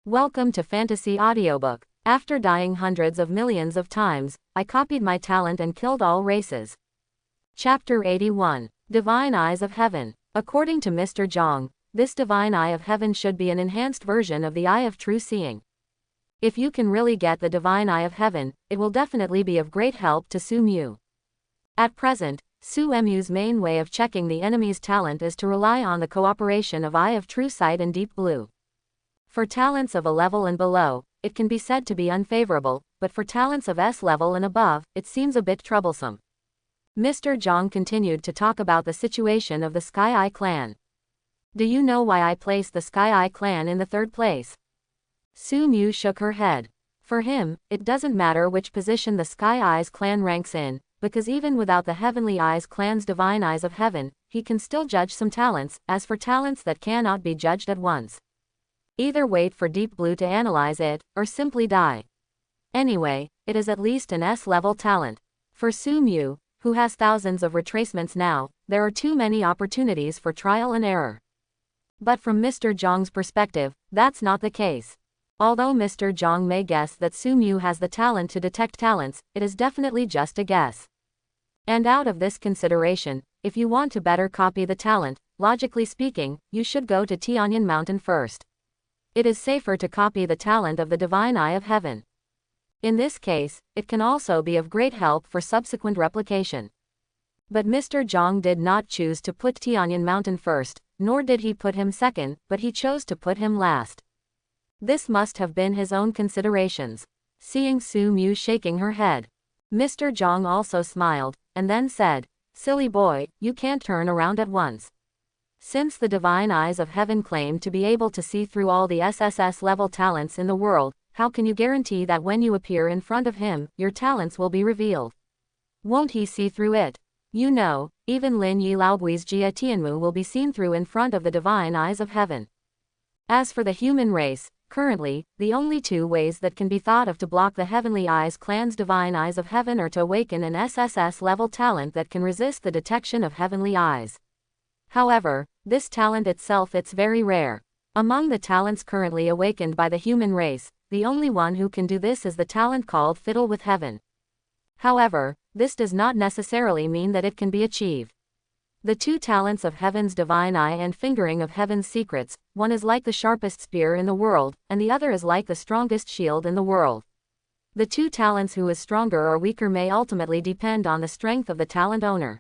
Welcome to Fantasy Audiobook. After dying hundreds of millions of times, I copied my talent and killed all races. Chapter 81. Divine Eyes of Heaven. According to Mr. Zhang, this divine eye of heaven should be an enhanced version of the eye of true seeing. If you can really get the divine eye of heaven, it will definitely be of great help to Su Mu. At present, Su Mu's main way of checking the enemy's talent is to rely on the cooperation of Eye of True Sight and Deep Blue. For talents of A level and below, it can be said to be unfavorable, but for talents of S level and above, it seems a bit troublesome. Mr. Zhang continued to talk about the situation of the Sky Eye clan. Do you know why I placed the Sky Eye clan in the third place? Su Mu shook her head. For him, it doesn't matter which position the Sky Eyes clan ranks in, because even without the Heavenly Eyes clan's divine eyes of heaven, he can still judge some talents. As for talents that cannot be judged at once, either wait for Deep Blue to analyze it, or simply die. Anyway, it is at least an S-level talent. For Su Mu, who has thousands of retracements now, there are too many opportunities for trial and error. But from Mr. Zhang's perspective, that's not the case. Although Mr. Zhang may guess that Su Mu has the talent to detect talents, it is definitely just a guess. And out of this consideration, if you want to better copy the talent, logically speaking, you should go to Tianyan Mountain first. It is safer to copy the talent of the divine eye of heaven. In this case, it can also be of great help for subsequent replication. But Mr. Zhang did not choose to put Tianyan Mountain first, nor did he put him second, but he chose to put him last. This must have been his own considerations. Seeing Su Mu shaking her head, Mr. Zhang also smiled, and then said, "Silly boy, you can't turn around at once. Since the divine eyes of heaven claim to be able to see through all the SSS-level talents in the world, how can you guarantee that when you appear in front of him, your talents will be revealed? Won't he see through it? You know, even Lin Yi Laobui's Jia Tianmu will be seen through in front of the divine eyes of heaven." As for the human race, currently, the only two ways that can be thought of to block the Heavenly Eyes clan's divine eyes of heaven are to awaken an SSS-level talent that can resist the detection of heavenly eyes. However, this talent itself is very rare. Among the talents currently awakened by the human race, the only one who can do this is the talent called Fiddle with Heaven. However, this does not necessarily mean that it can be achieved. The two talents of Heaven's divine eye and fingering of Heaven's secrets, one is like the sharpest spear in the world, and the other is like the strongest shield in the world. The two talents who is stronger or weaker may ultimately depend on the strength of the talent owner.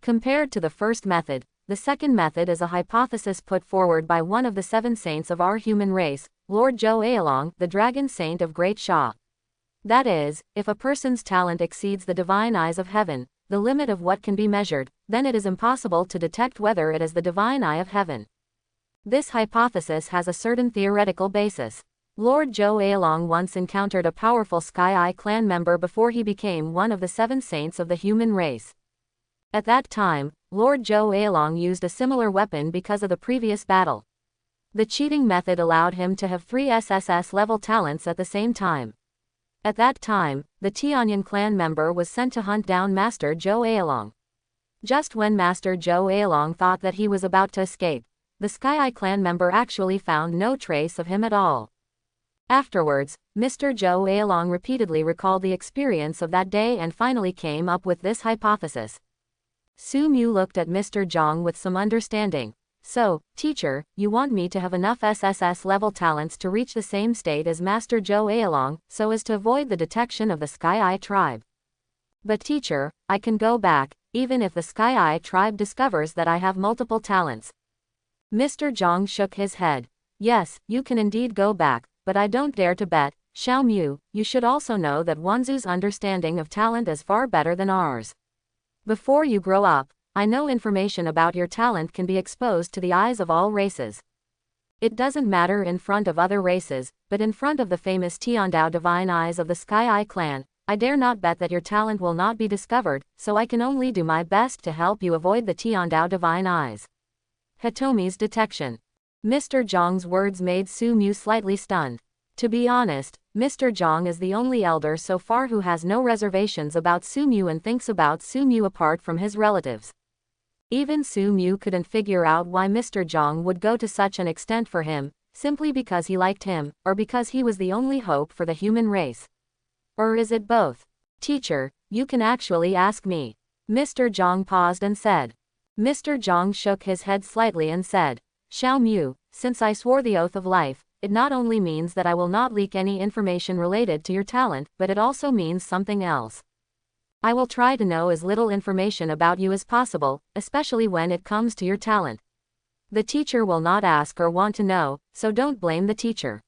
Compared to the first method, the second method is a hypothesis put forward by one of the seven saints of our human race, Lord Zhou Aolong, the dragon saint of Great Sha. That is, if a person's talent exceeds the divine eyes of heaven, the limit of what can be measured, then it is impossible to detect whether it is the divine eye of heaven. This hypothesis has a certain theoretical basis. Lord Zhou Aolong once encountered a powerful Sky Eye clan member before he became one of the seven saints of the human race. At that time, Lord Zhou Aolong used a similar weapon because of the previous battle. The cheating method allowed him to have 3 SSS-level talents at the same time. At that time, the Tianyan clan member was sent to hunt down Master Zhou Aolong. Just when Master Zhou Aolong thought that he was about to escape, the Sky Eye clan member actually found no trace of him at all. Afterwards, Mr. Zhou Aolong repeatedly recalled the experience of that day and finally came up with this hypothesis. Su Mu looked at Mr. Zhang with some understanding. "So, teacher, you want me to have enough SSS-level talents to reach the same state as Master Zhou Aolong, so as to avoid the detection of the Sky Eye tribe. But teacher, I can go back, even if the Sky Eye tribe discovers that I have multiple talents." Mr. Zhang shook his head. "Yes, you can indeed go back, but I don't dare to bet. Xiao Mu, you should also know that Wanzu's understanding of talent is far better than ours. Before you grow up, I know information about your talent can be exposed to the eyes of all races. It doesn't matter in front of other races, but in front of the famous Tiandao divine eyes of the Sky Eye clan, I dare not bet that your talent will not be discovered, so I can only do my best to help you avoid the Tiandao divine eyes." Hitomi's detection. Mr. Zhang's words made Su Mu slightly stunned. To be honest, Mr. Zhang is the only elder so far who has no reservations about Su Mu and thinks about Su Mu apart from his relatives. Even Su Mu couldn't figure out why Mr. Zhang would go to such an extent for him. simply because he liked him, or because he was the only hope for the human race? Or is it both? Teacher, you can actually ask me. Mr. Zhang paused and said. Mr. Zhang shook his head slightly and said, Xiao Mu, since I swore the oath of life, it not only means that I will not leak any information related to your talent, but it also means something else. I will try to know as little information about you as possible, especially when it comes to your talent. The teacher will not ask or want to know, so don't blame the teacher.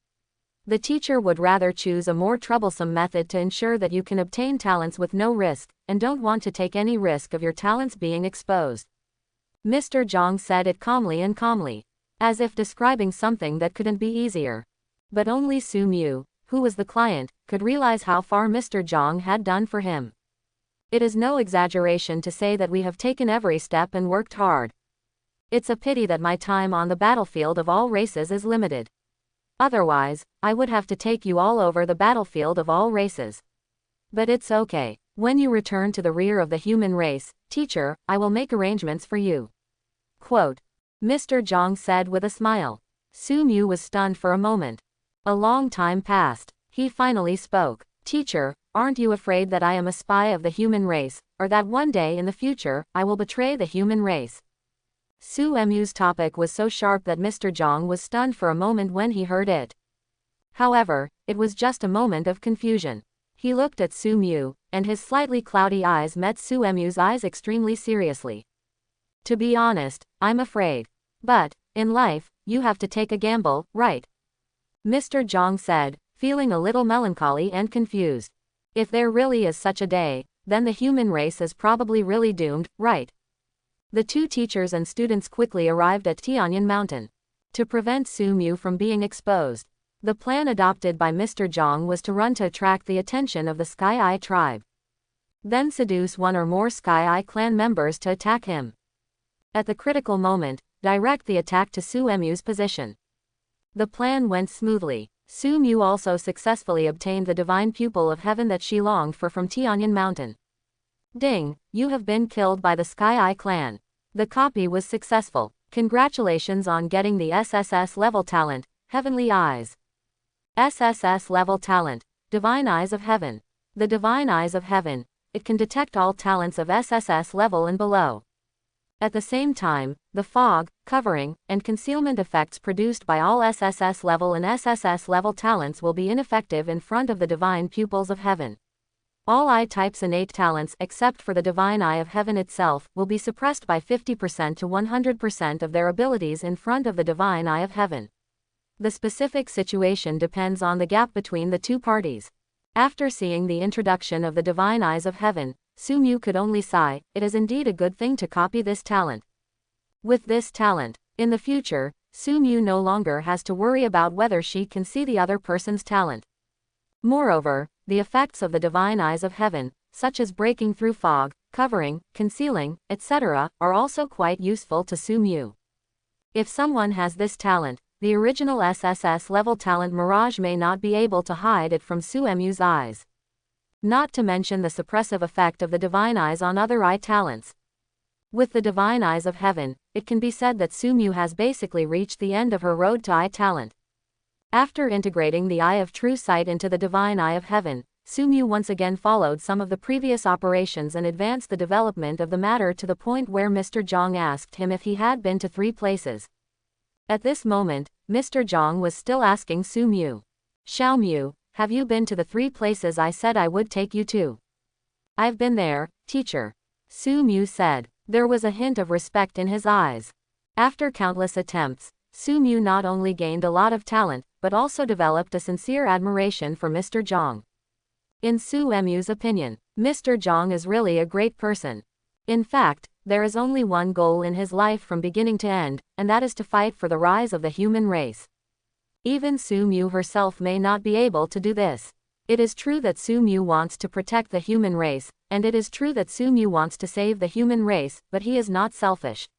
The teacher would rather choose a more troublesome method to ensure that you can obtain talents with no risk, and don't want to take any risk of your talents being exposed. Mr. Zhang said it calmly, as if describing something that couldn't be easier. But only Su Mu, who was the client, could realize how far Mr. Zhang had done for him. It is no exaggeration to say that we have taken every step and worked hard. It's a pity that my time on the battlefield of all races is limited. Otherwise, I would have to take you all over the battlefield of all races. But it's okay. When you return to the rear of the human race, teacher, I will make arrangements for you. Quote. Mr. Zhang said with a smile. Su Mu was stunned for a moment. A long time passed. He finally spoke. Teacher, aren't you afraid that I am a spy of the human race, or that one day in the future, I will betray the human race? Su Mu's topic was so sharp that Mr. Zhang was stunned for a moment when he heard it. However, it was just a moment of confusion. He looked at Su Mu, and his slightly cloudy eyes met Su Mu's eyes extremely seriously. To be honest, I'm afraid. But, in life, you have to take a gamble, right? Mr. Zhang said, feeling a little melancholy and confused. If there really is such a day, then the human race is probably really doomed, right? The two teachers and students quickly arrived at Tianyan Mountain. To prevent Su Mu from being exposed, the plan adopted by Mr. Zhang was to run to attract the attention of the Sky Eye tribe. Then seduce one or more Sky Eye clan members to attack him. At the critical moment, direct the attack to Su Mu's position. The plan went smoothly. Su Mu also successfully obtained the divine pupil of heaven that she longed for from Tianyan Mountain. Ding, you have been killed by the Sky Eye clan. The copy was successful. Congratulations on getting the SSS level talent, Heavenly Eyes. SSS level talent, Divine Eyes of Heaven. The Divine Eyes of Heaven, it can detect all talents of SSS level and below. At the same time, the fog, covering, and concealment effects produced by all SSS level and SSS level talents will be ineffective in front of the divine pupils of heaven. All eye-types' innate talents except for the divine eye of heaven itself will be suppressed by 50% to 100% of their abilities in front of the divine eye of heaven. The specific situation depends on the gap between the two parties. After seeing the introduction of the divine eyes of heaven, Su Mu could only sigh. It is indeed a good thing to copy this talent. With this talent, in the future, Su Mu no longer has to worry about whether she can see the other person's talent. Moreover, the effects of the divine eyes of heaven, such as breaking through fog, covering, concealing, etc., are also quite useful to Su Mu. If someone has this talent, the original SSS level talent Mirage may not be able to hide it from Su Mu's eyes. Not to mention the suppressive effect of the divine eyes on other eye talents. With the divine eyes of heaven, it can be said that Su Mu has basically reached the end of her road to eye talent. After integrating the eye of true sight into the divine eye of heaven, Su Mu once again followed some of the previous operations and advanced the development of the matter to the point where Mr. Zhang asked him if he had been to 3 places. At this moment, Mr. Zhang was still asking Su Mu. Xiao Mu, have you been to the 3 places I said I would take you to? I've been there, teacher. Su Mu said. There was a hint of respect in his eyes. After countless attempts, Su Mu not only gained a lot of talent, but also developed a sincere admiration for Mr. Zhang. In Su Mu's opinion, Mr. Zhang is really a great person. In fact, there is only one goal in his life from beginning to end, and that is to fight for the rise of the human race. Even Su Mu herself may not be able to do this. It is true that Su Mu wants to protect the human race, and it is true that Su Mu wants to save the human race, but he is not selfish.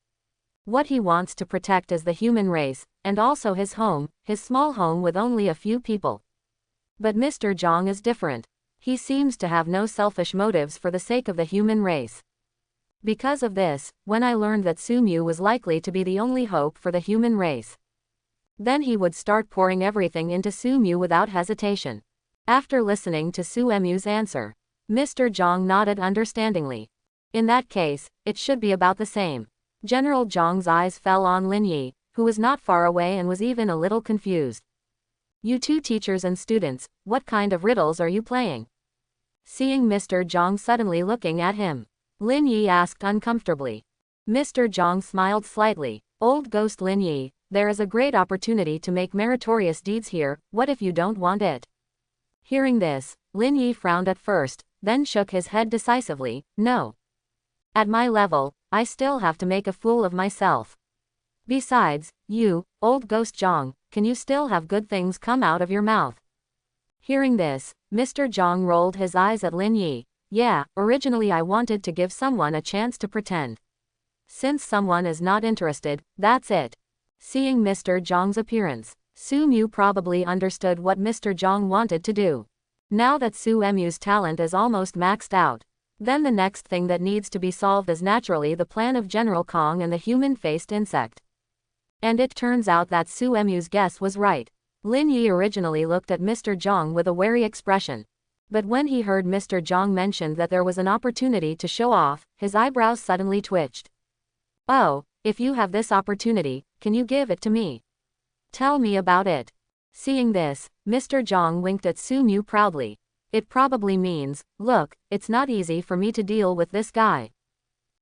What he wants to protect is the human race, and also his home, his small home with only a few people. But Mr. Zhang is different. He seems to have no selfish motives for the sake of the human race. Because of this, when I learned that Su Mu was likely to be the only hope for the human race, Then he would start pouring everything into Su Mu without hesitation. After listening to Su Mu's answer, Mr. Zhang nodded understandingly. In that case, it should be about the same. General Zhang's eyes fell on Lin Yi, who was not far away and was even a little confused. You two teachers and students, what kind of riddles are you playing? Seeing Mr. Zhang suddenly looking at him, Lin Yi asked uncomfortably. Mr. Zhang smiled slightly. Old ghost Lin Yi, there is a great opportunity to make meritorious deeds here, what if you don't want it? Hearing this, Lin Yi frowned at first, then shook his head decisively, no. At my level, I still have to make a fool of myself. Besides, you, old ghost Zhang, can you still have good things come out of your mouth? Hearing this, Mr. Zhang rolled his eyes at Lin Yi. Yeah, originally I wanted to give someone a chance to pretend. Since someone is not interested, that's it. Seeing Mr. Zhang's appearance, Su Mu probably understood what Mr. Zhang wanted to do. Now that Su Mu's talent is almost maxed out, then the next thing that needs to be solved is naturally the plan of General Kong and the human-faced insect. And it turns out that Su Mu's guess was right. Lin Yi originally looked at Mr. Zhang with a wary expression. But when he heard Mr. Zhang mention that there was an opportunity to show off, his eyebrows suddenly twitched. Oh, if you have this opportunity, can you give it to me? Tell me about it. Seeing this, Mr. Zhang winked at Su Mu proudly. It probably means, look, it's not easy for me to deal with this guy.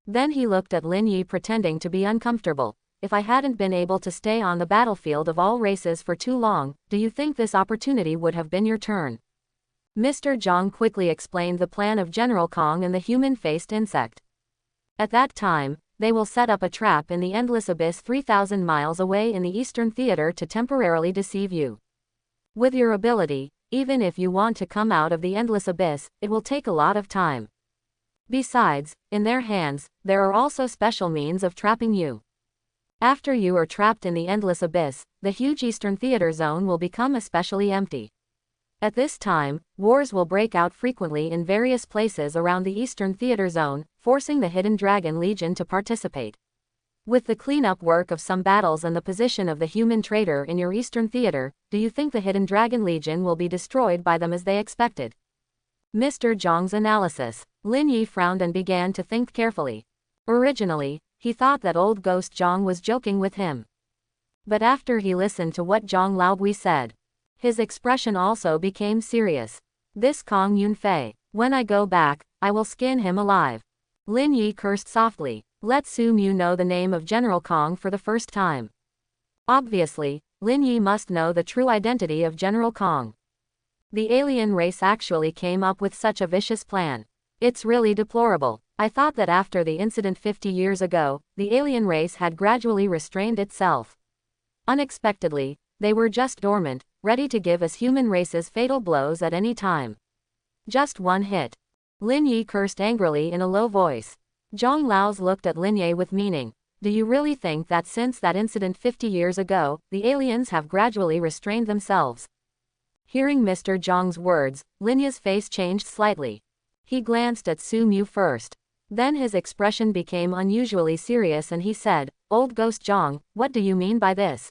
Then he looked at Lin Yi pretending to be uncomfortable. If I hadn't been able to stay on the battlefield of all races for too long, do you think this opportunity would have been your turn? Mr. Zhang quickly explained the plan of General Kong and the human-faced insect. At that time, they will set up a trap in the endless abyss 3,000 miles away in the Eastern Theater to temporarily deceive you. With your ability, even if you want to come out of the endless abyss, it will take a lot of time. Besides, in their hands, there are also special means of trapping you. After you are trapped in the endless abyss, the huge Eastern Theater zone will become especially empty. At this time, wars will break out frequently in various places around the Eastern Theater Zone, forcing the Hidden Dragon Legion to participate. With the cleanup work of some battles and the position of the human traitor in your Eastern Theater, do you think the Hidden Dragon Legion will be destroyed by them as they expected? Mr. Zhang's analysis. Lin Yi frowned and began to think carefully. Originally, he thought that old ghost Zhang was joking with him. But after he listened to what Zhang Laobui said, his expression also became serious. This Kong Yunfei, when I go back, I will skin him alive. Lin Yi cursed softly. Let Su Mu know the name of General Kong for the first time. Obviously, Lin Yi must know the true identity of General Kong. The alien race actually came up with such a vicious plan. It's really deplorable. I thought that after the incident 50 years ago, the alien race had gradually restrained itself. Unexpectedly, they were just dormant, ready to give us human races fatal blows at any time. Just one hit. Lin Yi cursed angrily in a low voice. Zhang Laos looked at Lin Yi with meaning. Do you really think that since that incident 50 years ago, the aliens have gradually restrained themselves? Hearing Mr. Zhang's words, Lin Yi's face changed slightly. He glanced at Su Mu first. Then his expression became unusually serious and he said, Old ghost Zhang, what do you mean by this?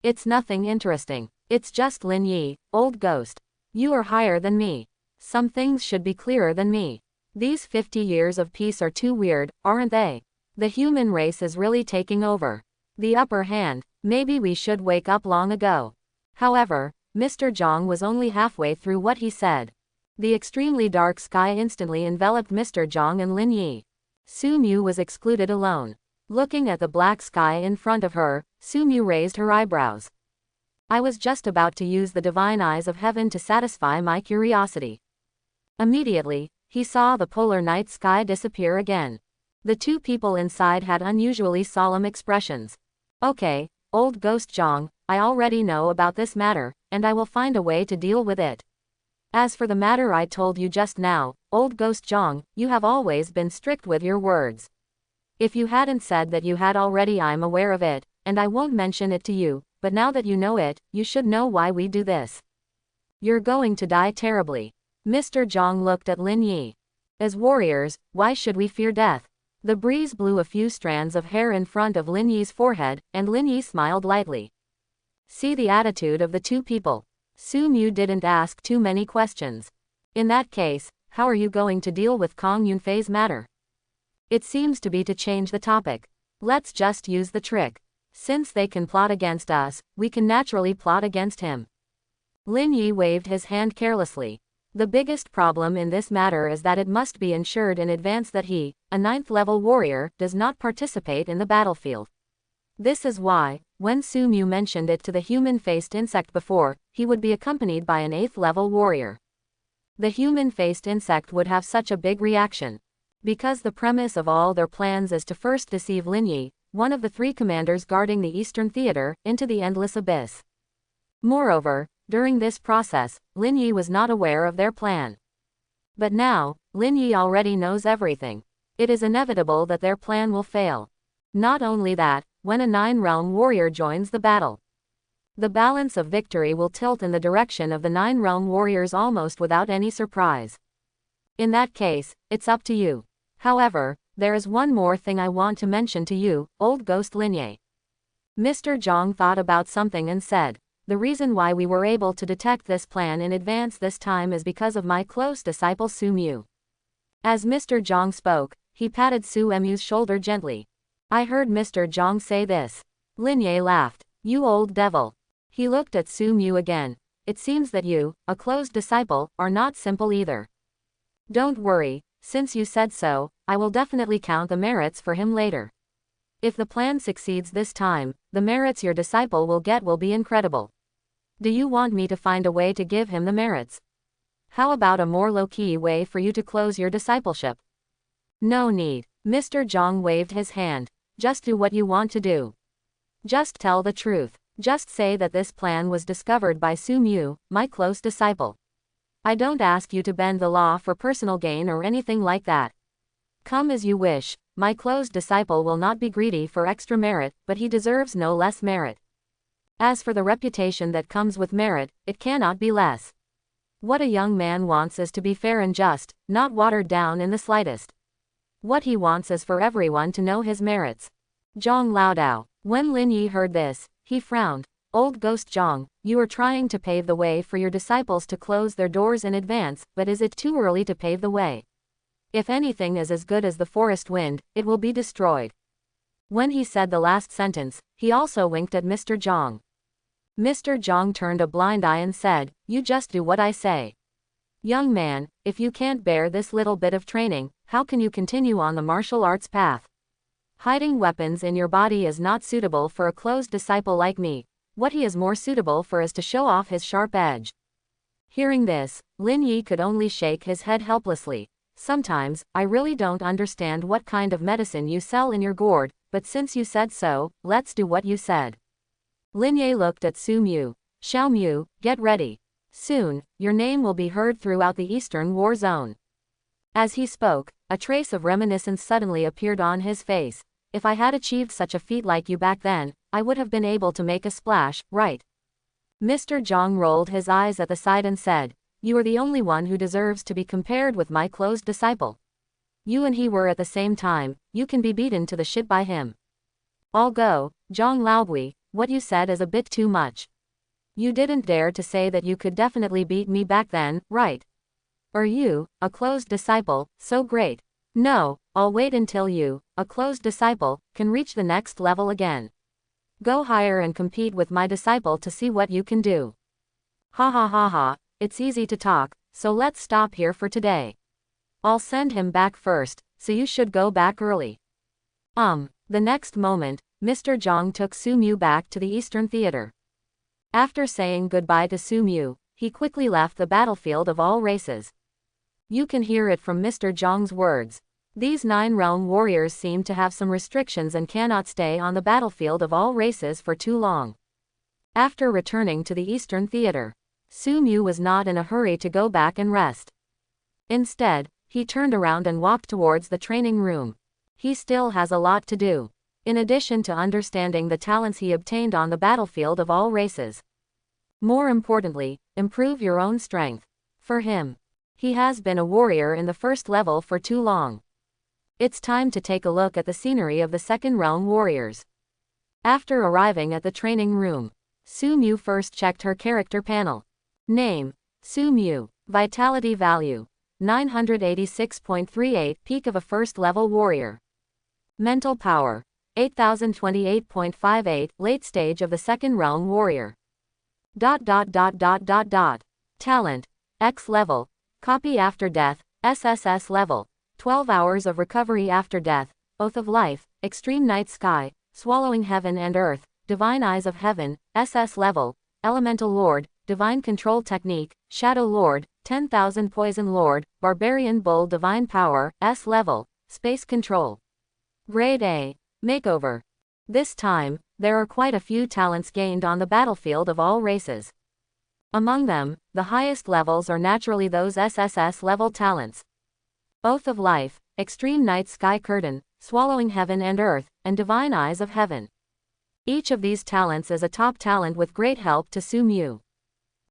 It's nothing interesting. It's just Lin Yi, old ghost. You are higher than me. Some things should be clearer than me. These 50 years of peace are too weird, aren't they? The human race is really taking over the upper hand. Maybe we should wake up long ago. However, Mr. Zhang was only halfway through what he said. The extremely dark sky instantly enveloped Mr. Zhang and Lin Yi. Su Mu was excluded alone. Looking at the black sky in front of her, Su Mu raised her eyebrows. I was just about to use the divine eyes of heaven to satisfy my curiosity. Immediately, he saw the polar night sky disappear again. The two people inside had unusually solemn expressions. Okay, old ghost Zhang, I already know about this matter, and I will find a way to deal with it. As for the matter I told you just now, old ghost Zhang, you have always been strict with your words. If you hadn't said that you had already, I'm aware of it, and I won't mention it to you, but now that you know it, you should know why we do this. You're going to die terribly. Mr. Zhang looked at Lin Yi. As warriors, why should we fear death? The breeze blew a few strands of hair in front of Lin Yi's forehead, and Lin Yi smiled lightly. See the attitude of the two people. Su Mu didn't ask too many questions. In that case, how are you going to deal with Kong Yunfei's matter? It seems to be to change the topic. Let's just use the trick. Since they can plot against us, we can naturally plot against him. Lin Yi waved his hand carelessly. The biggest problem in this matter is that it must be ensured in advance that he, a 9th-level warrior, does not participate in the battlefield. This is why, when Su Mu mentioned it to the human-faced insect before, he would be accompanied by an 8th-level warrior. The human-faced insect would have such a big reaction. Because the premise of all their plans is to first deceive Lin Yi, one of the 3 commanders guarding the Eastern Theater, into the endless abyss. Moreover, during this process, Lin Yi was not aware of their plan. But now, Lin Yi already knows everything. It is inevitable that their plan will fail. Not only that, when a 9-realm warrior joins the battle, the balance of victory will tilt in the direction of the 9-realm warriors almost without any surprise. In that case, it's up to you. However, there is one more thing I want to mention to you, old ghost Lin Yi. Mr. Zhang thought about something and said, the reason why we were able to detect this plan in advance this time is because of my close disciple Su Mu. As Mr. Zhang spoke, he patted Su Mu's shoulder gently. I heard Mr. Zhang say this. Lin Yi laughed. You old devil. He looked at Su Mu again. It seems that you, a close disciple, are not simple either. Don't worry, since you said so, I will definitely count the merits for him later. If the plan succeeds this time, the merits your disciple will get will be incredible. Do you want me to find a way to give him the merits? How about a more low-key way for you to close your discipleship? No need. Mr. Zhang waved his hand. Just do what you want to do. Just tell the truth. Just say that this plan was discovered by Su Mu, my close disciple. I don't ask you to bend the law for personal gain or anything like that. Come as you wish, my close disciple will not be greedy for extra merit, but he deserves no less merit. As for the reputation that comes with merit, it cannot be less. What a young man wants is to be fair and just, not watered down in the slightest. What he wants is for everyone to know his merits. Zhang Laodao. When Lin Yi heard this, he frowned. Old ghost Zhang, you are trying to pave the way for your disciples to close their doors in advance, but is it too early to pave the way? If anything is as good as the forest wind, it will be destroyed. When he said the last sentence, he also winked at Mr. Zhang. Mr. Zhang turned a blind eye and said, you just do what I say. Young man, if you can't bear this little bit of training, how can you continue on the martial arts path? Hiding weapons in your body is not suitable for a closed disciple like me. What he is more suitable for is to show off his sharp edge. Hearing this, Lin Yi could only shake his head helplessly. Sometimes, I really don't understand what kind of medicine you sell in your gourd, but since you said so, let's do what you said. Lin Yi looked at Su Mu. Xiao Mu, get ready. Soon, your name will be heard throughout the Eastern War Zone. As he spoke, a trace of reminiscence suddenly appeared on his face. If I had achieved such a feat like you back then, I would have been able to make a splash, right? Mr. Zhang rolled his eyes at the side and said, you are the only one who deserves to be compared with my closed disciple. You and he were at the same time, you can be beaten to the shit by him. I'll go, Zhang Laogui, what you said is a bit too much. You didn't dare to say that you could definitely beat me back then, right? Or you, a closed disciple, so great. No, I'll wait until you, a closed disciple, can reach the next level again. Go higher and compete with my disciple to see what you can do. Ha ha ha ha, it's easy to talk, so let's stop here for today. I'll send him back first, so you should go back early. The next moment, Mr. Zhang took Su Mu back to the Eastern Theater. After saying goodbye to Su Mu, he quickly left the battlefield of all races. You can hear it from Mr. Zhang's words. These 9-realm warriors seem to have some restrictions and cannot stay on the battlefield of all races for too long. After returning to the Eastern Theater, Su Mu was not in a hurry to go back and rest. Instead, he turned around and walked towards the training room. He still has a lot to do. In addition to understanding the talents he obtained on the battlefield of all races. More importantly, improve your own strength. For him, he has been a warrior in the first level for too long. It's time to take a look at the scenery of the second realm warriors. After arriving at the training room, Su Mu first checked her character panel. Name: Su Mu. Vitality value: 986.38, peak of a first-level warrior. Mental power: 8028.58, late stage of the second realm warrior. Talent: X level, copy after death, SSS level, 12 hours of recovery after death, oath of life, extreme night sky, swallowing heaven and earth, divine eyes of heaven, SS level, elemental lord, divine control technique, shadow lord, 10,000 poison lord, barbarian bull divine power, S level, space control. Grade A. Makeover. This time, there are quite a few talents gained on the battlefield of all races. Among them, the highest levels are naturally those SSS level talents. Oath of life, extreme night sky curtain, swallowing heaven and earth, and divine eyes of heaven. Each of these talents is a top talent with great help to Su Mu.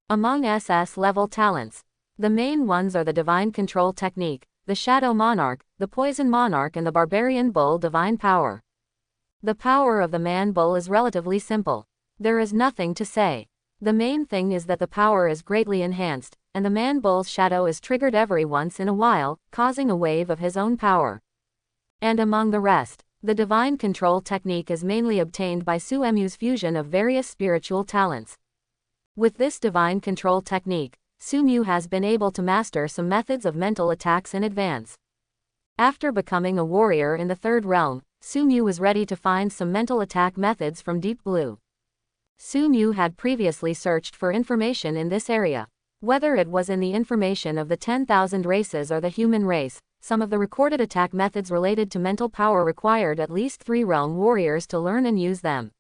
Among SS level talents, the main ones are the divine control technique, the shadow monarch, the poison monarch, and the barbarian bull divine power. The power of the man bull is relatively simple. There is nothing to say. The main thing is that the power is greatly enhanced, and the man bull's shadow is triggered every once in a while, causing a wave of his own power. And among the rest, the divine control technique is mainly obtained by Su Mu's fusion of various spiritual talents. With this divine control technique, Su Mu has been able to master some methods of mental attacks in advance. After becoming a warrior in the third realm, Su Mu was ready to find some mental attack methods from Deep Blue. Su Mu had previously searched for information in this area. Whether it was in the information of the 10,000 races or the human race, some of the recorded attack methods related to mental power required at least 3 realm warriors to learn and use them.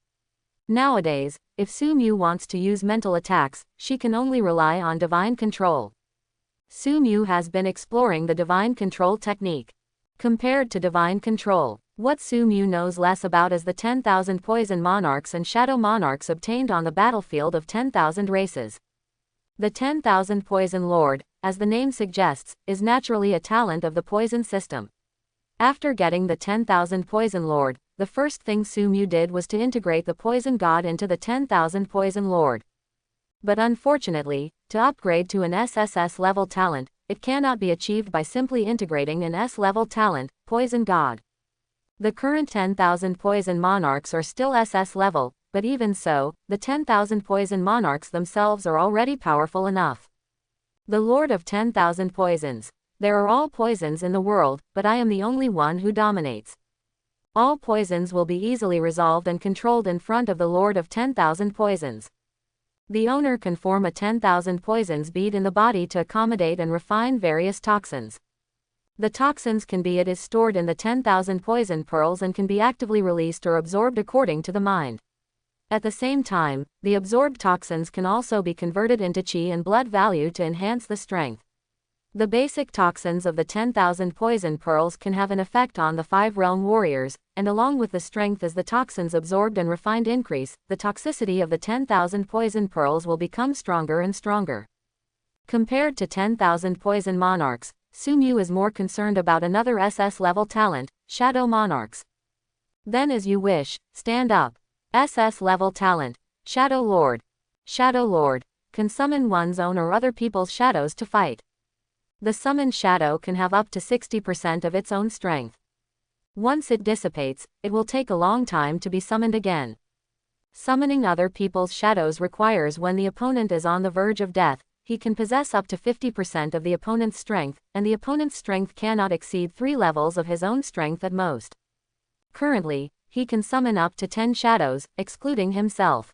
Nowadays, if Su Mu wants to use mental attacks, she can only rely on divine control. Su Mu has been exploring the divine control technique. Compared to divine control, what Su Mu knows less about is the 10,000 poison monarchs and shadow monarchs obtained on the battlefield of 10,000 races. The 10,000 poison lord, as the name suggests, is naturally a talent of the poison system. After getting the 10,000 poison lord, the first thing Su Mu did was to integrate the poison god into the 10,000 poison lord. But unfortunately, to upgrade to an SSS level talent, it cannot be achieved by simply integrating an S level talent, poison god. The current 10,000 poison monarchs are still SS level, but even so, the 10,000 poison monarchs themselves are already powerful enough. The Lord of 10,000 poisons. There are all poisons in the world, but I am the only one who dominates. All poisons will be easily resolved and controlled in front of the Lord of 10,000 poisons. The owner can form a 10,000 poisons bead in the body to accommodate and refine various toxins. The toxins can be stored in the 10,000 poison pearls and can be actively released or absorbed according to the mind. At the same time, the absorbed toxins can also be converted into chi and blood value to enhance the strength. The basic toxins of the 10,000 poison pearls can have an effect on the 5 realm warriors, and along with the strength as the toxins absorbed and refined increase, the toxicity of the 10,000 poison pearls will become stronger and stronger. Compared to 10,000 poison monarchs, Su Mu is more concerned about another SS level talent, shadow monarchs. Then as you wish, stand up. SS level talent, shadow lord. Shadow lord can summon one's own or other people's shadows to fight. The summoned shadow can have up to 60% of its own strength. Once it dissipates, it will take a long time to be summoned again. Summoning other people's shadows requires when the opponent is on the verge of death, he can possess up to 50% of the opponent's strength, and the opponent's strength cannot exceed 3 levels of his own strength at most. Currently, he can summon up to 10 shadows, excluding himself.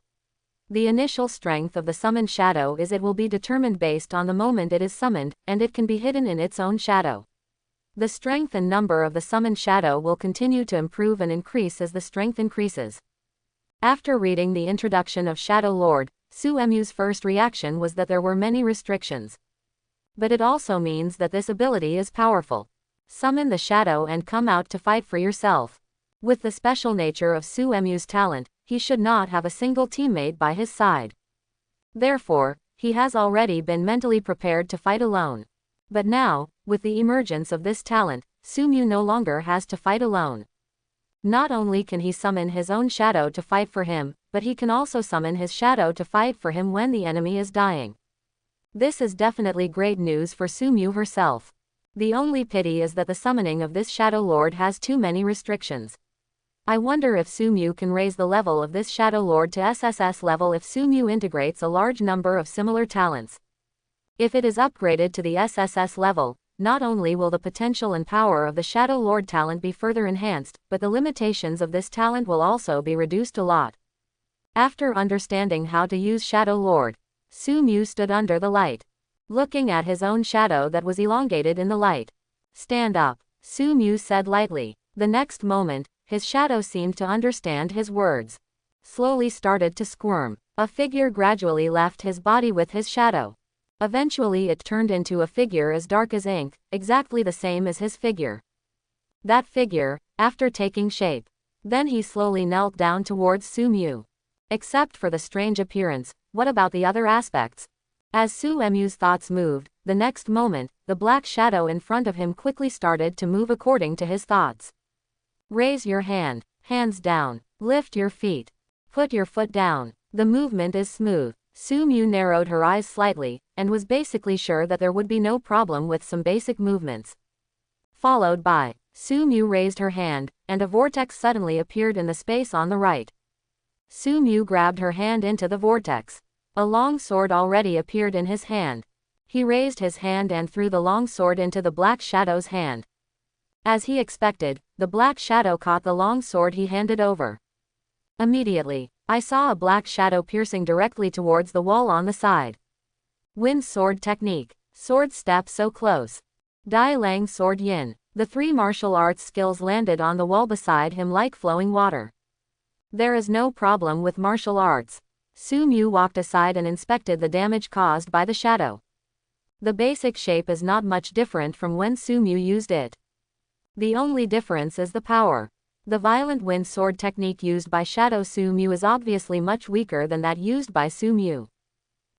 The initial strength of the summoned shadow it will be determined based on the moment it is summoned, and it can be hidden in its own shadow. The strength and number of the summoned shadow will continue to improve and increase as the strength increases. After reading the introduction of Shadow Lord, Su Mu's first reaction was that there were many restrictions. But it also means that this ability is powerful. Summon the shadow and come out to fight for yourself. With the special nature of Su Mu's talent, he should not have a single teammate by his side. Therefore, he has already been mentally prepared to fight alone. But now, with the emergence of this talent, Su Mu no longer has to fight alone. Not only can he summon his own shadow to fight for him, but he can also summon his shadow to fight for him when the enemy is dying. This is definitely great news for Sumu herself. The only pity is that the summoning of this Shadow Lord has too many restrictions. I wonder if Sumu can raise the level of this Shadow Lord to SSS level if Sumu integrates a large number of similar talents. If it is upgraded to the SSS level, not only will the potential and power of the Shadow Lord talent be further enhanced, but the limitations of this talent will also be reduced a lot. After understanding how to use Shadow Lord, Sumu stood under the light, looking at his own shadow that was elongated in the light. "Stand up," Sumu said lightly. The next moment, his shadow seemed to understand his words. Slowly started to squirm. A figure gradually left his body with his shadow. Eventually it turned into a figure as dark as ink, exactly the same as his figure. That figure, after taking shape. Then he slowly knelt down towards Sumu. Except for the strange appearance, what about the other aspects? As Suemu's thoughts moved, the next moment, the black shadow in front of him quickly started to move according to his thoughts. Raise your hand, hands down, lift your feet, put your foot down. The movement is smooth. Sumu narrowed her eyes slightly, and was basically sure that there would be no problem with some basic movements. Followed by, Sumu raised her hand, and a vortex suddenly appeared in the space on the right. Sumu grabbed her hand into the vortex. A long sword already appeared in his hand. He raised his hand and threw the long sword into the black shadow's hand. As he expected, the black shadow caught the long sword he handed over. Immediately, I saw a black shadow piercing directly towards the wall on the side. Wind sword technique. Sword step so close. Dai Lang sword yin. The three martial arts skills landed on the wall beside him like flowing water. There is no problem with martial arts. Sumu walked aside and inspected the damage caused by the shadow. The basic shape is not much different from when Sumu used it. The only difference is the power. The violent wind sword technique used by Shadow Sumu is obviously much weaker than that used by Sumu.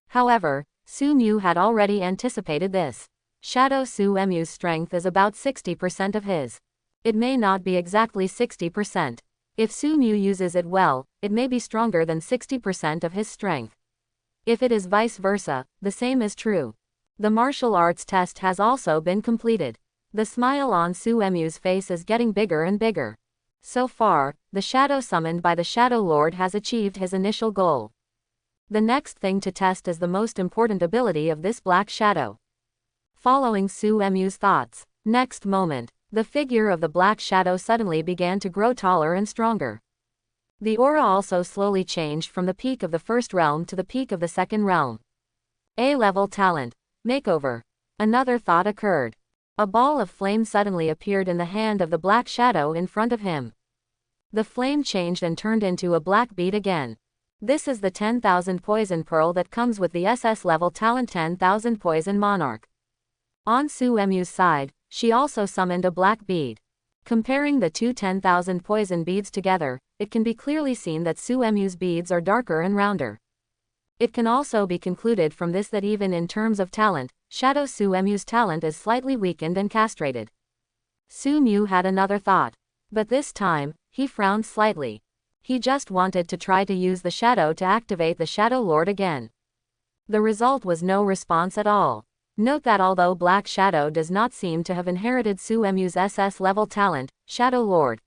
However, Sumu had already anticipated this. Shadow Suemu's strength is about 60% of his. It may not be exactly 60%. If Sumu uses it well, it may be stronger than 60% of his strength. If it is vice versa, the same is true. The martial arts test has also been completed. The smile on Suemu's face is getting bigger and bigger. So far, the shadow summoned by the Shadow Lord has achieved his initial goal. The next thing to test is the most important ability of this black shadow. Following Suemu's thoughts, next moment, the figure of the black shadow suddenly began to grow taller and stronger. The aura also slowly changed from the peak of the first realm to the peak of the second realm. A-level talent. Makeover. Another thought occurred. A ball of flame suddenly appeared in the hand of the black shadow in front of him. The flame changed and turned into a black bead again. This is the 10,000 poison pearl that comes with the SS level talent 10,000 poison monarch. On Suemu's side, she also summoned a black bead. Comparing the two 10,000 poison beads together, it can be clearly seen that Suemu's beads are darker and rounder. It can also be concluded from this that even in terms of talent, Shadow Suemu's talent is slightly weakened and castrated. Sumu had another thought. But this time, he frowned slightly. He just wanted to try to use the shadow to activate the Shadow Lord again. The result was no response at all. Note that although Black Shadow does not seem to have inherited Suemu's SS level talent, Shadow Lord.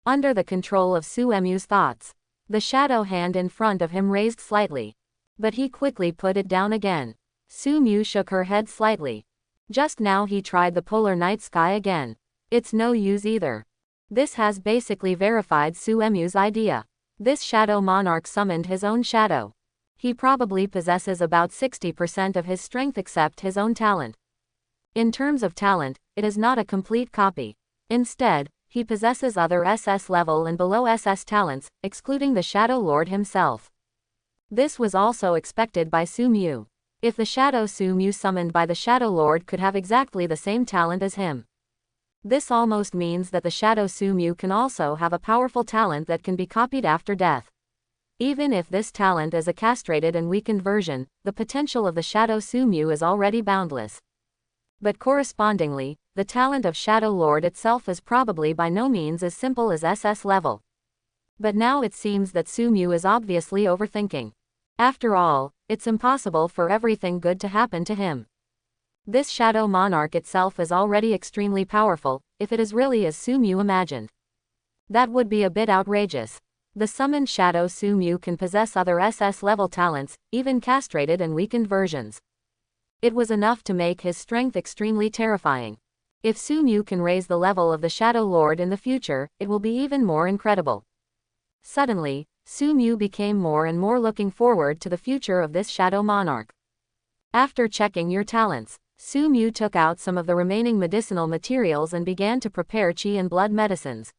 Under the control of Suemu's thoughts, the shadow hand in front of him raised slightly. But he quickly put it down again. Sumu shook her head slightly. Just now he tried the polar night sky again. It's no use either. This has basically verified Suemu's idea. This shadow monarch summoned his own shadow. He probably possesses about 60% of his strength except his own talent. In terms of talent, it is not a complete copy. Instead, he possesses other SS level and below SS talents, excluding the Shadow Lord himself. This was also expected by Sumu. If the Shadow Sumu summoned by the Shadow Lord could have exactly the same talent as him. This almost means that the Shadow Sumu can also have a powerful talent that can be copied after death. Even if this talent is a castrated and weakened version, the potential of the Shadow Sumu is already boundless. But correspondingly, the talent of Shadow Lord itself is probably by no means as simple as SS level. But now it seems that Su Mu is obviously overthinking. After all, it's impossible for everything good to happen to him. This shadow monarch itself is already extremely powerful, if it is really as Su Mu imagined. That would be a bit outrageous. The summoned shadow Su Mu can possess other SS-level talents, even castrated and weakened versions. It was enough to make his strength extremely terrifying. If Su Mu can raise the level of the Shadow Lord in the future, it will be even more incredible. Suddenly, Su Mu became more and more looking forward to the future of this shadow monarch. After checking your talents, Su Mu took out some of the remaining medicinal materials and began to prepare qi and blood medicines.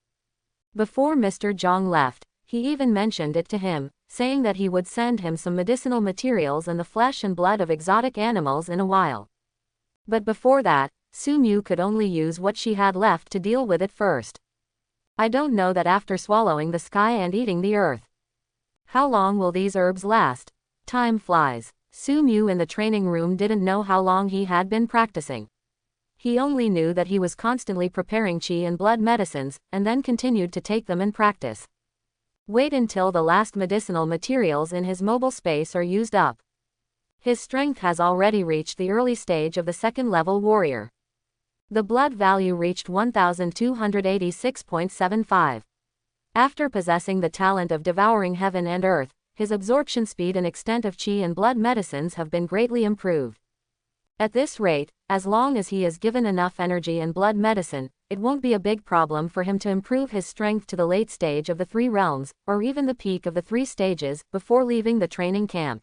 Before Mr. Zhang left, he even mentioned it to him, saying that he would send him some medicinal materials and the flesh and blood of exotic animals in a while. But before that, Su Mu could only use what she had left to deal with it first. I don't know that after swallowing the sky and eating the earth. How long will these herbs last? Time flies. Su Mu in the training room didn't know how long he had been practicing. He only knew that he was constantly preparing qi and blood medicines, and then continued to take them in practice. Wait until the last medicinal materials in his mobile space are used up. His strength has already reached the early stage of the second-level warrior. The blood value reached 1286.75. After possessing the talent of devouring heaven and earth, his absorption speed and extent of qi and blood medicines have been greatly improved. At this rate, as long as he is given enough energy and blood medicine, it won't be a big problem for him to improve his strength to the late stage of the 3 realms, or even the peak of the 3 stages, before leaving the training camp.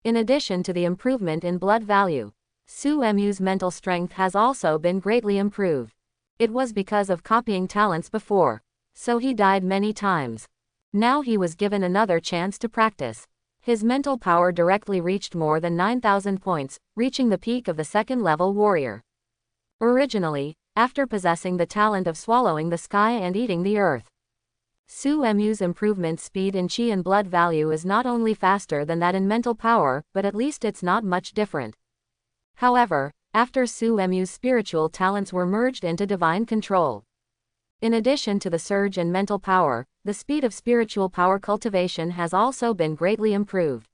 In addition to the improvement in blood value, Su Mu's mental strength has also been greatly improved. It was because of copying talents before, so he died many times. Now he was given another chance to practice. His mental power directly reached more than 9,000 points, reaching the peak of the second-level warrior. Originally, after possessing the talent of swallowing the sky and eating the earth, Su Mu's improvement speed in qi and blood value is not only faster than that in mental power, but at least it's not much different. However, after Su Mu's spiritual talents were merged into divine control, in addition to the surge in mental power, the speed of spiritual power cultivation has also been greatly improved.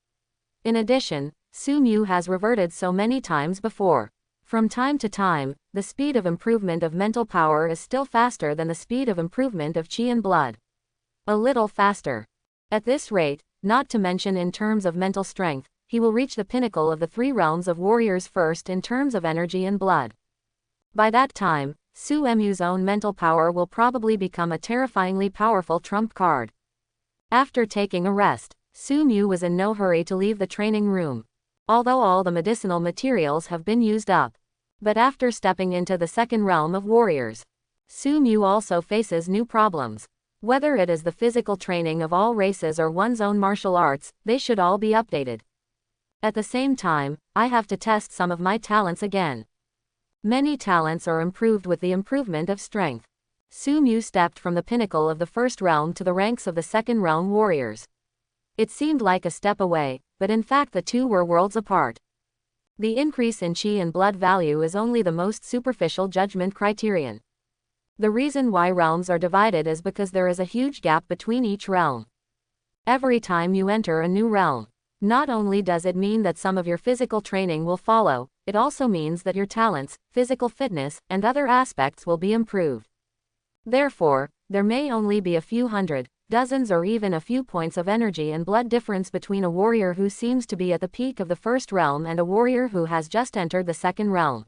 In addition, Su Mu has reverted so many times before. From time to time, the speed of improvement of mental power is still faster than the speed of improvement of qi and blood. A little faster. At this rate, not to mention in terms of mental strength, he will reach the pinnacle of the 3 realms of warriors first in terms of energy and blood. By that time, Su Mu's own mental power will probably become a terrifyingly powerful trump card. After taking a rest, Su Mu was in no hurry to leave the training room, although all the medicinal materials have been used up. But after stepping into the second realm of warriors, Su Mu also faces new problems. Whether it is the physical training of all races or one's own martial arts, they should all be updated. At the same time, I have to test some of my talents again. Many talents are improved with the improvement of strength. Su Mu stepped from the pinnacle of the first realm to the ranks of the second realm warriors. It seemed like a step away, but in fact the two were worlds apart. The increase in qi and blood value is only the most superficial judgment criterion. The reason why realms are divided is because there is a huge gap between each realm. Every time you enter a new realm, not only does it mean that some of your physical training will follow, it also means that your talents, physical fitness, and other aspects will be improved. Therefore, there may only be a few hundred, dozens or even a few points of energy and blood difference between a warrior who seems to be at the peak of the first realm and a warrior who has just entered the second realm.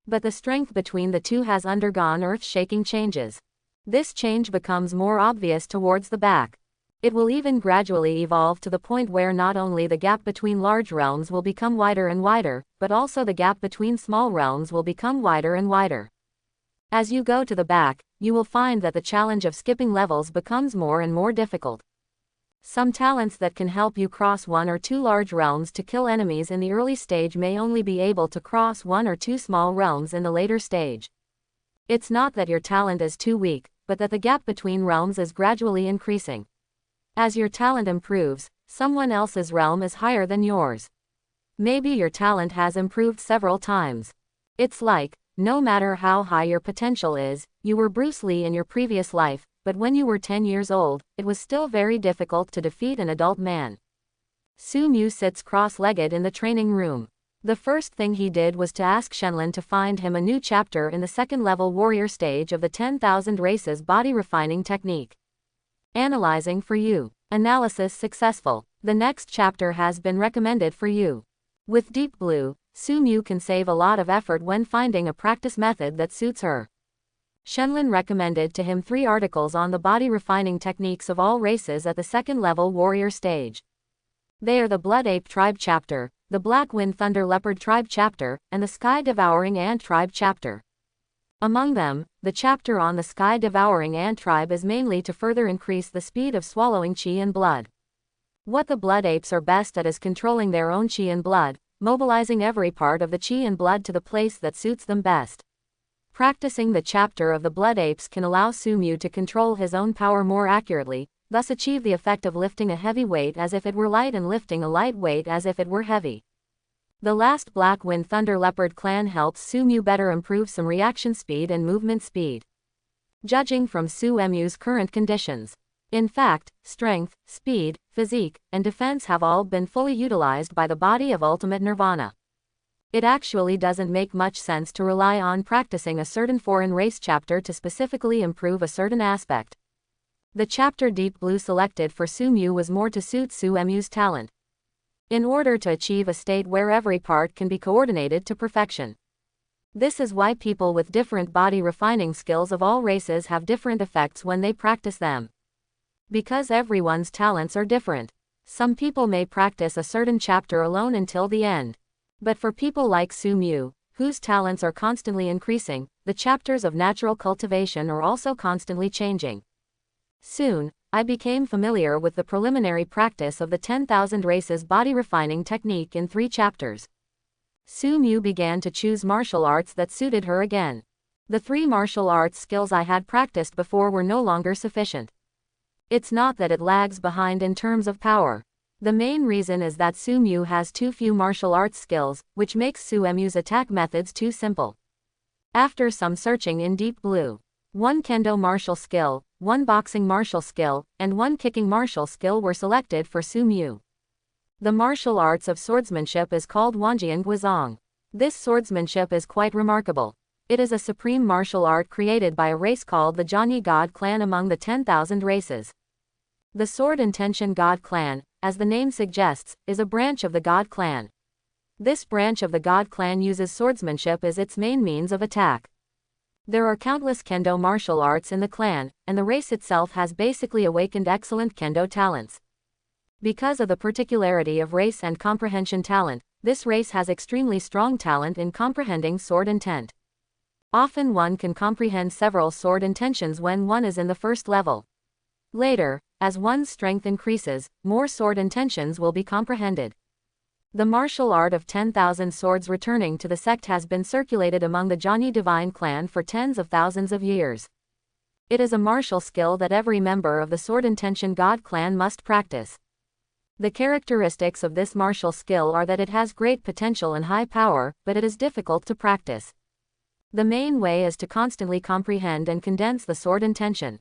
But the strength between the two has undergone earth-shaking changes. This change becomes more obvious towards the back. It will even gradually evolve to the point where not only the gap between large realms will become wider and wider, but also the gap between small realms will become wider and wider. As you go to the back, you will find that the challenge of skipping levels becomes more and more difficult. Some talents that can help you cross 1 or 2 large realms to kill enemies in the early stage may only be able to cross 1 or 2 small realms in the later stage. It's not that your talent is too weak, but that the gap between realms is gradually increasing. As your talent improves, someone else's realm is higher than yours. Maybe your talent has improved several times. It's like, no matter how high your potential is, you were Bruce Lee in your previous life, but when you were 10 years old, it was still very difficult to defeat an adult man. Su Mu sits cross-legged in the training room. The first thing he did was to ask Shenlin to find him a new chapter in the second-level warrior stage of the 10,000 races body refining technique. Analyzing for you. Analysis successful. The next chapter has been recommended for you. With Deep Blue, Su Mu can save a lot of effort when finding a practice method that suits her. Shenlin recommended to him 3 articles on the body refining techniques of all races at the second-level warrior stage. They are the Blood Ape Tribe chapter, the Black Wind Thunder Leopard Tribe chapter, and the Sky Devouring Ant Tribe chapter. Among them, the chapter on the Sky Devouring Ant Tribe is mainly to further increase the speed of swallowing qi and blood. What the blood apes are best at is controlling their own qi and blood, mobilizing every part of the qi and blood to the place that suits them best. Practicing the chapter of the blood apes can allow Su Mu to control his own power more accurately, thus achieve the effect of lifting a heavy weight as if it were light and lifting a light weight as if it were heavy. The last Black Wind Thunder Leopard clan helps Su Mu better improve some reaction speed and movement speed. Judging from Su Mu's current conditions. In fact, strength, speed, physique, and defense have all been fully utilized by the body of Ultimate Nirvana. It actually doesn't make much sense to rely on practicing a certain foreign race chapter to specifically improve a certain aspect. The chapter Deep Blue selected for Su Mu was more to suit Su Mu's talent. In order to achieve a state where every part can be coordinated to perfection. This is why people with different body refining skills of all races have different effects when they practice them. Because everyone's talents are different. Some people may practice a certain chapter alone until the end. But for people like Su Mu, whose talents are constantly increasing, the chapters of natural cultivation are also constantly changing. Soon, I became familiar with the preliminary practice of the 10,000 races body refining technique in 3 chapters. Su Mu began to choose martial arts that suited her again. The 3 martial arts skills I had practiced before were no longer sufficient. It's not that it lags behind in terms of power. The main reason is that Su Mu has too few martial arts skills, which makes Su Mu's attack methods too simple. After some searching in Deep Blue, 1 kendo martial skill, 1 boxing martial skill, and 1 kicking martial skill were selected for Su Mu. The martial arts of swordsmanship is called Wanjian Guizong. This swordsmanship is quite remarkable. It is a supreme martial art created by a race called the Jianyi God Clan among the 10,000 races. The Sword Intention God Clan, as the name suggests, is a branch of the God Clan. This branch of the God Clan uses swordsmanship as its main means of attack. There are countless kendo martial arts in the clan, and the race itself has basically awakened excellent kendo talents. Because of the particularity of race and comprehension talent, this race has extremely strong talent in comprehending sword intent. Often one can comprehend several sword intentions when one is in the first level. Later, as one's strength increases, more sword intentions will be comprehended. The martial art of 10,000 swords returning to the sect has been circulated among the Jianyi divine clan for tens of thousands of years. It is a martial skill that every member of the Sword Intention God clan must practice. The characteristics of this martial skill are that it has great potential and high power, but it is difficult to practice. The main way is to constantly comprehend and condense the sword intention.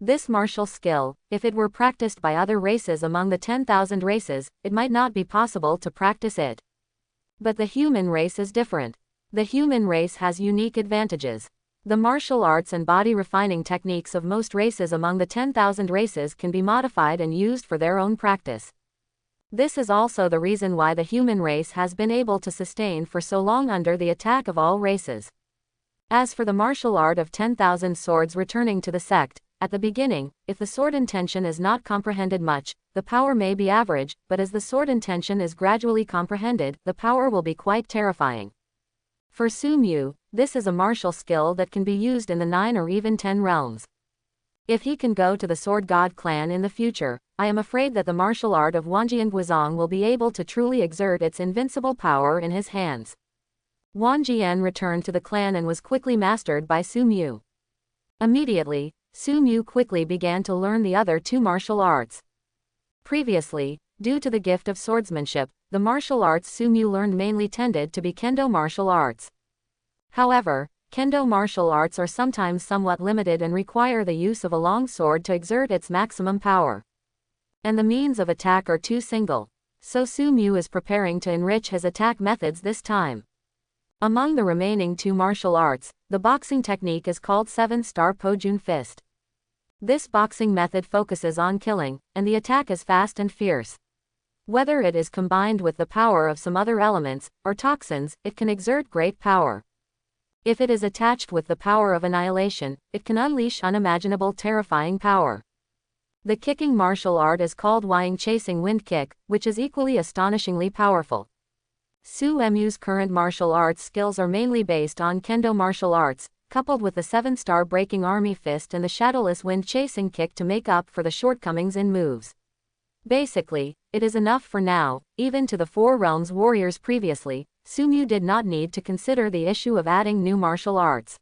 This martial skill, if it were practiced by other races among the 10,000 races, it might not be possible to practice it. But the human race is different. The human race has unique advantages. The martial arts and body refining techniques of most races among the 10,000 races can be modified and used for their own practice. This is also the reason why the human race has been able to sustain for so long under the attack of all races. As for the martial art of 10,000 swords returning to the sect, at the beginning, if the sword intention is not comprehended much, the power may be average, but as the sword intention is gradually comprehended, the power will be quite terrifying. For Su Mu, this is a martial skill that can be used in the 9 or even 10 realms. If he can go to the Sword God clan in the future, I am afraid that the martial art of Wanjian Guizong will be able to truly exert its invincible power in his hands. Wanjian returned to the clan and was quickly mastered by Su Mu. Immediately, Su Mu quickly began to learn the other 2 martial arts. Previously, due to the gift of swordsmanship, the martial arts Su Mu learned mainly tended to be kendo martial arts. However, Kendo martial arts are sometimes somewhat limited and require the use of a long sword to exert its maximum power. And the means of attack are too single. So Su Mu is preparing to enrich his attack methods this time. Among the remaining two martial arts, the boxing technique is called 7-star Pojun Fist. This boxing method focuses on killing, and the attack is fast and fierce. Whether it is combined with the power of some other elements, or toxins, it can exert great power. If it is attached with the power of annihilation, it can unleash unimaginable terrifying power. The kicking martial art is called Wying Chasing Wind Kick, which is equally astonishingly powerful. Su Mu's current martial arts skills are mainly based on Kendo martial arts, coupled with the 7-star Breaking Army Fist and the Shadowless Wind Chasing Kick to make up for the shortcomings in moves. Basically, it is enough for now. Even to the Four Realms warriors previously, Su Mu did not need to consider the issue of adding new martial arts.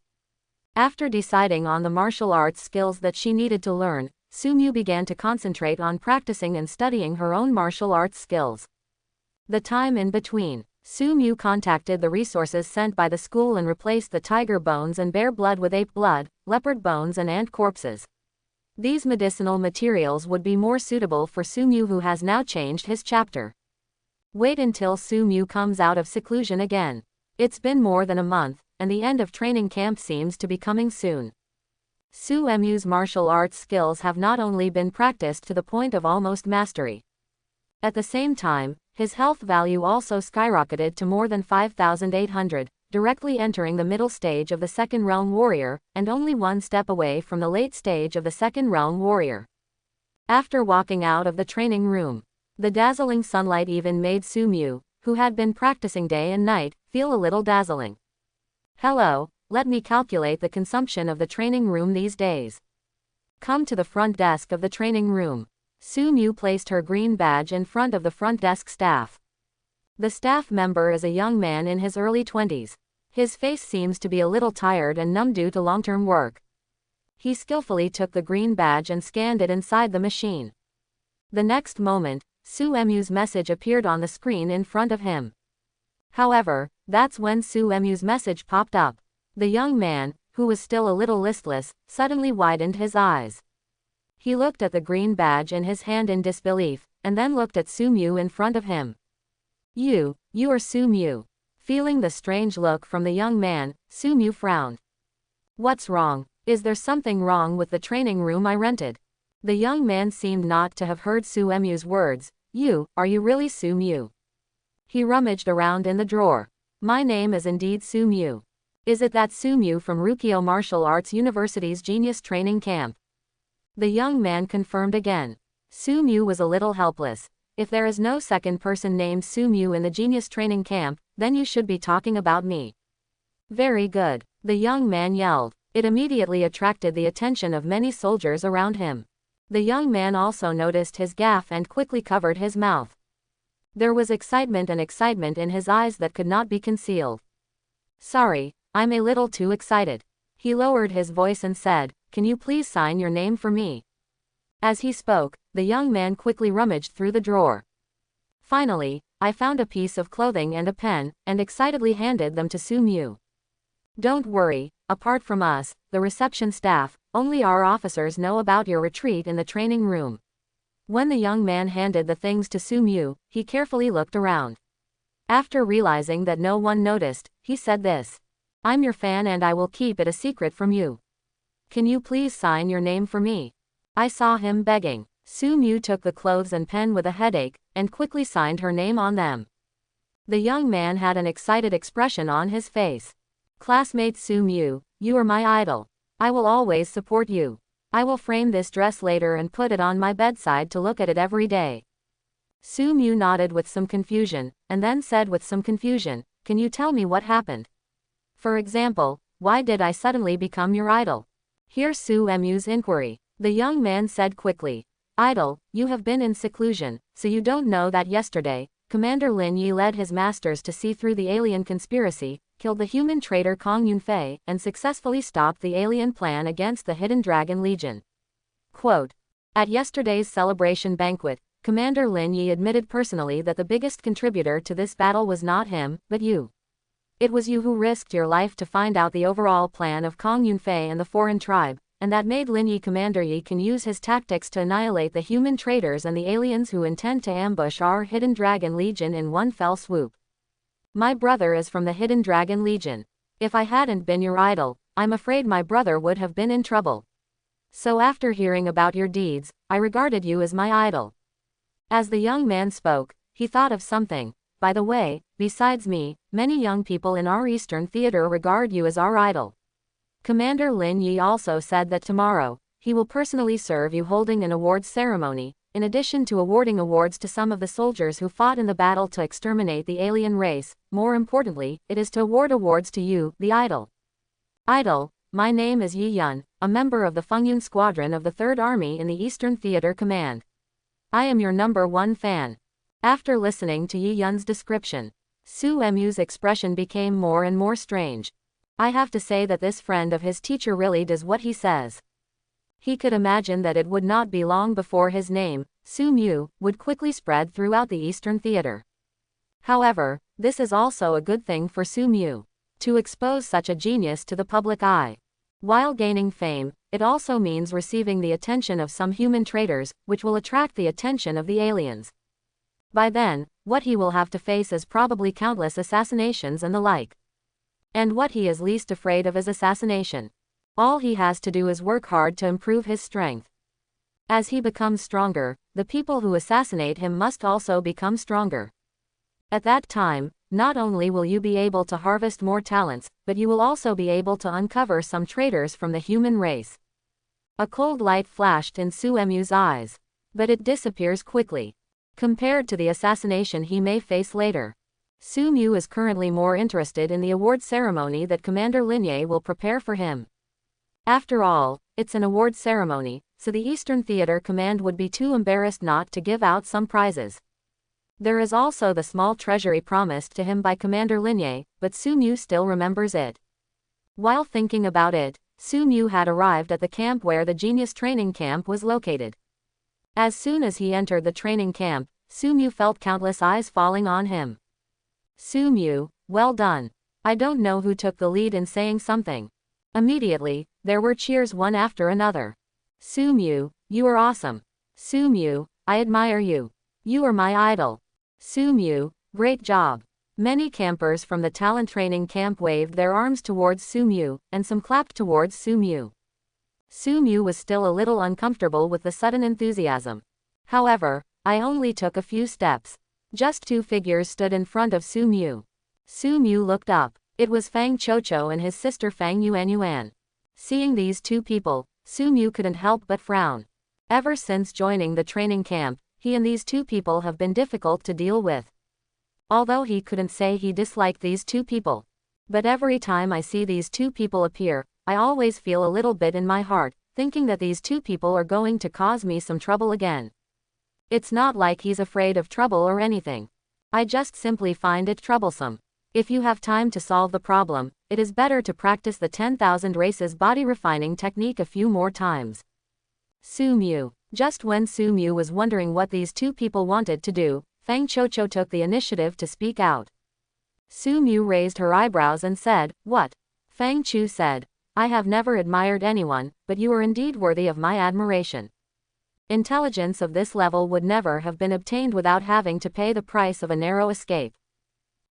After deciding on the martial arts skills that she needed to learn, Su Mu began to concentrate on practicing and studying her own martial arts skills. The time in between, Su Mu contacted the resources sent by the school and replaced the tiger bones and bear blood with ape blood, leopard bones and ant corpses. These medicinal materials would be more suitable for Su Mu, who has now changed his chapter. Wait until Su Mu comes out of seclusion again. It's been more than a month, and the end of training camp seems to be coming soon. Su Mu's martial arts skills have not only been practiced to the point of almost mastery. At the same time, his health value also skyrocketed to more than 5,800, directly entering the middle stage of the Second Realm Warrior, and only one step away from the late stage of the Second Realm Warrior. After walking out of the training room, the dazzling sunlight even made Su Mu, who had been practicing day and night, feel a little dazzling. Hello, let me calculate the consumption of the training room these days. Come to the front desk of the training room. Su Mu placed her green badge in front of the front desk staff. The staff member is a young man in his early 20s. His face seems to be a little tired and numb due to long-term work. He skillfully took the green badge and scanned it inside the machine. The next moment, Su Mu's message appeared on the screen in front of him. However, that's when Su Mu's message popped up. The young man, who was still a little listless, suddenly widened his eyes. He looked at the green badge in his hand in disbelief, and then looked at Su Mu in front of him. You are Su Mu. Feeling the strange look from the young man, Su Mu frowned. What's wrong? Is there something wrong with the training room I rented? The young man seemed not to have heard Su Mu's words. Are you really Su Mu? He rummaged around in the drawer. My name is indeed Su Mu. Is it that Su Mu from Rukio Martial Arts University's Genius Training Camp? The young man confirmed again. Su Mu was a little helpless. If there is no second person named Su Mu in the Genius Training Camp, then you should be talking about me. Very good, the young man yelled. It immediately attracted the attention of many soldiers around him. The young man also noticed his gaffe and quickly covered his mouth. There was excitement in his eyes that could not be concealed. Sorry, I'm a little too excited. He lowered his voice and said, can you please sign your name for me? As he spoke, the young man quickly rummaged through the drawer. Finally, I found a piece of clothing and a pen, and excitedly handed them to Su Mu. Don't worry, apart from us, the reception staff, only our officers know about your retreat in the training room. When the young man handed the things to Su Mu, he carefully looked around. After realizing that no one noticed, he said this. I'm your fan and I will keep it a secret from you. Can you please sign your name for me? I saw him begging. Su Mu took the clothes and pen with a headache, and quickly signed her name on them. The young man had an excited expression on his face. Classmate Su Mu, you are my idol. I will always support you. I will frame this dress later and put it on my bedside to look at it every day. Su Mu nodded with some confusion, and then said with some confusion, can you tell me what happened? For example, why did I suddenly become your idol? Here's Su Mu's inquiry. The young man said quickly. Idol, you have been in seclusion, so you don't know that yesterday, Commander Lin Yi led his masters to see through the alien conspiracy, killed the human traitor Kong Yunfei, and successfully stopped the alien plan against the Hidden Dragon Legion. Quote. At yesterday's celebration banquet, Commander Lin Yi admitted personally that the biggest contributor to this battle was not him, but you. It was you who risked your life to find out the overall plan of Kong Yunfei and the foreign tribe, and that made Lin Yi Commander Yi can use his tactics to annihilate the human traitors and the aliens who intend to ambush our Hidden Dragon Legion in one fell swoop. My brother is from the Hidden Dragon Legion. If I hadn't been your idol, I'm afraid my brother would have been in trouble. So after hearing about your deeds, I regarded you as my idol. As the young man spoke, he thought of something. By the way, besides me, many young people in our Eastern Theater regard you as our idol. Commander Lin Yi also said that tomorrow, he will personally serve you holding an awards ceremony, in addition to awarding awards to some of the soldiers who fought in the battle to exterminate the alien race. More importantly, it is to award awards to you, the idol. Idol, my name is Yi Yun, a member of the Fengyun Squadron of the 3rd Army in the Eastern Theater Command. I am your #1 fan. After listening to Yi Yun's description, Su Mu's expression became more and more strange. I have to say that this friend of his teacher really does what he says. He could imagine that it would not be long before his name, Su Mu, would quickly spread throughout the Eastern Theater. However, this is also a good thing for Su Mu. To expose such a genius to the public eye. While gaining fame, it also means receiving the attention of some human traitors, which will attract the attention of the aliens. By then, what he will have to face is probably countless assassinations and the like. And what he is least afraid of is assassination. All he has to do is work hard to improve his strength. As he becomes stronger, the people who assassinate him must also become stronger. At that time, not only will you be able to harvest more talents, but you will also be able to uncover some traitors from the human race. A cold light flashed in Su Mu's eyes. But it disappears quickly. Compared to the assassination he may face later. Su Mu is currently more interested in the award ceremony that Commander Lin Yi will prepare for him. After all, it's an award ceremony, so the Eastern Theater Command would be too embarrassed not to give out some prizes. There is also the small treasury promised to him by Commander Lin Yi, but Su Mu still remembers it. While thinking about it, Su Mu had arrived at the camp where the genius training camp was located. As soon as he entered the training camp, Su Mu felt countless eyes falling on him. Su Mu, well done. I don't know who took the lead in saying something. Immediately, there were cheers one after another. Su Mu, you are awesome. Su Mu, I admire you. You are my idol. Su Mu, great job. Many campers from the talent training camp waved their arms towards Su Mu, and some clapped towards Su Mu. Su Mu was still a little uncomfortable with the sudden enthusiasm. However, I only took a few steps. Just 2 figures stood in front of Su Mu. Su Mu looked up. It was Fang Chocho and his sister Fang Yuanyuan. Seeing these 2 people, Su Mu couldn't help but frown. Ever since joining the training camp, he and these 2 people have been difficult to deal with. Although he couldn't say he disliked these 2 people. But every time I see these 2 people appear, I always feel a little bit in my heart, thinking that these 2 people are going to cause me some trouble again. It's not like he's afraid of trouble or anything. I just simply find it troublesome. If you have time to solve the problem, it is better to practice the 10,000 races body refining technique a few more times. Su Mu. Just when Su Mu was wondering what these 2 people wanted to do, Fang Chocho took the initiative to speak out. Su Mu raised her eyebrows and said, "What?" Fang Chu said, "I have never admired anyone, but you are indeed worthy of my admiration. Intelligence of this level would never have been obtained without having to pay the price of a narrow escape.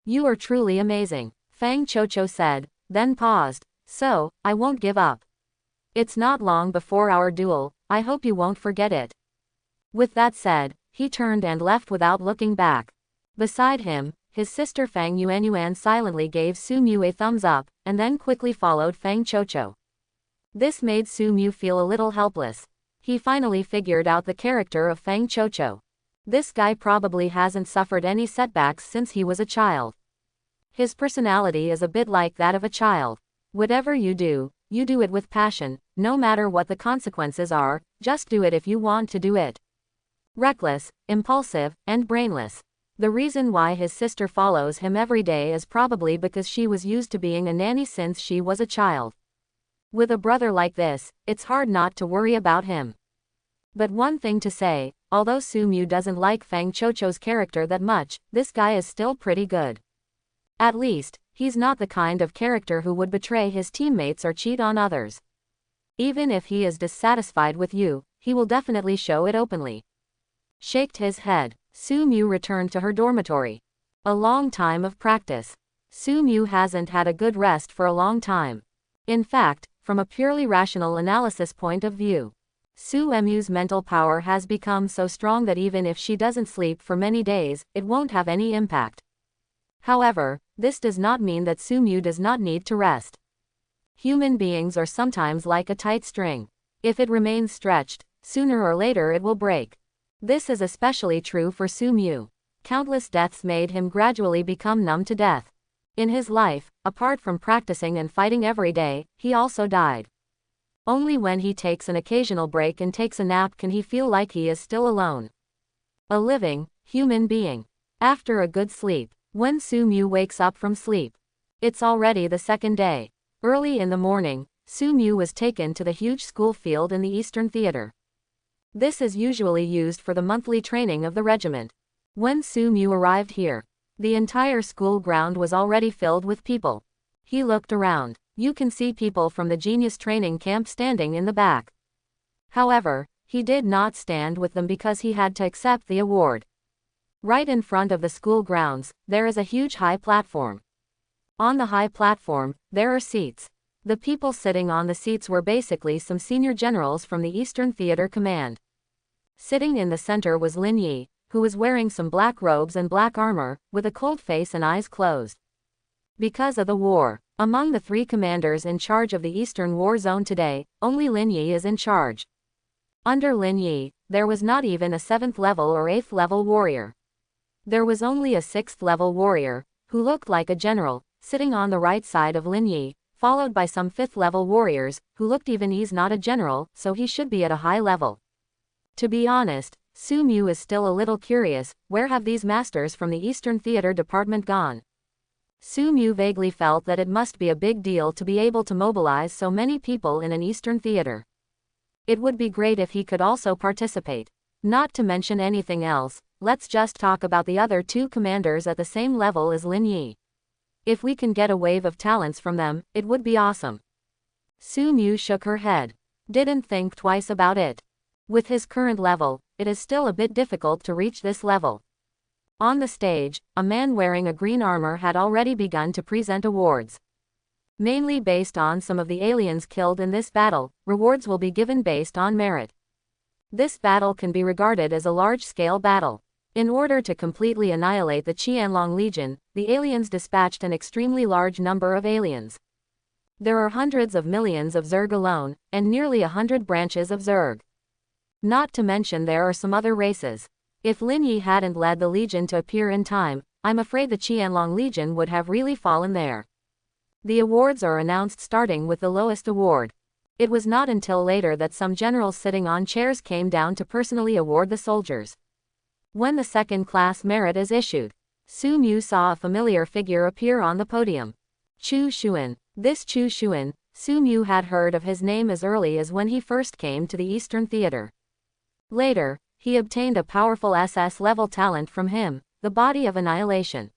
You are truly amazing," Fang Chocho said, then paused. "So, I won't give up. It's not long before our duel, I hope you won't forget it." With that said, he turned and left without looking back. Beside him, his sister Fang Yuanyuan silently gave Su Mu a thumbs up, and then quickly followed Fang Chocho. This made Su Mu feel a little helpless. He finally figured out the character of Fang Chocho. This guy probably hasn't suffered any setbacks since he was a child. His personality is a bit like that of a child. Whatever you do it with passion, no matter what the consequences are, just do it if you want to do it. Reckless, impulsive, and brainless. The reason why his sister follows him every day is probably because she was used to being a nanny since she was a child. With a brother like this, it's hard not to worry about him. But one thing to say, although Su Mu doesn't like Fang Chocho's character that much, this guy is still pretty good. At least, He's not the kind of character who would betray his teammates or cheat on others. Even if he is dissatisfied with you, he will definitely show it openly. Shaked his head. Su Mu returned to her dormitory. A long time of practice. Su Mu hasn't had a good rest for a long time. In fact, from a purely rational analysis point of view, Su Mu's mental power has become so strong that even if she doesn't sleep for many days, it won't have any impact. However, this does not mean that Su Mu does not need to rest. Human beings are sometimes like a tight string. If it remains stretched, sooner or later it will break. This is especially true for Su Mu. Countless deaths made him gradually become numb to death. In his life, apart from practicing and fighting every day, he also died. Only when he takes an occasional break and takes a nap can he feel like he is still alone. A living, human being. After a good sleep, when Su Mu wakes up from sleep, it's already the second day. Early in the morning, Su Mu was taken to the huge school field in the Eastern Theater. This is usually used for the monthly training of the regiment. When Su Mu arrived here, the entire school ground was already filled with people. He looked around. You can see people from the genius training camp standing in the back. However, he did not stand with them because he had to accept the award. Right in front of the school grounds, there is a huge high platform. On the high platform, there are seats. The people sitting on the seats were basically some senior generals from the Eastern Theater Command. Sitting in the center was Lin Yi, who was wearing some black robes and black armor, with a cold face and eyes closed. Because of the war, among the 3 commanders in charge of the Eastern War Zone today, only Lin Yi is in charge. Under Lin Yi, there was not even a 7th level or 8th level warrior. There was only a 6th level warrior, who looked like a general, sitting on the right side of Lin Yi, followed by some 5th level warriors, who looked even he's not a general, so he should be at a high level. To be honest, Su Mu is still a little curious, where have these masters from the Eastern Theater Department gone? Su Mu vaguely felt that it must be a big deal to be able to mobilize so many people in an Eastern theater. It would be great if he could also participate. Not to mention anything else, let's just talk about the other 2 commanders at the same level as Lin Yi. If we can get a wave of talents from them, it would be awesome. Su Mu shook her head. Didn't think twice about it. With his current level, it is still a bit difficult to reach this level. On the stage, a man wearing a green armor had already begun to present awards. Mainly based on some of the aliens killed in this battle, rewards will be given based on merit. This battle can be regarded as a large-scale battle. In order to completely annihilate the Qianlong Legion, the aliens dispatched an extremely large number of aliens. There are hundreds of millions of Zerg alone, and nearly 100 branches of Zerg. Not to mention there are some other races. If Lin Yi hadn't led the Legion to appear in time, I'm afraid the Qianlong Legion would have really fallen there. The awards are announced starting with the lowest award. It was not until later that some generals sitting on chairs came down to personally award the soldiers. When the second-class merit is issued, Su Mu saw a familiar figure appear on the podium. Chu Xuan. This Chu Xuan, Su Mu had heard of his name as early as when he first came to the Eastern Theater. Later, he obtained a powerful SS-level talent from him, the Body of Annihilation.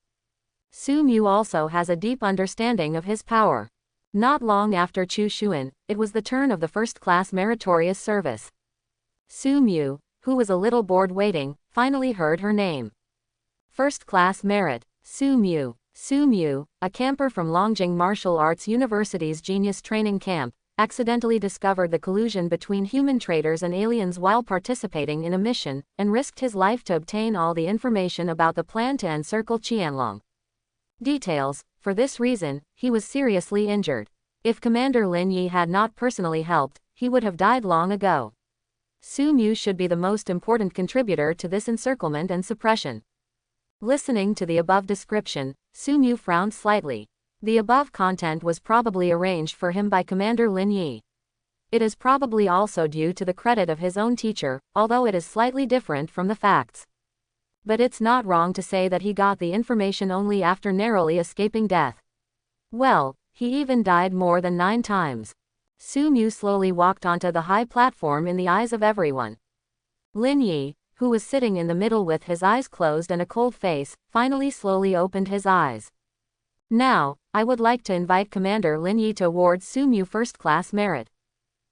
Su Mu also has a deep understanding of his power. Not long after Chu Xuan, it was the turn of the first-class meritorious service. Su Mu, who was a little bored waiting, finally heard her name. First-class merit, Su Mu. Su Mu, a camper from Longjing Martial Arts University's Genius Training Camp, accidentally discovered the collusion between human traders and aliens while participating in a mission, and risked his life to obtain all the information about the plan to encircle Qianlong. Details: for this reason, he was seriously injured. If Commander Lin Yi had not personally helped, he would have died long ago. Su Mu should be the most important contributor to this encirclement and suppression. Listening to the above description, Su Mu frowned slightly. The above content was probably arranged for him by Commander Lin Yi. It is probably also due to the credit of his own teacher, although it is slightly different from the facts. But it's not wrong to say that he got the information only after narrowly escaping death. Well, he even died more than 9 times. Su Mu slowly walked onto the high platform in the eyes of everyone. Lin Yi, who was sitting in the middle with his eyes closed and a cold face, finally slowly opened his eyes. Now, I would like to invite Commander Lin Yi to award Su Mu first-class merit.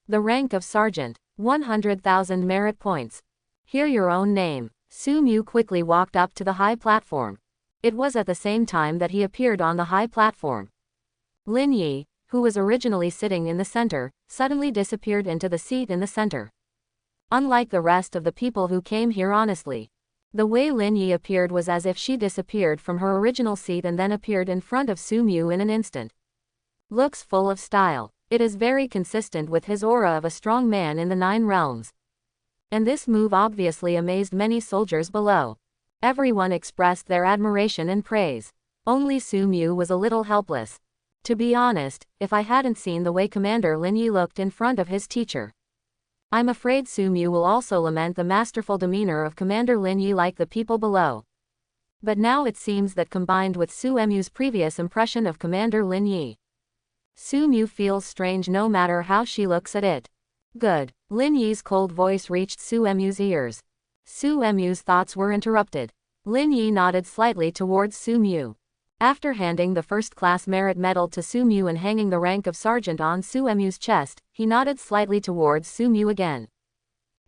The rank of Sergeant, 100,000 merit points. Hear your own name. Su Mu quickly walked up to the high platform. It was at the same time that he appeared on the high platform. Lin Yi, who was originally sitting in the center, suddenly disappeared into the seat in the center. Unlike the rest of the people who came here honestly, the way Lin Yi appeared was as if she disappeared from her original seat and then appeared in front of Su Mu in an instant. Looks full of style. It is very consistent with his aura of a strong man in the 9 realms. And this move obviously amazed many soldiers below. Everyone expressed their admiration and praise. Only Su Mu was a little helpless. To be honest, if I hadn't seen the way Commander Lin Yi looked in front of his teacher, I'm afraid Su Mu will also lament the masterful demeanor of Commander Lin Yi like the people below. But now it seems that combined with Su Mu's previous impression of Commander Lin Yi, Su Mu feels strange no matter how she looks at it. Good. Lin Yi's cold voice reached Su Mu's ears. Su Mu's thoughts were interrupted. Lin Yi nodded slightly towards Su Mu. After handing the first-class merit medal to Su Mu and hanging the rank of sergeant on Su Mu's chest, he nodded slightly towards Su Mu again.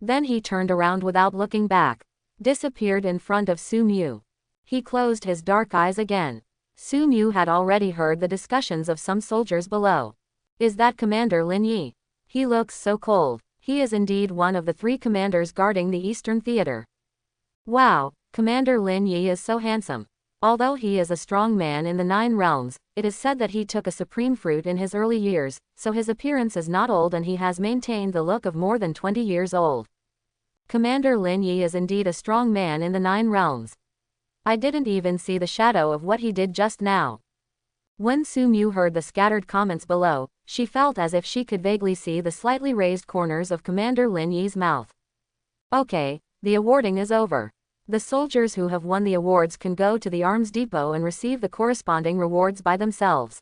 Then he turned around without looking back, disappeared in front of Su Mu. He closed his dark eyes again. Su Mu had already heard the discussions of some soldiers below. Is that Commander Lin Yi? He looks so cold. He is indeed one of the 3 commanders guarding the Eastern Theater. Wow, Commander Lin Yi is so handsome. Although he is a strong man in the 9 realms, it is said that he took a supreme fruit in his early years, so his appearance is not old and he has maintained the look of more than 20 years old. Commander Lin Yi is indeed a strong man in the 9 realms. I didn't even see the shadow of what he did just now. When Su Mu heard the scattered comments below, she felt as if she could vaguely see the slightly raised corners of Commander Lin Yi's mouth. Okay, the awarding is over. The soldiers who have won the awards can go to the arms depot and receive the corresponding rewards by themselves.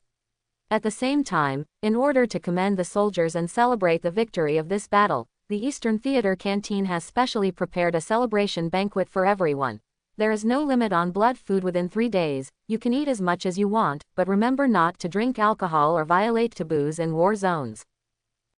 At the same time, in order to commend the soldiers and celebrate the victory of this battle, the Eastern Theater Canteen has specially prepared a celebration banquet for everyone. There is no limit on blood food within 3 days, you can eat as much as you want, but remember not to drink alcohol or violate taboos in war zones.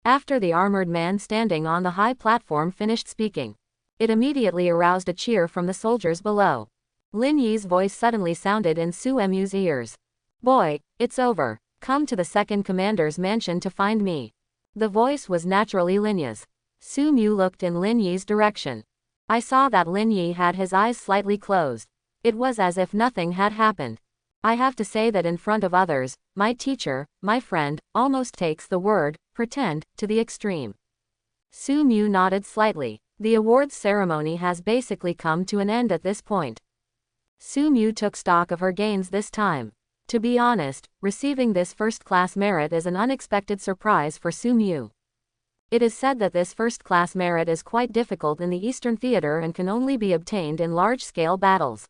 After the armored man standing on the high platform finished speaking, it immediately aroused a cheer from the soldiers below. Lin Yi's voice suddenly sounded in Su Mu's ears. Boy, it's over. Come to the second commander's mansion to find me. The voice was naturally Lin Yi's. Su Mu looked in Lin Yi's direction. I saw that Lin Yi had his eyes slightly closed. It was as if nothing had happened. I have to say that in front of others, my teacher, my friend, almost takes the word, pretend, to the extreme. Su Mu nodded slightly. The awards ceremony has basically come to an end at this point. Su Mu took stock of her gains this time. To be honest, receiving this first-class merit is an unexpected surprise for Su Mu. It is said that this first-class merit is quite difficult in the Eastern Theater and can only be obtained in large-scale battles.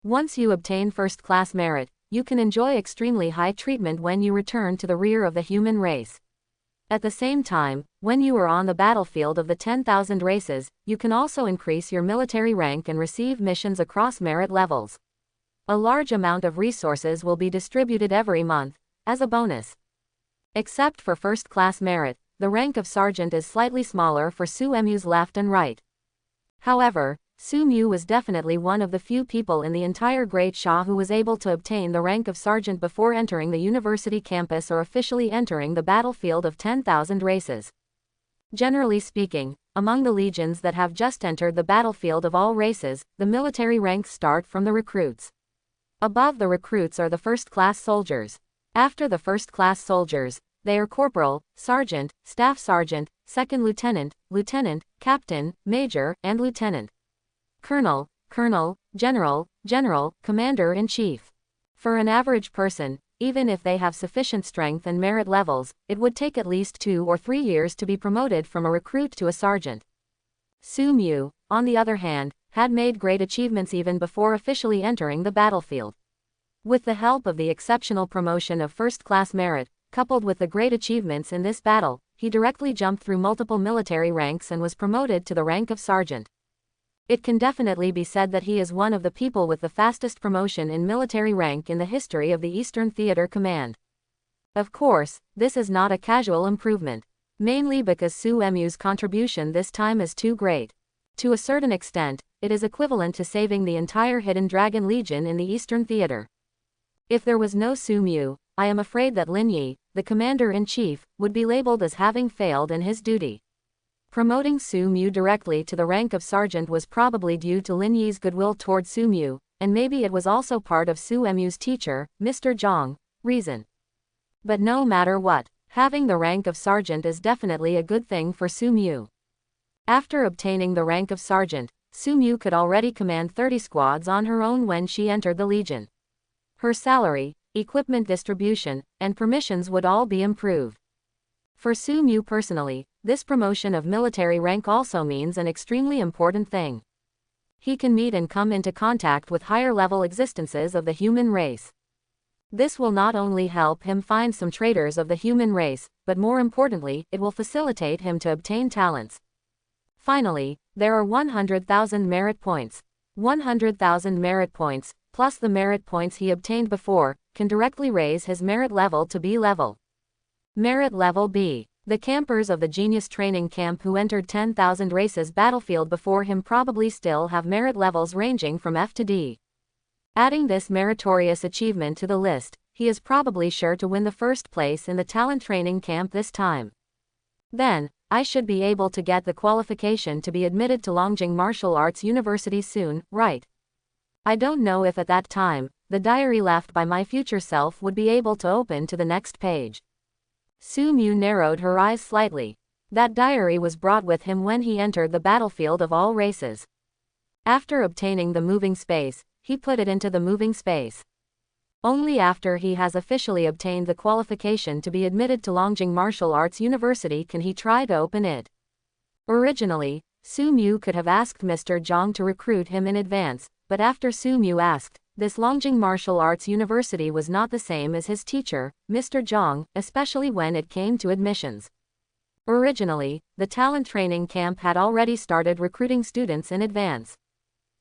Once you obtain first-class merit, you can enjoy extremely high treatment when you return to the rear of the human race. At the same time, when you are on the battlefield of the 10,000 races, you can also increase your military rank and receive missions across merit levels. A large amount of resources will be distributed every month, as a bonus. Except for first-class merit, the rank of sergeant is slightly smaller for Su Mu's left and right. However, Su Mu was definitely one of the few people in the entire Great Shah who was able to obtain the rank of sergeant before entering the university campus or officially entering the battlefield of 10,000 races. Generally speaking, among the legions that have just entered the battlefield of all races, the military ranks start from the recruits. Above the recruits are the first-class soldiers. After the first-class soldiers, they are corporal, sergeant, staff sergeant, second lieutenant, lieutenant, captain, major, and lieutenant. Colonel, colonel, general, general, commander-in-chief. For an average person, even if they have sufficient strength and merit levels, it would take at least 2 or 3 years to be promoted from a recruit to a sergeant. Su Mu, on the other hand, had made great achievements even before officially entering the battlefield. With the help of the exceptional promotion of first-class merit, coupled with the great achievements in this battle, he directly jumped through multiple military ranks and was promoted to the rank of sergeant. It can definitely be said that he is one of the people with the fastest promotion in military rank in the history of the Eastern Theater Command. Of course, this is not a casual improvement. Mainly because Su Mu's contribution this time is too great. To a certain extent, it is equivalent to saving the entire Hidden Dragon Legion in the Eastern Theater. If there was no Su Mu, I am afraid that Lin Yi, the commander-in-chief, would be labeled as having failed in his duty. Promoting Su Mu directly to the rank of sergeant was probably due to Lin Yi's goodwill toward Su Mu, and maybe it was also part of Su Mu's teacher, Mr. Zhang, reason. But no matter what, having the rank of sergeant is definitely a good thing for Su Mu. After obtaining the rank of sergeant, Su Mu could already command 30 squads on her own when she entered the Legion. Her salary, equipment distribution, and permissions would all be improved. For Su Mu personally, this promotion of military rank also means an extremely important thing. He can meet and come into contact with higher-level existences of the human race. This will not only help him find some traitors of the human race, but more importantly, it will facilitate him to obtain talents. Finally, there are 100,000 merit points. 100,000 merit points, plus the merit points he obtained before, can directly raise his merit level to B level. Merit level B. The campers of the Genius Training Camp who entered 10,000 races battlefield before him probably still have merit levels ranging from F to D. Adding this meritorious achievement to the list, he is probably sure to win the first place in the talent training camp this time. Then, I should be able to get the qualification to be admitted to Longjing Martial Arts University soon, right? I don't know if at that time, the diary left by my future self would be able to open to the next page. Su Mu narrowed her eyes slightly. That diary was brought with him when he entered the battlefield of all races. After obtaining the moving space, he put it into the moving space. Only after he has officially obtained the qualification to be admitted to Longjing Martial Arts University can he try to open it. Originally, Su Mu could have asked Mr. Zhang to recruit him in advance, but after Su Mu asked, this Longjing Martial Arts University was not the same as his teacher, Mr. Zhang, especially when it came to admissions. Originally, the talent training camp had already started recruiting students in advance.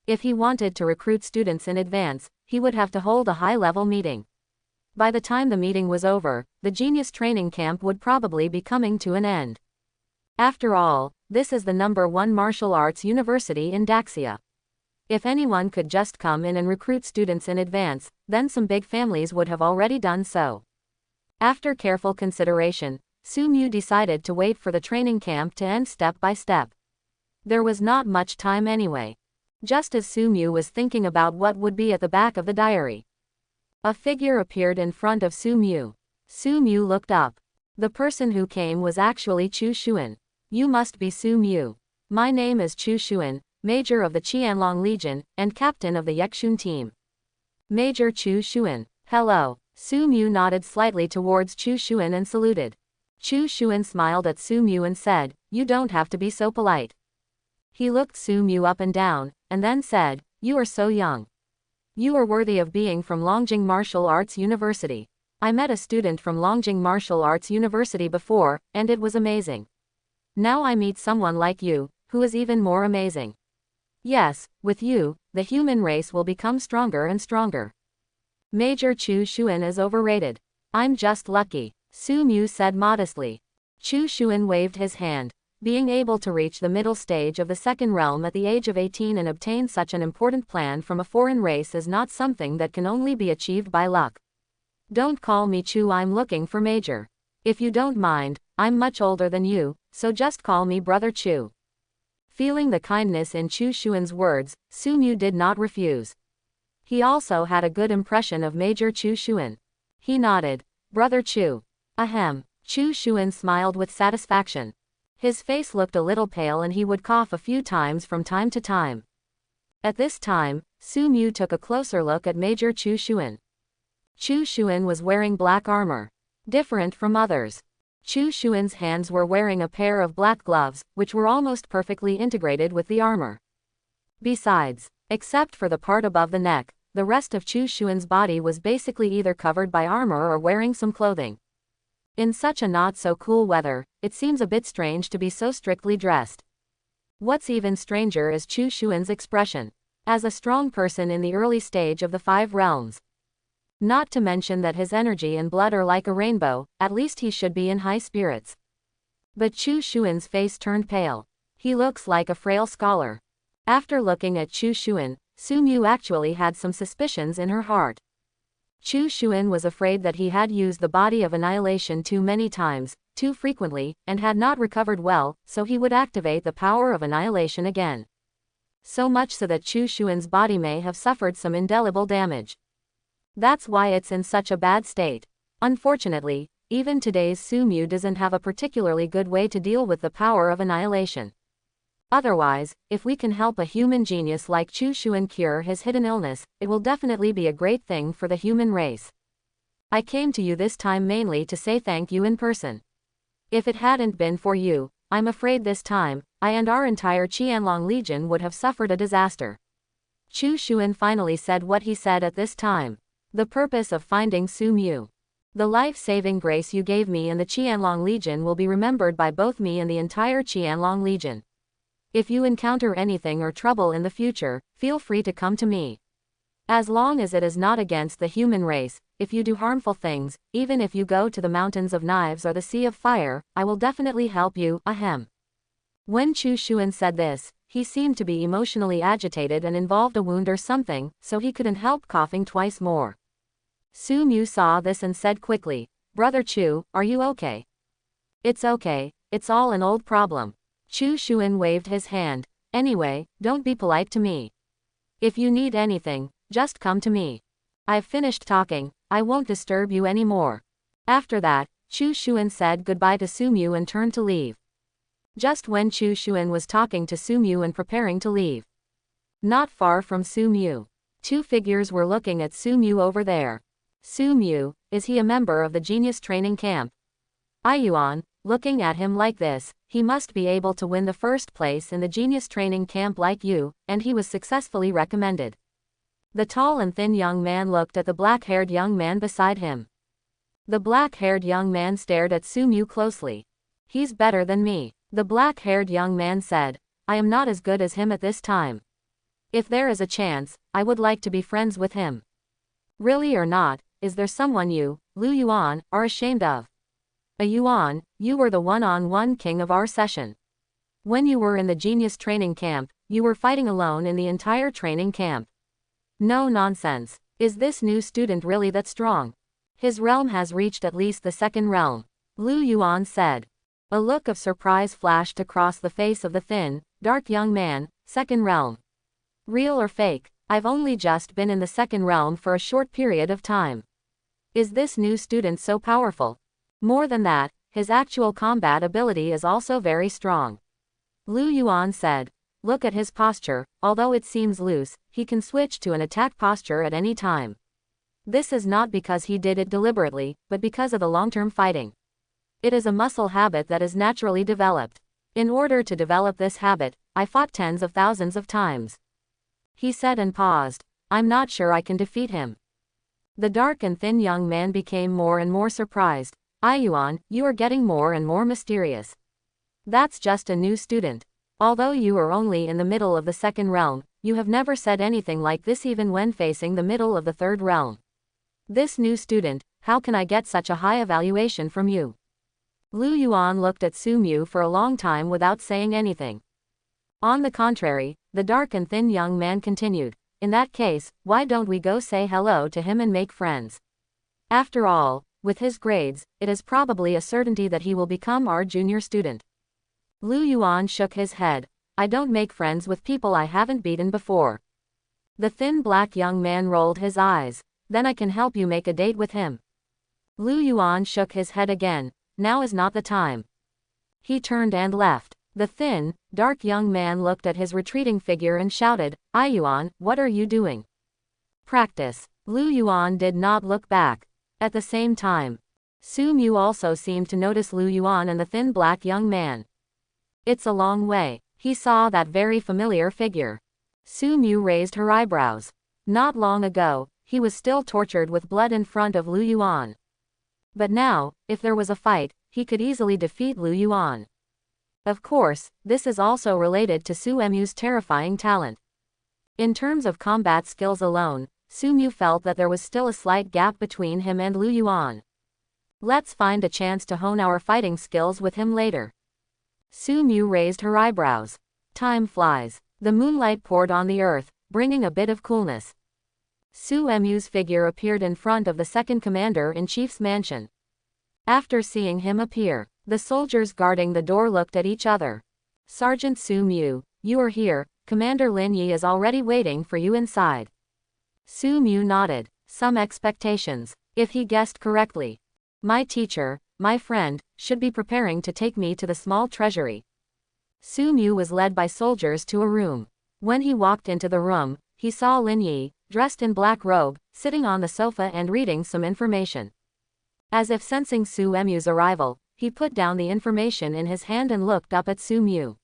If he wanted to recruit students in advance, he would have to hold a high-level meeting. By the time the meeting was over, the Genius Training Camp would probably be coming to an end. After all, this is the #1 martial arts university in Daxia. If anyone could just come in and recruit students in advance, then some big families would have already done so. After careful consideration, Su Mu decided to wait for the training camp to end step by step. There was not much time anyway. Just as Su Mu was thinking about what would be at the back of the diary, a figure appeared in front of Su Mu. Su Mu looked up. The person who came was actually Chu Xuan. You must be Su Mu. My name is Chu Xuan, Major of the Qianlong Legion, and Captain of the Yexun team. Major Chu Xuan. Hello. Su Mu nodded slightly towards Chu Xuan and saluted. Chu Xuan smiled at Su Mu and said, "You don't have to be so polite." He looked Su Mu up and down, and then said, "You are so young. You are worthy of being from Longjing Martial Arts University. I met a student from Longjing Martial Arts University before, and it was amazing. Now I meet someone like you, who is even more amazing. Yes, with you, the human race will become stronger and stronger. Major Chu Xuan is overrated. I'm just lucky," Su Mu said modestly. Chu Xuan waved his hand. Being able to reach the middle stage of the second realm at the age of 18 and obtain such an important plan from a foreign race is not something that can only be achieved by luck. Don't call me Chu, I'm looking for Major. If you don't mind, I'm much older than you, so just call me Brother Chu. Feeling the kindness in Chu Xuan's words, Su Mu did not refuse. He also had a good impression of Major Chu Xuan. He nodded. Brother Chu. Ahem. Chu Xuan smiled with satisfaction. His face looked a little pale and he would cough a few times from time to time. At this time, Su Mu took a closer look at Major Chu Xuan. Chu Xuan was wearing black armor. Different from others. Chu Xuan's hands were wearing a pair of black gloves, which were almost perfectly integrated with the armor. Besides, except for the part above the neck, the rest of Chu Xuan's body was basically either covered by armor or wearing some clothing. In such a not-so-cool weather, it seems a bit strange to be so strictly dressed. What's even stranger is Chu Xuan's expression. As a strong person in the early stage of the 5 realms. Not to mention that his energy and blood are like a rainbow, at least he should be in high spirits. But Chu Xuan's face turned pale. He looks like a frail scholar. After looking at Chu Xuan, Su Mu actually had some suspicions in her heart. Chu Xuan was afraid that he had used the body of annihilation too many times, too frequently, and had not recovered well, so he would activate the power of annihilation again. So much so that Chu Xuan's body may have suffered some indelible damage. That's why it's in such a bad state. Unfortunately, even today's Su Mu doesn't have a particularly good way to deal with the power of annihilation. Otherwise, if we can help a human genius like Chu Xuan cure his hidden illness, it will definitely be a great thing for the human race. I came to you this time mainly to say thank you in person. If it hadn't been for you, I'm afraid this time, I and our entire Qianlong Legion would have suffered a disaster. Chu Xuan finally said what he said at this time. The purpose of finding Su Mu. The life-saving grace you gave me and the Qianlong Legion will be remembered by both me and the entire Qianlong Legion. If you encounter anything or trouble in the future, feel free to come to me. As long as it is not against the human race, if you do harmful things, even if you go to the mountains of knives or the sea of fire, I will definitely help you, ahem. When Chu Xuan said this, he seemed to be emotionally agitated and involved a wound or something, so he couldn't help coughing twice more. Su Mu saw this and said quickly, "Brother Chu, are you okay?" "It's okay, it's all an old problem." Chu Xuan waved his hand. "Anyway, don't be polite to me. If you need anything, just come to me. I've finished talking, I won't disturb you anymore." After that, Chu Xuan said goodbye to Su Mu and turned to leave. Just when Chu Xuan was talking to Su Mu and preparing to leave. Not far from Su Mu. 2 figures were looking at Su Mu over there. Su Mu, is he a member of the genius training camp? Yuan, looking at him like this, he must be able to win the first place in the genius training camp like you, and he was successfully recommended. The tall and thin young man looked at the black-haired young man beside him. The black-haired young man stared at Su Mu closely. "He's better than me," the black-haired young man said. "I am not as good as him at this time. If there is a chance, I would like to be friends with him." "Really or not, is there someone you, Lu Yuan, are ashamed of?" Yuan, you were the one-on-one king of our session. When you were in the genius training camp, you were fighting alone in the entire training camp. No nonsense. Is this new student really that strong? His realm has reached at least the 2nd realm. Lu Yuan said. A look of surprise flashed across the face of the thin, dark young man. 2nd realm. Real or fake? I've only just been in the 2nd realm for a short period of time. Is this new student so powerful? More than that, his actual combat ability is also very strong. Lu Yuan said. Look at his posture, although it seems loose, he can switch to an attack posture at any time. This is not because he did it deliberately, but because of the long-term fighting. It is a muscle habit that is naturally developed. In order to develop this habit, I fought tens of thousands of times. He said and paused. I'm not sure I can defeat him. The dark and thin young man became more and more surprised. Yuan, you are getting more and more mysterious. That's just a new student. Although you are only in the middle of the 2nd realm, you have never said anything like this even when facing the middle of the 3rd realm. This new student, how can I get such a high evaluation from you? Lu Yuan looked at Su Mu for a long time without saying anything. On the contrary, the dark and thin young man continued. In that case, why don't we go say hello to him and make friends? After all, with his grades, it is probably a certainty that he will become our junior student. Lu Yuan shook his head. I don't make friends with people I haven't beaten before. The thin black young man rolled his eyes. Then I can help you make a date with him. Lu Yuan shook his head again. Now is not the time. He turned and left. The thin, dark young man looked at his retreating figure and shouted, Yuan, what are you doing? Practice. Lu Yuan did not look back. At the same time, Su Mu also seemed to notice Lu Yuan and the thin black young man. It's a long way. He saw that very familiar figure. Su Mu raised her eyebrows. Not long ago, he was still tortured with blood in front of Lu Yuan. But now, if there was a fight, he could easily defeat Lu Yuan. Of course, this is also related to Su Emu's terrifying talent. In terms of combat skills alone, Su Mu felt that there was still a slight gap between him and Lu Yuan. Let's find a chance to hone our fighting skills with him later. Su Mu raised her eyebrows. Time flies. The moonlight poured on the earth, bringing a bit of coolness. Su Emu's figure appeared in front of the second commander-in-chief's mansion. After seeing him appear, the soldiers guarding the door looked at each other. Sergeant Su Mu, you are here. Commander Lin Yi is already waiting for you inside. Su Mu nodded. Some expectations, if he guessed correctly. My teacher, my friend, should be preparing to take me to the small treasury. Su Mu was led by soldiers to a room. When he walked into the room, he saw Lin Yi, dressed in black robe, sitting on the sofa and reading some information. As if sensing Su Emu's arrival, he put down the information in his hand and looked up at Su Mu.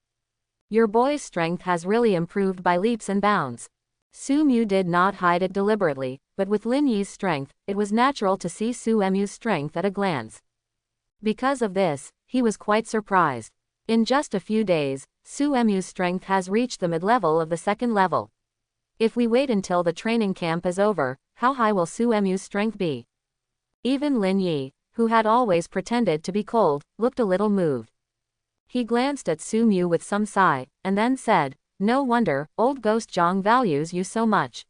Your boy's strength has really improved by leaps and bounds. Su Mu did not hide it deliberately, but with Lin Yi's strength, it was natural to see Su Emu's strength at a glance. Because of this, he was quite surprised. In just a few days, Su Emu's strength has reached the mid-level of the second level. If we wait until the training camp is over, how high will Su Emu's strength be? Even Lin Yi, who had always pretended to be cold, looked a little moved. He glanced at Su Mu with some sigh, and then said, no wonder, old Ghost Zhang values you so much.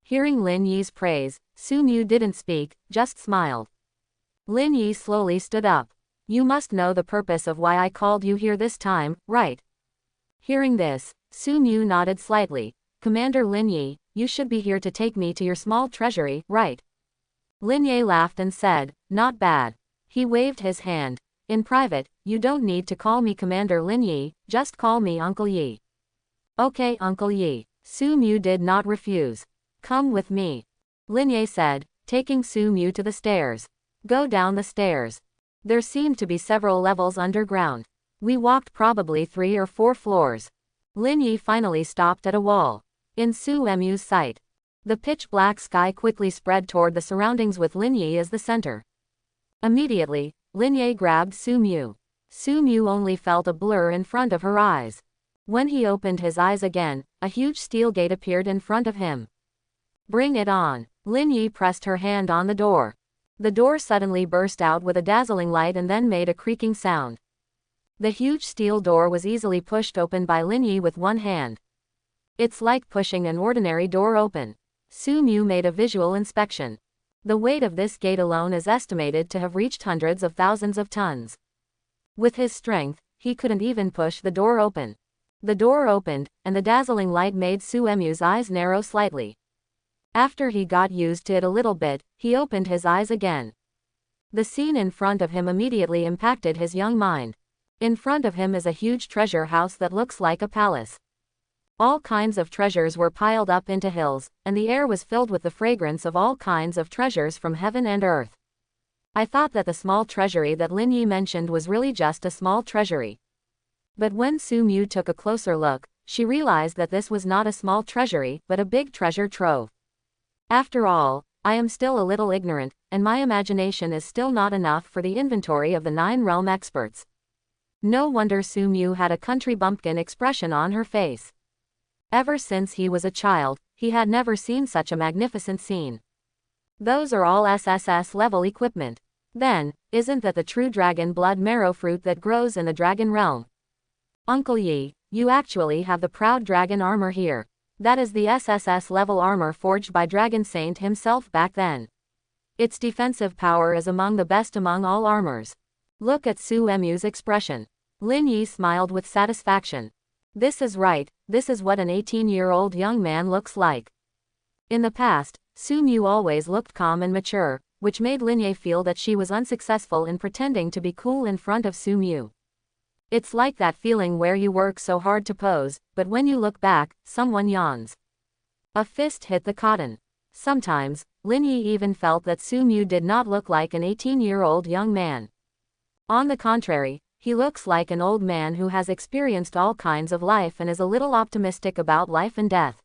Hearing Lin Yi's praise, Su Mu didn't speak, just smiled. Lin Yi slowly stood up. You must know the purpose of why I called you here this time, right? Hearing this, Su Mu nodded slightly. Commander Lin Yi, you should be here to take me to your small treasury, right? Lin Yi laughed and said, not bad. He waved his hand. In private, you don't need to call me Commander Lin Yi, just call me Uncle Yi. Okay, Uncle Yi. Su Mu did not refuse. Come with me. Lin Yi said, taking Su Mu to the stairs. Go down the stairs. There seemed to be several levels underground. We walked probably 3 or 4 floors. Lin Yi finally stopped at a wall. In Su Emu's sight. The pitch-black sky quickly spread toward the surroundings with Lin Yi as the center. Immediately, Lin Yi grabbed Su Mu. Su Mu only felt a blur in front of her eyes. When he opened his eyes again, a huge steel gate appeared in front of him. Bring it on. Lin Yi pressed her hand on the door. The door suddenly burst out with a dazzling light and then made a creaking sound. The huge steel door was easily pushed open by Lin Yi with one hand. It's like pushing an ordinary door open. Su Mu made a visual inspection. The weight of this gate alone is estimated to have reached hundreds of thousands of tons. With his strength, he couldn't even push the door open. The door opened, and the dazzling light made Su Emu's eyes narrow slightly. After he got used to it a little bit, he opened his eyes again. The scene in front of him immediately impacted his young mind. In front of him is a huge treasure house that looks like a palace. All kinds of treasures were piled up into hills, and the air was filled with the fragrance of all kinds of treasures from heaven and earth. I thought that the small treasury that Lin Yi mentioned was really just a small treasury. But when Su Mu took a closer look, she realized that this was not a small treasury, but a big treasure trove. After all, I am still a little ignorant, and my imagination is still not enough for the inventory of the 9 realm experts. No wonder Su Mu had a country bumpkin expression on her face. Ever since he was a child, he had never seen such a magnificent scene. Those are all SSS level equipment. Then, isn't that the true dragon blood marrow fruit that grows in the dragon realm? Uncle Yi, you actually have the proud dragon armor here. That is the SSS level armor forged by Dragon Saint himself back then. Its defensive power is among the best among all armors. Look at Su Emu's expression. Lin Yi smiled with satisfaction. This is right, this is what an 18-year-old young man looks like. In the past, Su Mu always looked calm and mature, which made Lin Yi feel that she was unsuccessful in pretending to be cool in front of Su Mu. It's like that feeling where you work so hard to pose, but when you look back, someone yawns. A fist hit the cotton. Sometimes, Lin Yi even felt that Su Mu did not look like an 18-year-old young man. On the contrary, he looks like an old man who has experienced all kinds of life and is a little optimistic about life and death.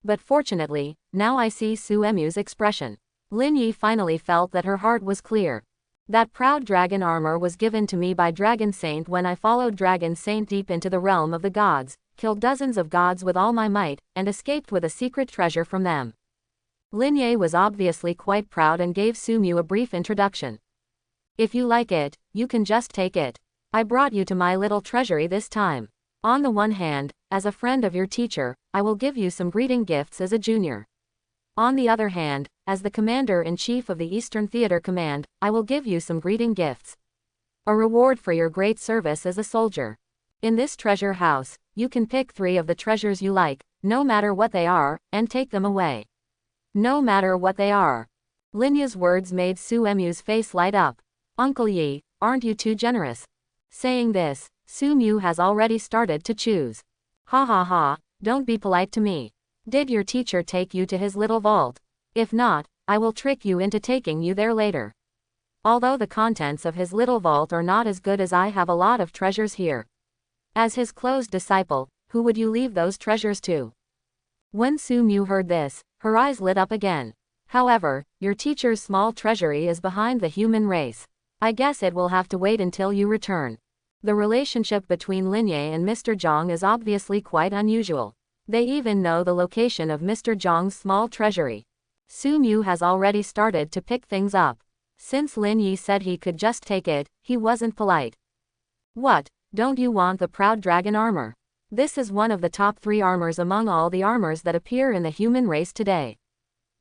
But fortunately, now I see Su Emu's expression. Lin Yi finally felt that her heart was clear. That proud dragon armor was given to me by Dragon Saint when I followed Dragon Saint deep into the realm of the gods, killed dozens of gods with all my might, and escaped with a secret treasure from them. Linye was obviously quite proud and gave Sumu a brief introduction. If you like it, you can just take it. I brought you to my little treasury this time. On the one hand, as a friend of your teacher, I will give you some greeting gifts as a junior. On the other hand, as the commander-in-chief of the Eastern Theater Command, I will give you some greeting gifts. A reward for your great service as a soldier. In this treasure house, you can pick 3 of the treasures you like, no matter what they are, and take them away. No matter what they are. Linya's words made Su Emu's face light up. Uncle Yi, aren't you too generous? Saying this, Su Mu has already started to choose. Ha ha ha, don't be polite to me. Did your teacher take you to his little vault? If not, I will trick you into taking you there later. Although the contents of his little vault are not as good as I have a lot of treasures here. As his closed disciple, who would you leave those treasures to? When Su Mu heard this, her eyes lit up again. However, your teacher's small treasury is behind the human race. I guess it will have to wait until you return. The relationship between Linye and Mr. Zhang is obviously quite unusual. They even know the location of Mr. Zhang's small treasury. Su Mu has already started to pick things up. Since Lin Yi said he could just take it, he wasn't polite. What, don't you want the proud dragon armor? This is one of the top 3 armors among all the armors that appear in the human race today.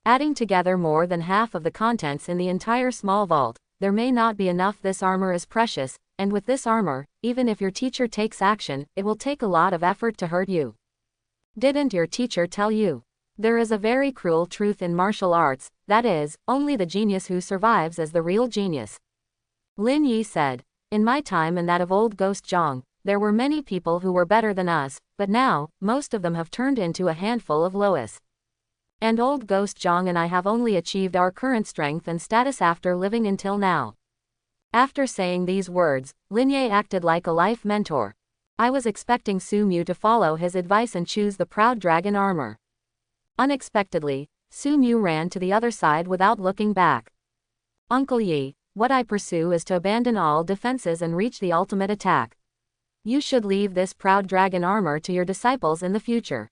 Adding together more than half of the contents in the entire small vault, there may not be enough. This armor is precious, and with this armor, even if your teacher takes action, it will take a lot of effort to hurt you. Didn't your teacher tell you? There is a very cruel truth in martial arts, that is, only the genius who survives is the real genius. Lin Yi said, in my time and that of old Ghost Zhang, there were many people who were better than us, but now, most of them have turned into a handful of lowest. And old Ghost Zhang and I have only achieved our current strength and status after living until now. After saying these words, Linye acted like a life mentor. I was expecting Su Mu to follow his advice and choose the proud dragon armor. Unexpectedly, Su Mu ran to the other side without looking back. Uncle Yi, what I pursue is to abandon all defenses and reach the ultimate attack. You should leave this proud dragon armor to your disciples in the future.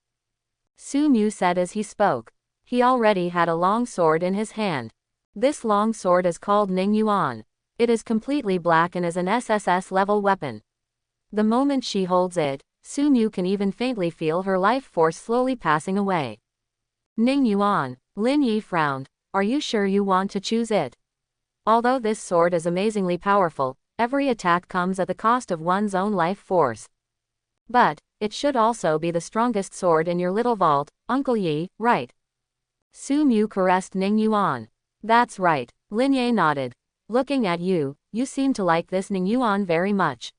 Su Mu said as he spoke. He already had a long sword in his hand. This long sword is called Ning Yuan. It is completely black and is an SSS level weapon. The moment she holds it, Su Mu can even faintly feel her life force slowly passing away. Ning Yuan, Lin Yi frowned. Are you sure you want to choose it? Although this sword is amazingly powerful, every attack comes at the cost of one's own life force. But, it should also be the strongest sword in your little vault, Uncle Yi, right? Su Mu caressed Ning Yuan. That's right, Lin Yi nodded. Looking at you, you seem to like this Ning Yuan very much.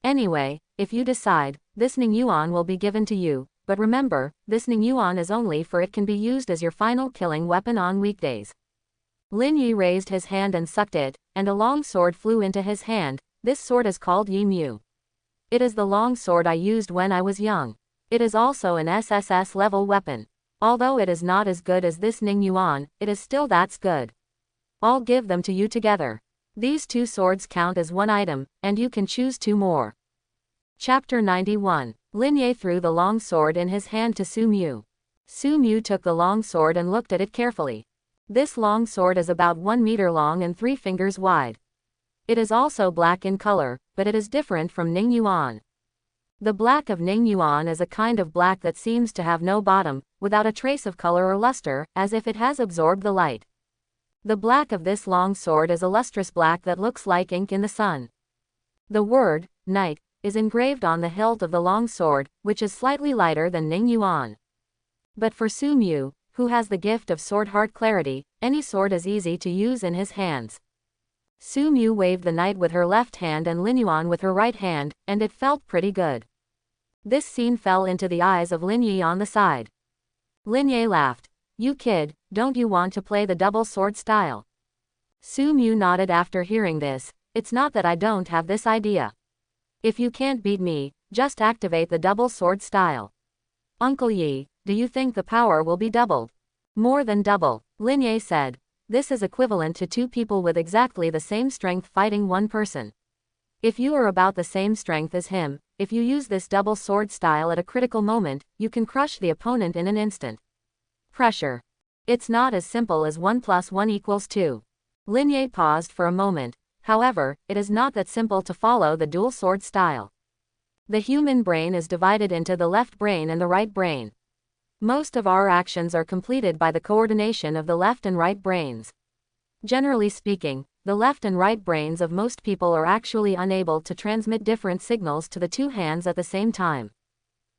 Anyway, if you decide, this Ning Yuan will be given to you, but remember, this Ning Yuan is only for it can be used as your final killing weapon on weekdays. Lin Yi raised his hand and sucked it, and a long sword flew into his hand. This sword is called Yi Mu. It is the long sword I used when I was young. It is also an SSS level weapon. Although it is not as good as this Ning Yuan, it is still that's good. I'll give them to you together. These 2 swords count as 1 item, and you can choose 2 more. Chapter 91. Lin Yi threw the long sword in his hand to Su Mu. Su Mu took the long sword and looked at it carefully. This long sword is about 1 meter long and 3 fingers wide. It is also black in color, but it is different from Ning Yuan. The black of Ning Yuan is a kind of black that seems to have no bottom, without a trace of color or luster, as if it has absorbed the light. The black of this long sword is a lustrous black that looks like ink in the sun. The word, night, is engraved on the hilt of the long sword, which is slightly lighter than Ning Yuan. But for Su Mu, who has the gift of sword heart clarity, any sword is easy to use in his hands. Su Mu waved the knight with her left hand and Lin Yuan with her right hand, and it felt pretty good. This scene fell into the eyes of Lin Yi on the side. Lin Yi laughed. You kid, don't you want to play the double sword style? Su Mu nodded after hearing this. It's not that I don't have this idea. If you can't beat me, just activate the double sword style. Uncle Yi, do you think the power will be doubled? More than double, Lin Yi said. This is equivalent to two people with exactly the same strength fighting one person. If you are about the same strength as him, if you use this double sword style at a critical moment, you can crush the opponent in an instant. Pressure. It's not as simple as 1 + 1 = 2. Lin Ye paused for a moment. However, it is not that simple to follow the dual sword style. The human brain is divided into the left brain and the right brain. Most of our actions are completed by the coordination of the left and right brains. Generally speaking, the left and right brains of most people are actually unable to transmit different signals to the two hands at the same time.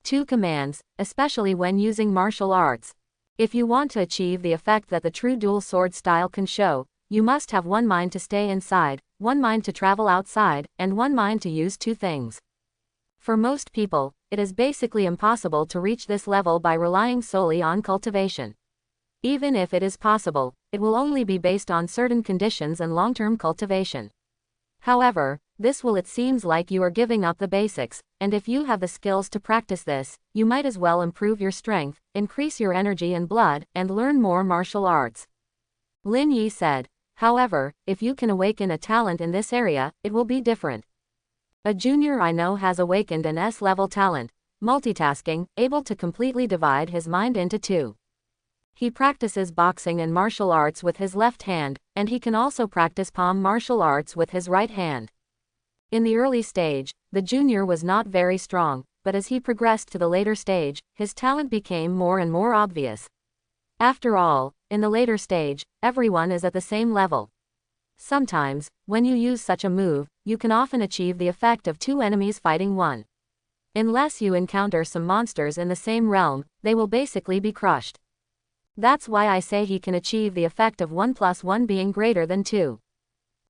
Two commands, especially when using martial arts. If you want to achieve the effect that the true dual sword style can show, you must have one mind to stay inside, one mind to travel outside, and one mind to use two things. For most people, it is basically impossible to reach this level by relying solely on cultivation. Even if it is possible, it will only be based on certain conditions and long-term cultivation. However, it seems like you are giving up the basics, and if you have the skills to practice this, you might as well improve your strength, increase your energy and blood, and learn more martial arts. Lin Yi said. However, if you can awaken a talent in this area, it will be different. A junior I know has awakened an S-level talent, multitasking, able to completely divide his mind into two. He practices boxing and martial arts with his left hand, and he can also practice palm martial arts with his right hand. In the early stage, the junior was not very strong, but as he progressed to the later stage, his talent became more and more obvious. After all, in the later stage, everyone is at the same level. Sometimes, when you use such a move, you can often achieve the effect of two enemies fighting one. Unless you encounter some monsters in the same realm, they will basically be crushed. That's why I say he can achieve the effect of 1 + 1 being greater than 2.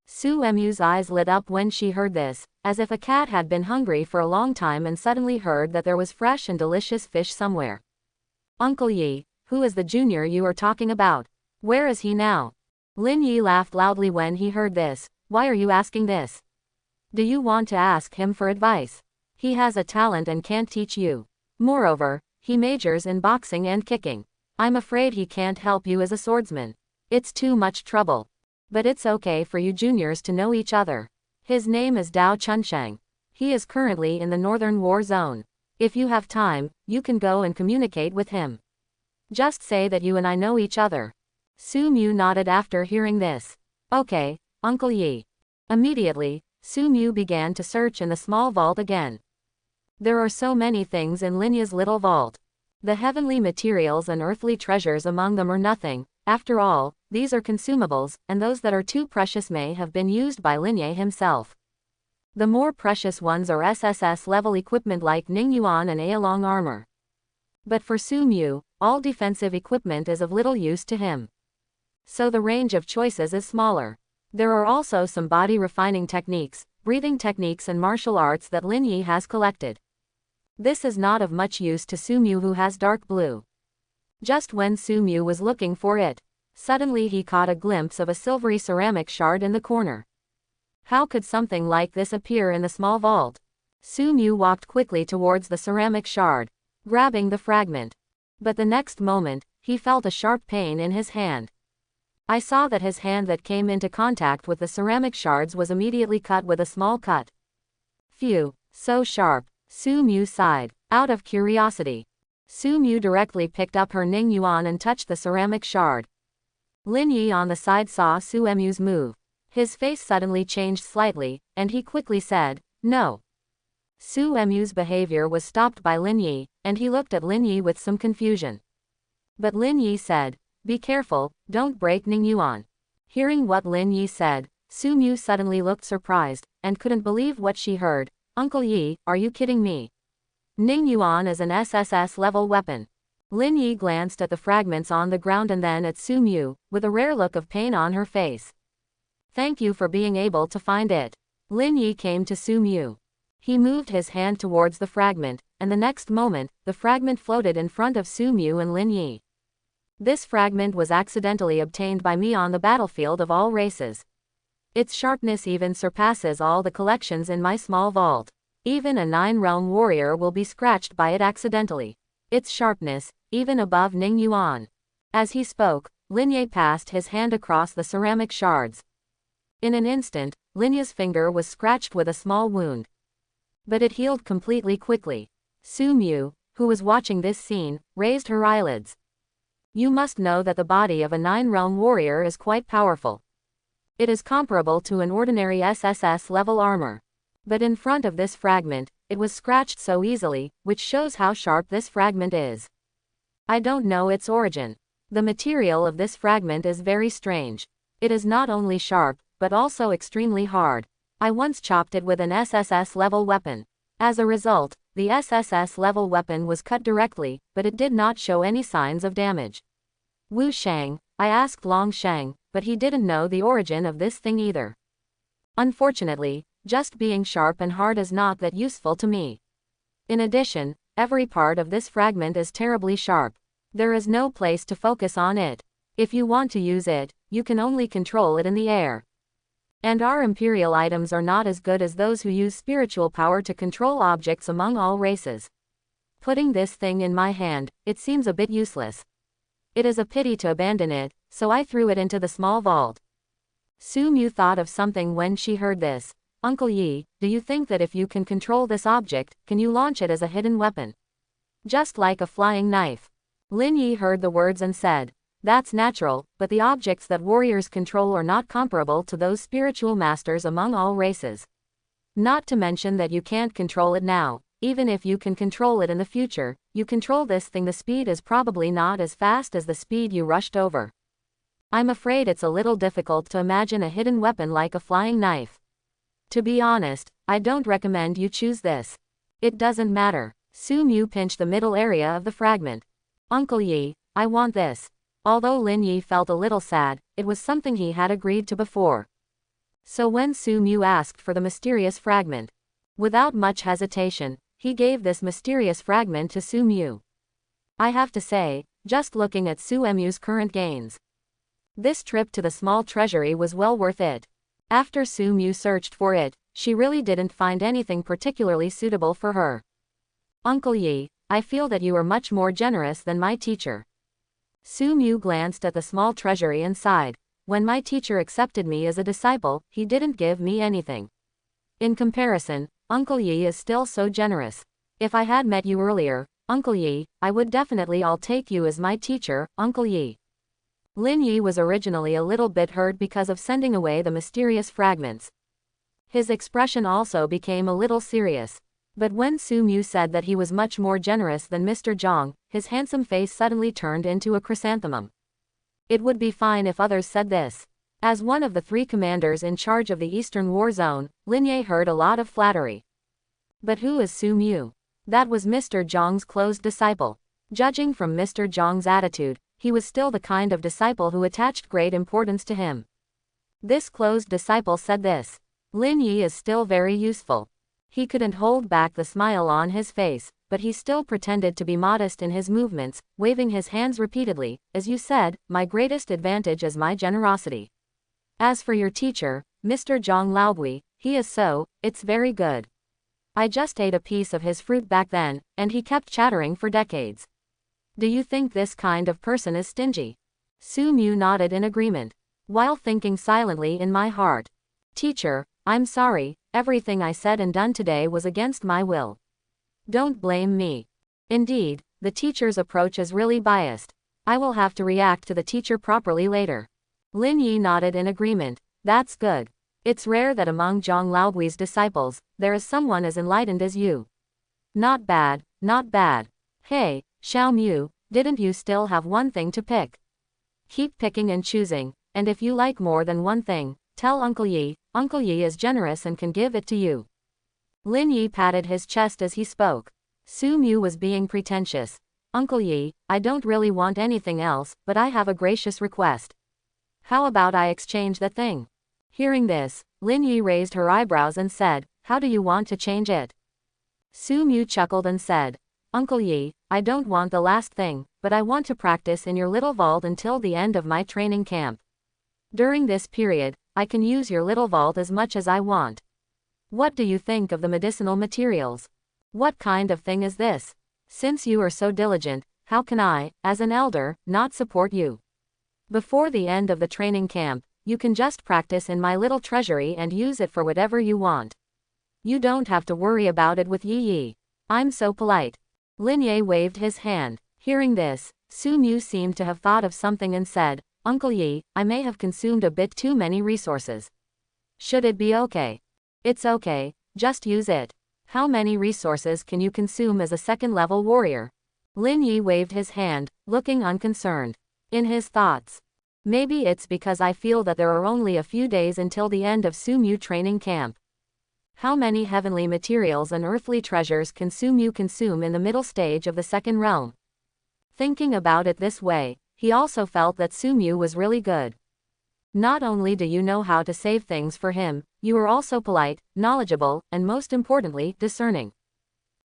Su Emu's eyes lit up when she heard this, as if a cat had been hungry for a long time and suddenly heard that there was fresh and delicious fish somewhere. Uncle Yi, who is the junior you are talking about? Where is he now? Lin Yi laughed loudly when he heard this. Why are you asking this? Do you want to ask him for advice? He has a talent and can't teach you. Moreover, he majors in boxing and kicking. I'm afraid he can't help you as a swordsman. It's too much trouble. But it's okay for you juniors to know each other. His name is Dao Chunsheng. He is currently in the Northern War Zone. If you have time, you can go and communicate with him. Just say that you and I know each other. Su Mu nodded after hearing this. Okay, Uncle Yi. Immediately, Su Mu began to search in the small vault again. There are so many things in Lin Yi's little vault. The heavenly materials and earthly treasures among them are nothing. After all, these are consumables, and those that are too precious may have been used by Lin Yi himself. The more precious ones are SSS-level equipment like Ningyuan and Aolong armor. But for Su Mu, all defensive equipment is of little use to him. So the range of choices is smaller. There are also some body refining techniques, breathing techniques and martial arts that Lin Yi has collected. This is not of much use to Su Mu who has dark blue. Just when Su Mu was looking for it, suddenly he caught a glimpse of a silvery ceramic shard in the corner. How could something like this appear in the small vault? Su Mu walked quickly towards the ceramic shard, grabbing the fragment. But the next moment, he felt a sharp pain in his hand. I saw that his hand that came into contact with the ceramic shards was immediately cut with a small cut. Phew, so sharp. Su Mu sighed. Out of curiosity, Su Mu directly picked up her Ningyuan and touched the ceramic shard. Lin Yi on the side saw Su Mu's move. His face suddenly changed slightly, and he quickly said, "No." Su Mu's behavior was stopped by Lin Yi, and he looked at Lin Yi with some confusion. But Lin Yi said, "Be careful, don't break Ningyuan." Hearing what Lin Yi said, Su Mu suddenly looked surprised, and couldn't believe what she heard. Uncle Yi, are you kidding me? Ningyuan is an SSS-level weapon. Lin Yi glanced at the fragments on the ground and then at Su Mu, with a rare look of pain on her face. Thank you for being able to find it. Lin Yi came to Su Mu. He moved his hand towards the fragment, and the next moment, the fragment floated in front of Su Mu and Lin Yi. This fragment was accidentally obtained by me on the battlefield of all races. Its sharpness even surpasses all the collections in my small vault. Even a 9-realm warrior will be scratched by it accidentally. Its sharpness, even above Ningyuan. As he spoke, Linye passed his hand across the ceramic shards. In an instant, Linye's finger was scratched with a small wound. But it healed completely quickly. Su Mu, who was watching this scene, raised her eyelids. You must know that the body of a 9-realm warrior is quite powerful. It is comparable to an ordinary SSS level armor. But in front of this fragment, it was scratched so easily, which shows how sharp this fragment is. I don't know its origin. The material of this fragment is very strange. It is not only sharp, but also extremely hard. I once chopped it with an SSS level weapon. As a result, the SSS level weapon was cut directly, but it did not show any signs of damage. Wu Shang, I asked Long Shang, but he didn't know the origin of this thing either. Unfortunately, just being sharp and hard is not that useful to me. In addition, every part of this fragment is terribly sharp. There is no place to focus on it. If you want to use it, you can only control it in the air. And our imperial items are not as good as those who use spiritual power to control objects among all races. Putting this thing in my hand, it seems a bit useless. It is a pity to abandon it, so I threw it into the small vault. Su Mu thought of something when she heard this. Uncle Yi, do you think that if you can control this object, can you launch it as a hidden weapon? Just like a flying knife. Lin Yi heard the words and said, that's natural, but the objects that warriors control are not comparable to those spiritual masters among all races. Not to mention that you can't control it now. Even if you can control it in the future, you control this thing, the speed is probably not as fast as the speed you rushed over. I'm afraid it's a little difficult to imagine a hidden weapon like a flying knife. To be honest, I don't recommend you choose this. It doesn't matter. Su Mu pinched the middle area of the fragment. Uncle Yi, I want this. Although Lin Yi felt a little sad, it was something he had agreed to before. So when Su Mu asked for the mysterious fragment, without much hesitation, he gave this mysterious fragment to Su Mu. I have to say, just looking at Su Mu's current gains, this trip to the small treasury was well worth it. After Su Mu searched for it, she really didn't find anything particularly suitable for her. Uncle Yi, I feel that you are much more generous than my teacher. Su Mu glanced at the small treasury and sighed. When my teacher accepted me as a disciple, he didn't give me anything. In comparison, Uncle Yi is still so generous. If I had met you earlier, Uncle Yi, I would definitely all take you as my teacher, Uncle Yi. Lin Yi was originally a little bit hurt because of sending away the mysterious fragments. His expression also became a little serious. But when Su Mu said that he was much more generous than Mr. Zhang, his handsome face suddenly turned into a chrysanthemum. It would be fine if others said this. As one of the 3 commanders in charge of the Eastern War Zone, Lin Ye heard a lot of flattery. But who is Su Mu? That was Mr. Zhang's closed disciple. Judging from Mr. Zhang's attitude, he was still the kind of disciple who attached great importance to him. This closed disciple said this. Lin Yi is still very useful. He couldn't hold back the smile on his face, but he still pretended to be modest in his movements, waving his hands repeatedly. As you said, my greatest advantage is my generosity. As for your teacher, Mr. Zhang Laogui, he is so, it's very good. I just ate a piece of his fruit back then, and he kept chattering for decades. Do you think this kind of person is stingy? Su Mu nodded in agreement, while thinking silently in my heart. Teacher, I'm sorry, everything I said and done today was against my will. Don't blame me. Indeed, the teacher's approach is really biased. I will have to react to the teacher properly later. Lin Yi nodded in agreement. That's good. It's rare that among Zhang Laogui's disciples, there is someone as enlightened as you. Not bad, not bad. Hey, Xiao Mu, didn't you still have one thing to pick? Keep picking and choosing, and if you like more than one thing, tell Uncle Yi. Uncle Yi is generous and can give it to you. Lin Yi patted his chest as he spoke. Su Mu was being pretentious. Uncle Yi, I don't really want anything else, but I have a gracious request. How about I exchange that thing? Hearing this, Lin Yi raised her eyebrows and said, how do you want to change it? Su Mu chuckled and said, Uncle Yi, I don't want the last thing, but I want to practice in your little vault until the end of my training camp. During this period, I can use your little vault as much as I want. What do you think of the medicinal materials? What kind of thing is this? Since you are so diligent, how can I, as an elder, not support you? Before the end of the training camp, you can just practice in my little treasury and use it for whatever you want. You don't have to worry about it with Yi. I'm so polite. Lin Ye waved his hand. Hearing this, Su Mu seemed to have thought of something and said, Uncle Yi, I may have consumed a bit too many resources. Should it be okay? It's okay, just use it. How many resources can you consume as a second-level warrior? Lin Yi waved his hand, looking unconcerned. In his thoughts, maybe it's because I feel that there are only a few days until the end of Su Mu training camp. How many heavenly materials and earthly treasures can Su Mu consume in the middle stage of the second realm? Thinking about it this way, he also felt that Su Mu was really good. Not only do you know how to save things for him, you are also polite, knowledgeable, and most importantly, discerning.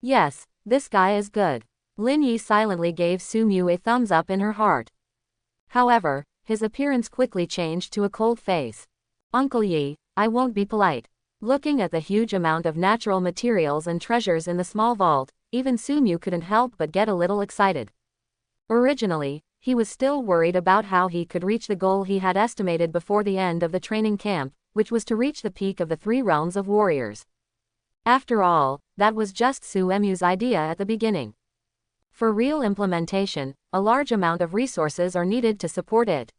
Yes, this guy is good. Lin Yi silently gave Su Mu a thumbs up in her heart. However, his appearance quickly changed to a cold face. Uncle Yi, I won't be polite. Looking at the huge amount of natural materials and treasures in the small vault, even Su Mu couldn't help but get a little excited. Originally, he was still worried about how he could reach the goal he had estimated before the end of the training camp, which was to reach the peak of the 3 realms of warriors. After all, that was just Su Mu's idea at the beginning. For real implementation, a large amount of resources are needed to support it.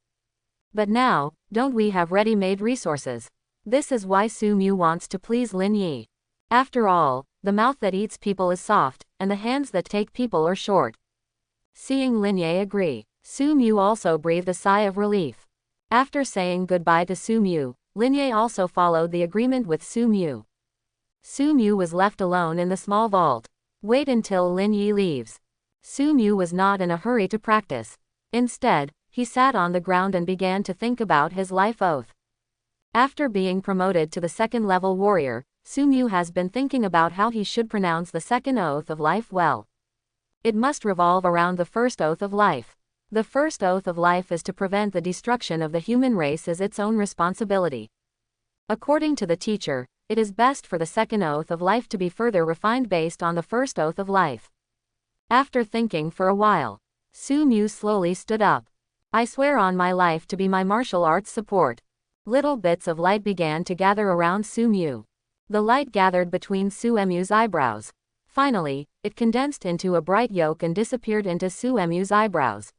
But now, don't we have ready-made resources? This is why Su Mu wants to please Lin Yi. After all, the mouth that eats people is soft, and the hands that take people are short. Seeing Lin Yi agree, Su Mu also breathed a sigh of relief. After saying goodbye to Su Mu, Lin Yi also followed the agreement with Su Mu. Su Mu was left alone in the small vault. Wait until Lin Yi leaves. Su Mu was not in a hurry to practice. Instead, he sat on the ground and began to think about his life oath. After being promoted to the second-level warrior, Su Mu has been thinking about how he should pronounce the second oath of life well. It must revolve around the first oath of life. The first oath of life is to prevent the destruction of the human race as its own responsibility. According to the teacher, it is best for the second oath of life to be further refined based on the first oath of life. After thinking for a while, Su Mu slowly stood up. I swear on my life to be my martial arts support. Little bits of light began to gather around Su Mu. The light gathered between Su Mu's eyebrows. Finally, it condensed into a bright yolk and disappeared into Su Mu's eyebrows.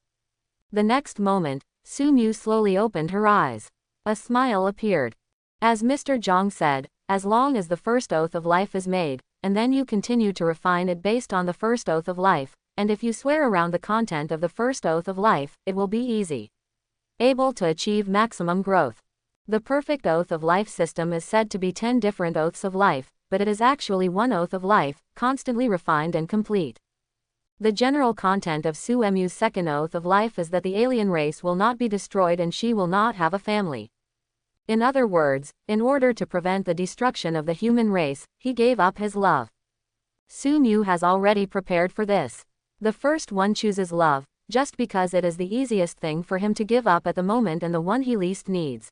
The next moment, Su Mu slowly opened her eyes. A smile appeared. As Mr. Zhang said, as long as the first oath of life is made, and then you continue to refine it based on the first oath of life, and if you swear around the content of the first oath of life, it will be easy. Able to achieve maximum growth. The perfect oath of life system is said to be 10 different oaths of life, but it is actually one oath of life, constantly refined and complete. The general content of Su Mu's second oath of life is that the alien race will not be destroyed and she will not have a family. In other words, in order to prevent the destruction of the human race, he gave up his love. Su Mu has already prepared for this. The first one chooses love, just because it is the easiest thing for him to give up at the moment and the one he least needs.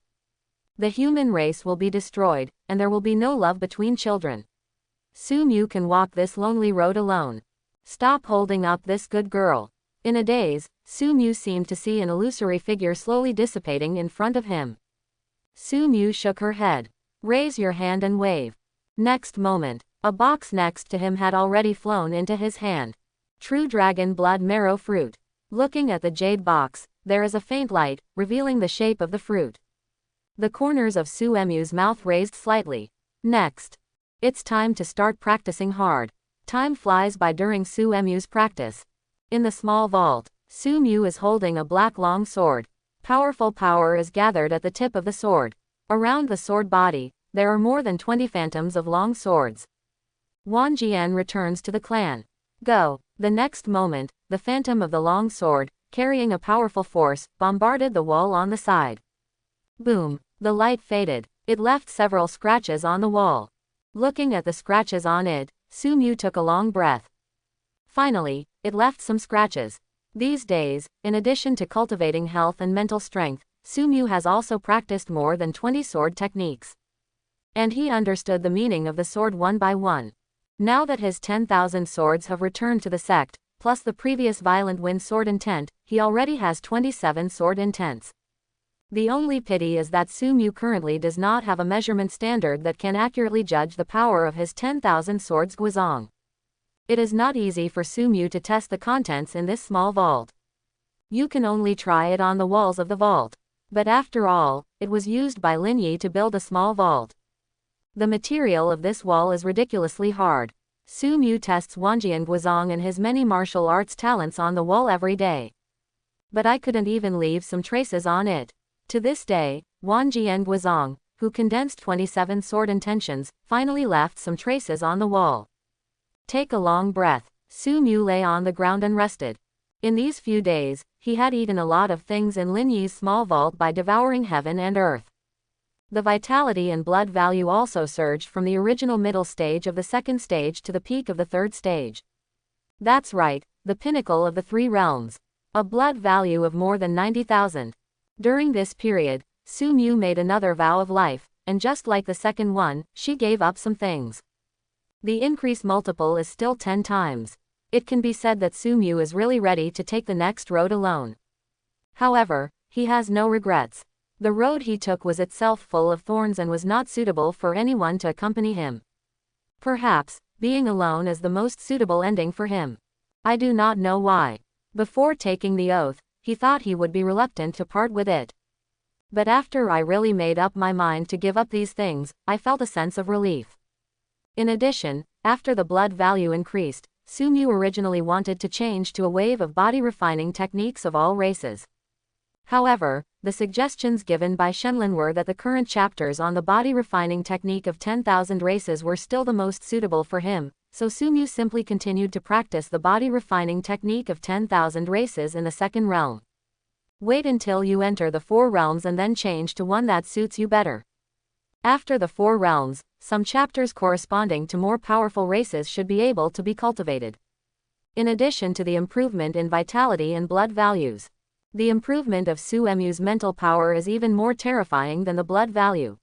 The human race will be destroyed, and there will be no love between children. Su Mu can walk this lonely road alone. Stop holding up this good girl. In a daze, Su Mu seemed to see an illusory figure slowly dissipating in front of him. Su Mu shook her head. Raise your hand and wave. Next moment, a box next to him had already flown into his hand. True dragon blood marrow fruit. Looking at the jade box, there is a faint light, revealing the shape of the fruit. The corners of Su Mu's mouth raised slightly. Next. It's time to start practicing hard. Time flies by during Su Mu's practice. In the small vault, Su Mu is holding a black long sword. Powerful power is gathered at the tip of the sword. Around the sword body, there are more than 20 phantoms of long swords. Wang Jian returns to the clan. Go. The next moment, the phantom of the long sword, carrying a powerful force, bombarded the wall on the side. Boom. The light faded. It left several scratches on the wall. Looking at the scratches on it, Su Mu took a long breath. Finally, it left some scratches. These days, in addition to cultivating health and mental strength, Su Mu has also practiced more than 20 sword techniques. And he understood the meaning of the sword one by one. Now that his 10,000 swords have returned to the sect, plus the previous violent wind sword intent, he already has 27 sword intents. The only pity is that Su Mu currently does not have a measurement standard that can accurately judge the power of his 10,000 swords Guizhong. It is not easy for Su Mu to test the contents in this small vault. You can only try it on the walls of the vault. But after all, it was used by Lin Yi to build a small vault. The material of this wall is ridiculously hard. Su Mu tests Wanjian Guizhong and his many martial arts talents on the wall every day. But I couldn't even leave some traces on it. To this day, Wanjian Guizhong, who condensed 27 sword intentions, finally left some traces on the wall. Take a long breath. Su Mu lay on the ground and rested. In these few days, he had eaten a lot of things in Lin Yi's small vault by devouring heaven and earth. The vitality and blood value also surged from the original middle stage of the second stage to the peak of the third stage. That's right, the pinnacle of the 3 realms. A blood value of more than 90,000. During this period, Su Mu made another vow of life, and just like the second one, she gave up some things. The increase multiple is still 10 times. It can be said that Su Mu is really ready to take the next road alone. However, he has no regrets. The road he took was itself full of thorns and was not suitable for anyone to accompany him. Perhaps, being alone is the most suitable ending for him. I do not know why. Before taking the oath, he thought he would be reluctant to part with it. But after I really made up my mind to give up these things, I felt a sense of relief. In addition, after the blood value increased, Su Mu originally wanted to change to a wave of body refining techniques of all races. However, the suggestions given by Shenlin were that the current chapters on the body refining technique of 10,000 races were still the most suitable for him, so Su Mu simply continued to practice the body refining technique of 10,000 races in the second realm. Wait until you enter the 4 realms and then change to one that suits you better. After the 4 realms, some chapters corresponding to more powerful races should be able to be cultivated. In addition to the improvement in vitality and blood values, the improvement of Su Mu's mental power is even more terrifying than the blood value.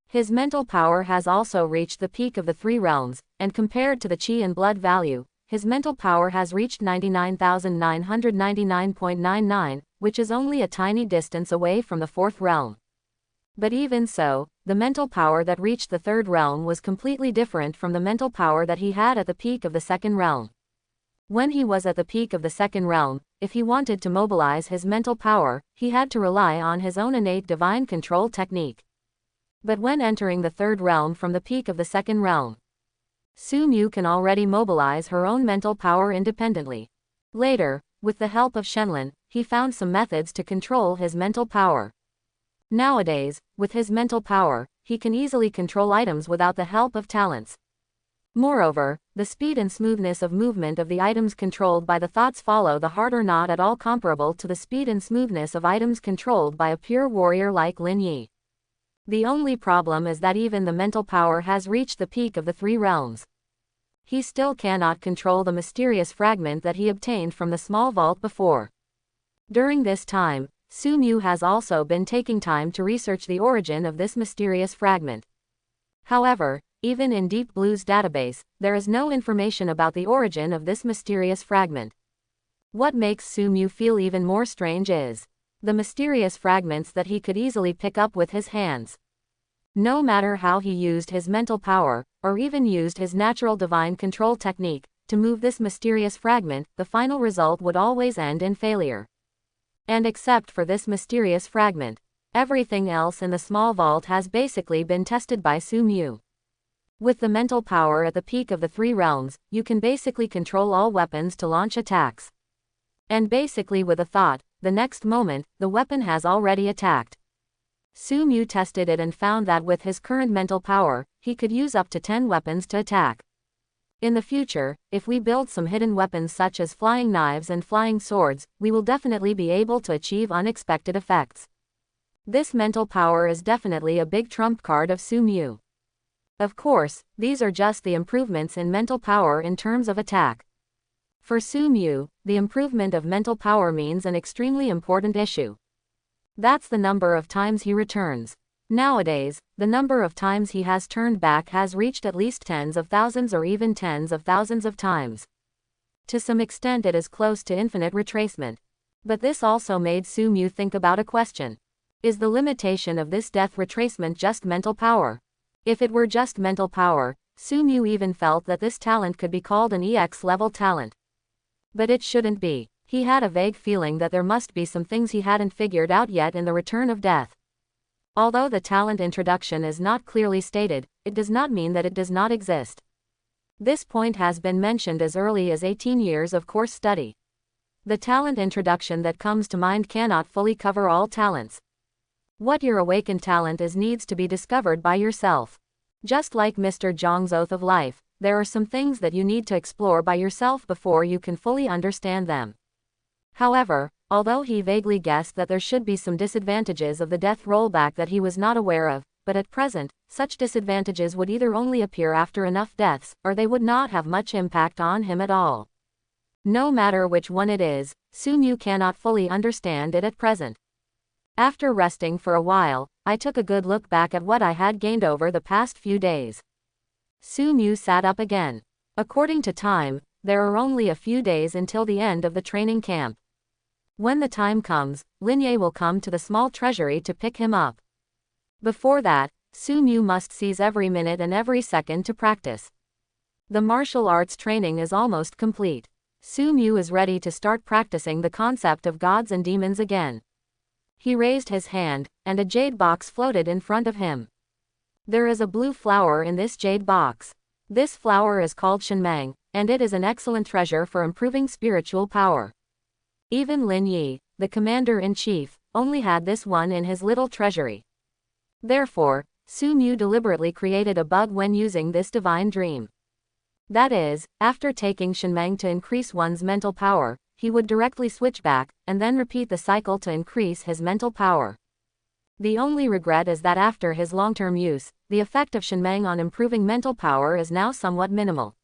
His mental power has also reached the peak of the 3 realms, and compared to the qi and blood value, his mental power has reached 99,999.99, which is only a tiny distance away from the 4th realm. But even so, the mental power that reached the 3rd realm was completely different from the mental power that he had at the peak of the 2nd realm. When he was at the peak of the 2nd realm, if he wanted to mobilize his mental power, he had to rely on his own innate divine control technique. But when entering the 3rd realm from the peak of the 2nd realm, Su Mu can already mobilize her own mental power independently. Later, with the help of Shenlin, he found some methods to control his mental power. Nowadays, with his mental power, he can easily control items without the help of talents. Moreover, the speed and smoothness of movement of the items controlled by the thoughts follow the heart are not at all comparable to the speed and smoothness of items controlled by a pure warrior like Lin Yi. The only problem is that even the mental power has reached the peak of the 3 realms. He still cannot control the mysterious fragment that he obtained from the small vault before. During this time, Su Mu has also been taking time to research the origin of this mysterious fragment. However, even in Deep Blue's database, there is no information about the origin of this mysterious fragment. What makes Su Mu feel even more strange is the mysterious fragments that he could easily pick up with his hands. No matter how he used his mental power, or even used his natural divine control technique, to move this mysterious fragment, the final result would always end in failure. And except for this mysterious fragment, everything else in the small vault has basically been tested by Su Mu. With the mental power at the peak of the 3 realms, you can basically control all weapons to launch attacks. And basically with a thought, the next moment, the weapon has already attacked. Su Mu tested it and found that with his current mental power, he could use up to 10 weapons to attack. In the future, if we build some hidden weapons such as flying knives and flying swords, we will definitely be able to achieve unexpected effects. This mental power is definitely a big trump card of Su Mu. Of course, these are just the improvements in mental power in terms of attack. For Su Mu, the improvement of mental power means an extremely important issue. That's the number of times he returns. Nowadays, the number of times he has turned back has reached at least tens of thousands or even tens of thousands of times. To some extent it is close to infinite retracement. But this also made Su Mu think about a question. Is the limitation of this death retracement just mental power? If it were just mental power, Su Mu even felt that this talent could be called an EX level talent. But it shouldn't be. He had a vague feeling that there must be some things he hadn't figured out yet in the return of death. Although the talent introduction is not clearly stated, it does not mean that it does not exist. This point has been mentioned as early as 18 years of course study. The talent introduction that comes to mind cannot fully cover all talents. What your awakened talent is needs to be discovered by yourself. Just like Mr. Zhang's Oath of Life, there are some things that you need to explore by yourself before you can fully understand them. However, although he vaguely guessed that there should be some disadvantages of the death rollback that he was not aware of, but at present, such disadvantages would either only appear after enough deaths, or they would not have much impact on him at all. No matter which one it is, Su Mu cannot fully understand it at present. After resting for a while, I took a good look back at what I had gained over the past few days. Su Mu sat up again. According to time, there are only a few days until the end of the training camp. When the time comes, Linye will come to the small treasury to pick him up. Before that, Su Mu must seize every minute and every second to practice. The martial arts training is almost complete. Su Mu is ready to start practicing the concept of gods and demons again. He raised his hand, and a jade box floated in front of him. There is a blue flower in this jade box. This flower is called Shenmeng, and it is an excellent treasure for improving spiritual power. Even Lin Yi, the commander-in-chief, only had this one in his little treasury. Therefore, Su Mu deliberately created a bug when using this divine dream. That is, after taking Shenmeng to increase one's mental power, he would directly switch back, and then repeat the cycle to increase his mental power. The only regret is that after his long-term use, the effect of Shenmeng on improving mental power is now somewhat minimal.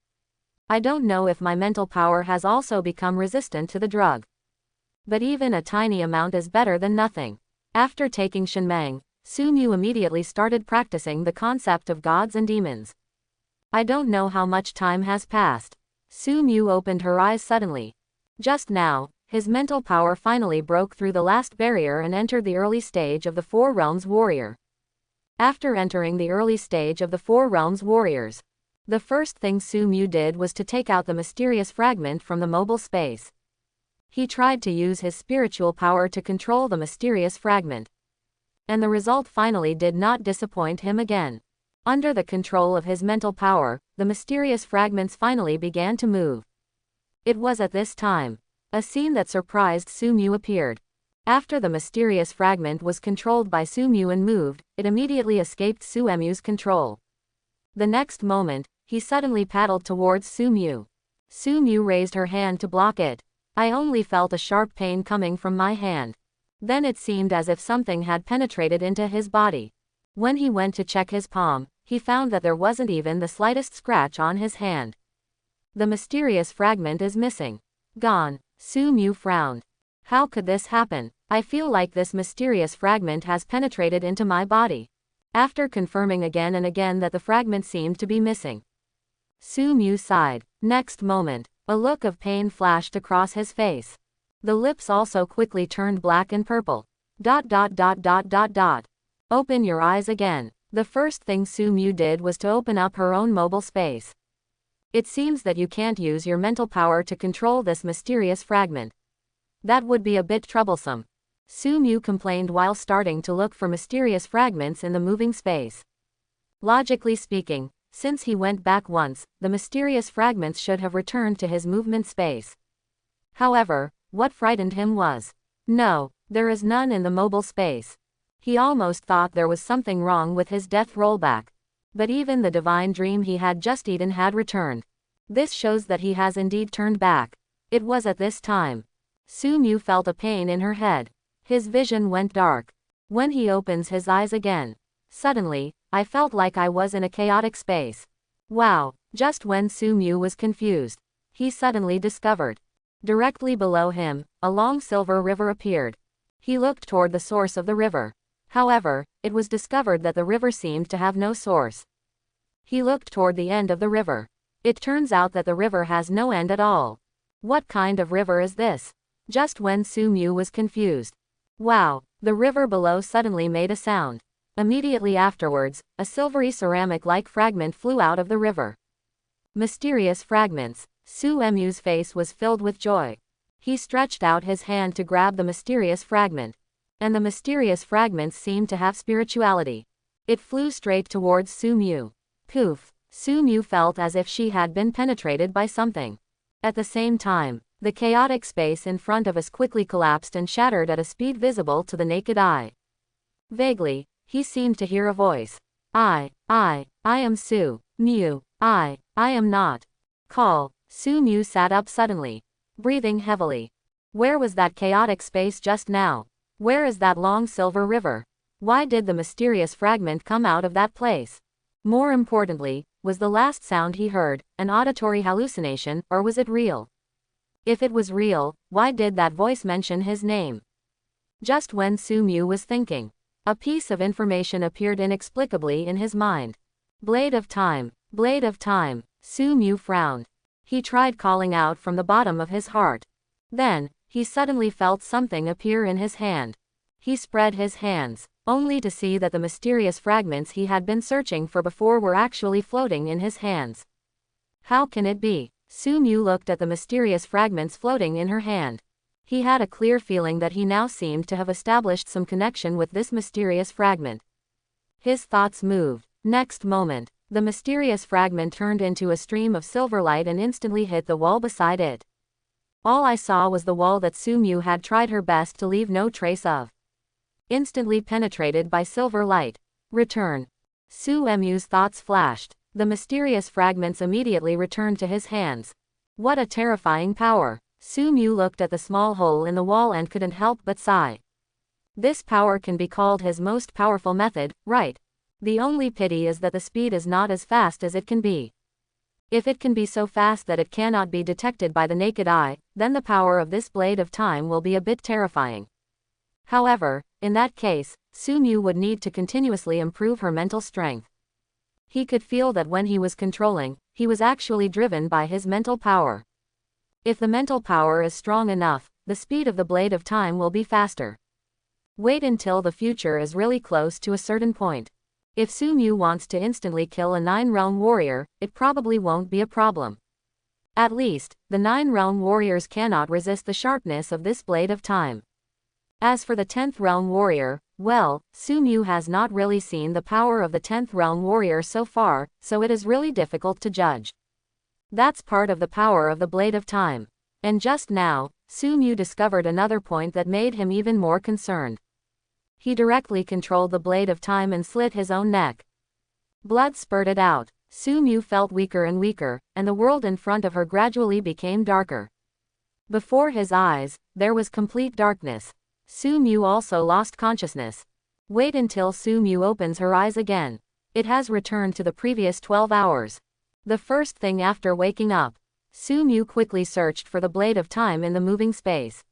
I don't know if my mental power has also become resistant to the drug. But even a tiny amount is better than nothing. After taking Shenmeng, Su Mu immediately started practicing the concept of gods and demons. I don't know how much time has passed. Su Mu opened her eyes suddenly. Just now, his mental power finally broke through the last barrier and entered the early stage of the Four Realms Warrior. After entering the early stage of the Four Realms Warriors, the first thing Su Mu did was to take out the mysterious fragment from the mobile space. He tried to use his spiritual power to control the mysterious fragment. And the result finally did not disappoint him again. Under the control of his mental power, the mysterious fragments finally began to move. It was at this time, a scene that surprised Su Mu appeared. After the mysterious fragment was controlled by Su Mu and moved, it immediately escaped Su Mu's control. The next moment, he suddenly paddled towards Su Mu. Su Mu raised her hand to block it. I only felt a sharp pain coming from my hand. Then it seemed as if something had penetrated into his body. When he went to check his palm, he found that there wasn't even the slightest scratch on his hand. The mysterious fragment is missing. Gone. Su Mu frowned. How could this happen? I feel like this mysterious fragment has penetrated into my body. After confirming again and again that the fragment seemed to be missing, Su Mu sighed. Next moment, a look of pain flashed across his face. The lips also quickly turned black and purple. ... Open your eyes again. The first thing Su Mu did was to open up her own mobile space. It seems that you can't use your mental power to control this mysterious fragment. That would be a bit troublesome. Su Mu complained while starting to look for mysterious fragments in the moving space. Logically speaking, since he went back once, the mysterious fragments should have returned to his movement space. However, what frightened him was, no, there is none in the mobile space. He almost thought there was something wrong with his death rollback. But even the divine dream he had just eaten had returned. This shows that he has indeed turned back. It was at this time. Su Mu felt a pain in her head. His vision went dark. When he opens his eyes again, suddenly, I felt like I was in a chaotic space. Wow! Just when Su Mu was confused, he suddenly discovered. Directly below him, a long silver river appeared. He looked toward the source of the river. However, it was discovered that the river seemed to have no source. He looked toward the end of the river. It turns out that the river has no end at all. What kind of river is this? Just when Su Mu was confused. Wow, the river below suddenly made a sound. Immediately afterwards, a silvery ceramic-like fragment flew out of the river. Mysterious fragments. Su Mu's face was filled with joy. He stretched out his hand to grab the mysterious fragment. And the mysterious fragments seemed to have spirituality. It flew straight towards Su Mu. Poof! Su Mu felt as if she had been penetrated by something. At the same time, the chaotic space in front of us quickly collapsed and shattered at a speed visible to the naked eye. Vaguely, he seemed to hear a voice. I am Su Mu. I am not. Call. Su Mu sat up suddenly, breathing heavily. Where was that chaotic space just now? Where is that long silver river? Why did the mysterious fragment come out of that place? More importantly, was the last sound he heard an auditory hallucination, or was it real? If it was real, why did that voice mention his name? Just when Su Mu was thinking, a piece of information appeared inexplicably in his mind. Blade of Time. Blade of Time. Su Mu frowned. He tried calling out from the bottom of his heart. Then, he suddenly felt something appear in his hand. He spread his hands, only to see that the mysterious fragments he had been searching for before were actually floating in his hands. How can it be? Su Mu looked at the mysterious fragments floating in her hand. He had a clear feeling that he now seemed to have established some connection with this mysterious fragment. His thoughts moved. Next moment, the mysterious fragment turned into a stream of silver light and instantly hit the wall beside it. All I saw was the wall that Su Mu had tried her best to leave no trace of. Instantly penetrated by silver light. Return. Su Mu's thoughts flashed. The mysterious fragments immediately returned to his hands. What a terrifying power! Su Mu looked at the small hole in the wall and couldn't help but sigh. This power can be called his most powerful method, right? The only pity is that the speed is not as fast as it can be. If it can be so fast that it cannot be detected by the naked eye, then the power of this blade of time will be a bit terrifying. However, in that case, Su Mu would need to continuously improve her mental strength. He could feel that when he was controlling, he was actually driven by his mental power. If the mental power is strong enough, the speed of the blade of time will be faster. Wait until the future is really close to a certain point. If Su Mu wants to instantly kill a 9-realm warrior, it probably won't be a problem. At least, the 9-realm warriors cannot resist the sharpness of this blade of time. As for the 10th realm warrior, well, Su Mu has not really seen the power of the 10th realm warrior so far, so it is really difficult to judge. That's part of the power of the blade of time. And just now, Su Mu discovered another point that made him even more concerned. He directly controlled the blade of time and slit his own neck. Blood spurted out. Su Mu felt weaker and weaker, and the world in front of her gradually became darker. Before his eyes, there was complete darkness. Su Mu also lost consciousness. Wait until Su Mu opens her eyes again. It has returned to the previous 12 hours. The first thing after waking up, Su Mu quickly searched for the blade of time in the moving space.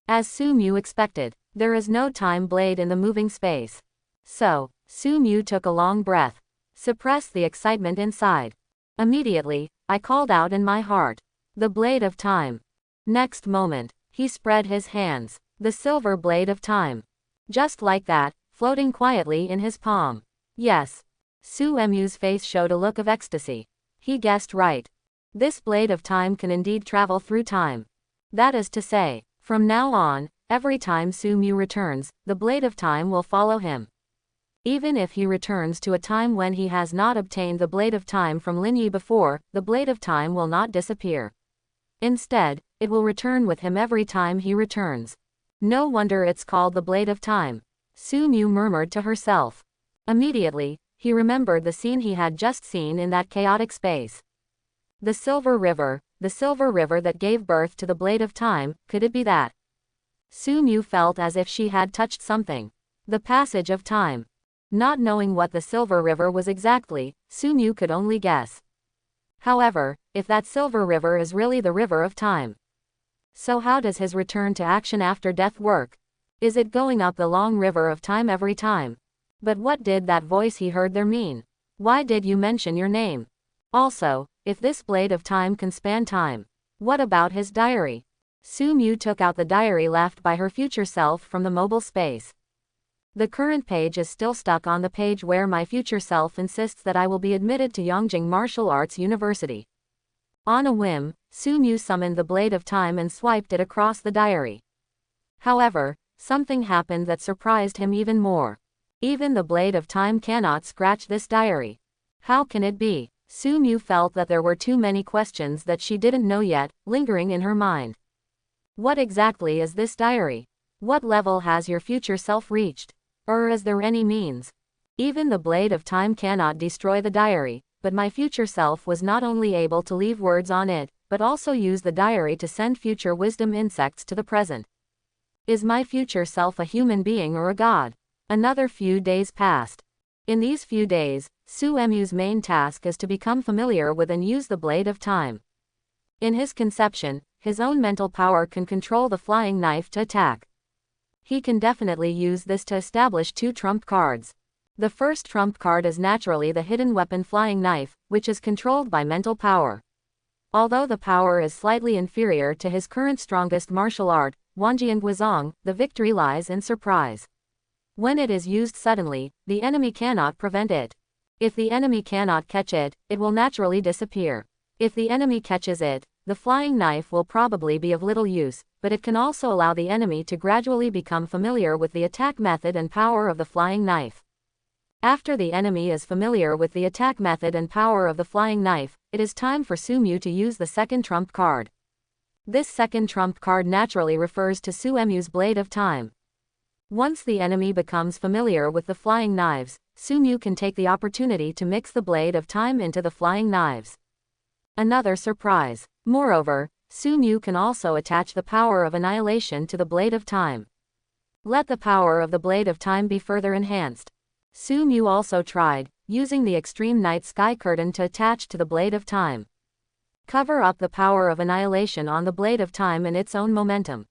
As Su Mu expected, there is no time blade in the moving space. So, Su Mu took a long breath. Suppressed the excitement inside. Immediately, I called out in my heart. The blade of time. Next moment, he spread his hands. The silver blade of time. Just like that, floating quietly in his palm. Yes. Su Mu's face showed a look of ecstasy. He guessed right. This blade of time can indeed travel through time. That is to say, from now on, every time Su Mu returns, the blade of time will follow him. Even if he returns to a time when he has not obtained the blade of time from Lin Yi before, the blade of time will not disappear. Instead, it will return with him every time he returns. No wonder it's called the blade of time. Su Mu murmured to herself. Immediately, he remembered the scene he had just seen in that chaotic space. The silver river that gave birth to the blade of time, could it be that? Su Mu felt as if she had touched something. The passage of time. Not knowing what the silver river was exactly, Su Mu could only guess. However, if that silver river is really the river of time. So how does his return to action after death work? Is it going up the long river of time every time? But what did that voice he heard there mean? Why did you mention your name? Also, if this blade of time can span time, What about his diary? Su Mu took out the diary left by her future self from the mobile space. The current page is still stuck on the page where my future self insists that I will be admitted to Yongjing Martial Arts University. On a whim, Su Mu summoned the Blade of Time and swiped it across the diary. However, something happened that surprised him even more. Even the Blade of Time cannot scratch this diary. How can it be? Su Mu felt that there were too many questions that she didn't know yet, lingering in her mind. What exactly is this diary? What level has your future self reached? Or is there any means? Even the Blade of Time cannot destroy the diary, but my future self was not only able to leave words on it, but also use the diary to send future wisdom insects to the present. Is my future self a human being or a god? Another few days passed. In these few days, Su Mu's main task is to become familiar with and use the Blade of Time. In his conception, his own mental power can control the flying knife to attack. He can definitely use this to establish two trump cards. The first trump card is naturally the hidden weapon flying knife, which is controlled by mental power. Although the power is slightly inferior to his current strongest martial art, Wanjian Guizhong, the victory lies in surprise. When it is used suddenly, the enemy cannot prevent it. If the enemy cannot catch it, it will naturally disappear. If the enemy catches it, the flying knife will probably be of little use, but it can also allow the enemy to gradually become familiar with the attack method and power of the flying knife. After the enemy is familiar with the attack method and power of the flying knife, it is time for Su Mu to use the second trump card. This second trump card naturally refers to Su Mu's Blade of Time. Once the enemy becomes familiar with the flying knives, Su Mu can take the opportunity to mix the Blade of Time into the flying knives. Another surprise. Moreover, Su Mu can also attach the power of annihilation to the Blade of Time. Let the power of the Blade of Time be further enhanced. Su Mu also tried, using the extreme night sky curtain to attach to the Blade of Time. Cover up the power of annihilation on the Blade of Time in its own momentum.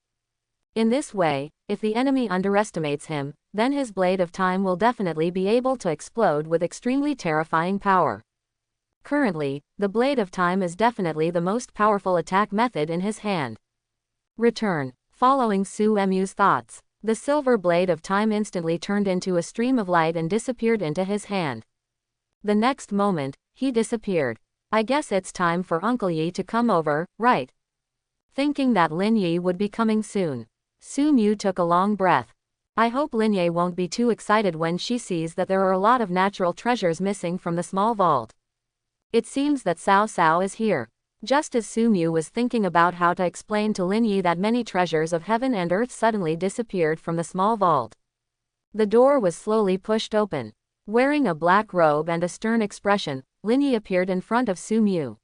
In this way, if the enemy underestimates him, then his Blade of Time will definitely be able to explode with extremely terrifying power. Currently, the Blade of Time is definitely the most powerful attack method in his hand. Return. Following Su Mu's thoughts, the silver Blade of Time instantly turned into a stream of light and disappeared into his hand. The next moment, he disappeared. I guess it's time for Uncle Yi to come over, right? Thinking that Lin Yi would be coming soon, Su Mu took a long breath. I hope Lin Yi won't be too excited when she sees that there are a lot of natural treasures missing from the small vault. It seems that Cao Cao is here. Just as Su Mu was thinking about how to explain to Lin Yi that many treasures of heaven and earth suddenly disappeared from the small vault, the door was slowly pushed open. Wearing a black robe and a stern expression, Lin Yi appeared in front of Su Mu.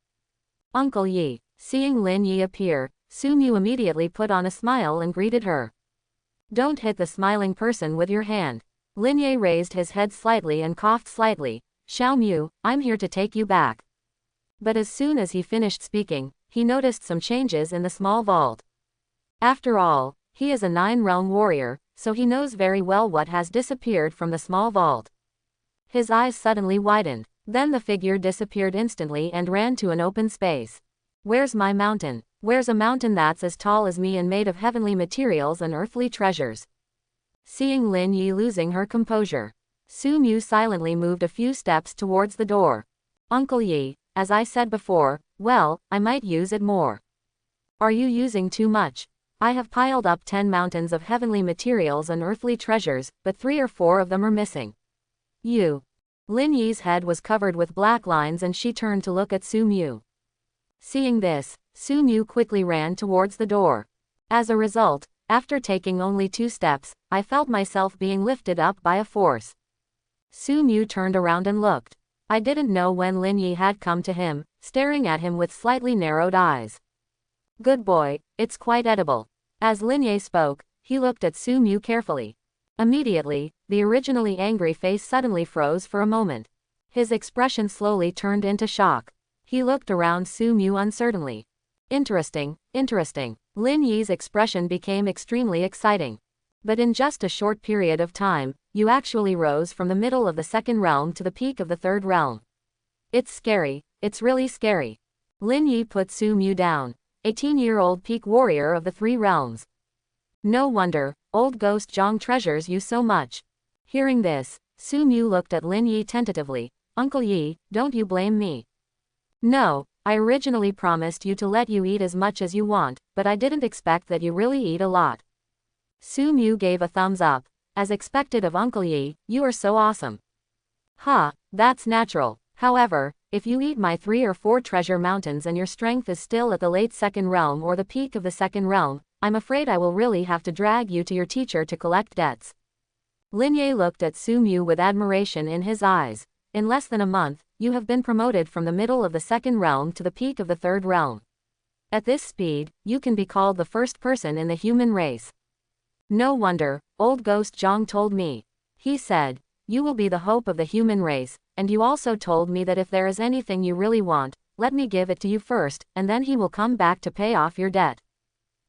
Uncle Yi. Seeing Lin Yi appear, Su Mu immediately put on a smile and greeted her. Don't hit the smiling person with your hand. Lin Yi raised his head slightly and coughed slightly. Xiao Mu, I'm here to take you back. But as soon as he finished speaking, he noticed some changes in the small vault. After all, he is a 9-realm warrior, so he knows very well what has disappeared from the small vault. His eyes suddenly widened. Then the figure disappeared instantly and ran to an open space. Where's my mountain? Where's a mountain that's as tall as me and made of heavenly materials and earthly treasures? Seeing Lin Yi losing her composure, Su Mu silently moved a few steps towards the door. Uncle Yi, as I said before, well, I might use it more. Are you using too much? I have piled up 10 mountains of heavenly materials and earthly treasures, but 3 or 4 of them are missing. You. Lin Yi's head was covered with black lines and she turned to look at Su Mu. Seeing this, Su Mu quickly ran towards the door. As a result, after taking only 2 steps, I felt myself being lifted up by a force. Su Mu turned around and looked. I didn't know when Lin Yi had come to him, staring at him with slightly narrowed eyes. Good boy, it's quite edible. As Lin Yi spoke, he looked at Su Mu carefully. Immediately, the originally angry face suddenly froze for a moment. His expression slowly turned into shock. He looked around Su Mu uncertainly. Interesting, interesting. Lin Yi's expression became extremely exciting. But in just a short period of time, you actually rose from the middle of the 2nd realm to the peak of the 3rd realm. It's scary, it's really scary. Lin Yi put Su Mu down. 18-year-old peak warrior of the three realms. No wonder, old ghost Zhang treasures you so much. Hearing this, Su Mu looked at Lin Yi tentatively. Uncle Yi, don't you blame me. No, I originally promised you to let you eat as much as you want, but I didn't expect that you really eat a lot. Su Mu gave a thumbs up. As expected of Uncle Yi, you are so awesome. That's natural. However, if you eat my 3 or 4 treasure mountains and your strength is still at the late second realm or the peak of the second realm, I'm afraid I will really have to drag you to your teacher to collect debts. Lin Yi looked at Su Mu with admiration in his eyes. In less than a month, you have been promoted from the middle of the second realm to the peak of the third realm. At this speed, you can be called the first person in the human race. No wonder, old ghost Zhang told me. He said, you will be the hope of the human race, and you also told me that if there is anything you really want, let me give it to you first, and then he will come back to pay off your debt.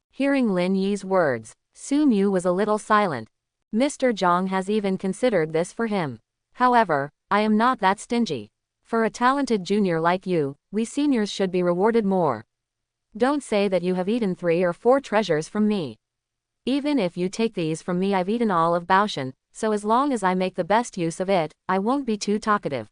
Hearing Lin Yi's words, Su Mu was a little silent. Mr. Zhang has even considered this for him. However, I am not that stingy. For a talented junior like you, we seniors should be rewarded more. Don't say that you have eaten 3 or 4 treasures from me. Even if you take these from me, I've eaten all of Baoshan, so as long as I make the best use of it, I won't be too talkative.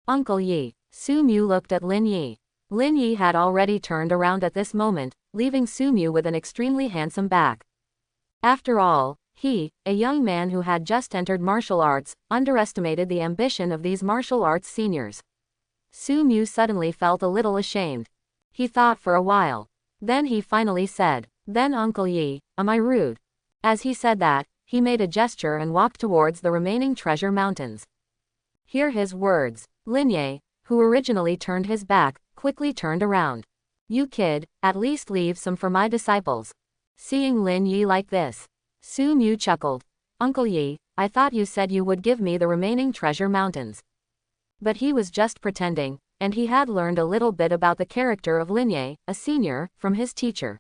Uncle Yi. Su Mu looked at Lin Yi. Lin Yi had already turned around at this moment, leaving Su Mu with an extremely handsome back. After all, he, a young man who had just entered martial arts, underestimated the ambition of these martial arts seniors. Su Mu suddenly felt a little ashamed. He thought for a while. Then he finally said, then Uncle Yi, am I rude? As he said that, he made a gesture and walked towards the remaining treasure mountains. Hear his words. Lin Yi, who originally turned his back, quickly turned around. You kid, at least leave some for my disciples. Seeing Lin Yi like this, Su Mu chuckled. Uncle Yi, I thought you said you would give me the remaining treasure mountains. But he was just pretending, and he had learned a little bit about the character of Lin Yi, a senior, from his teacher.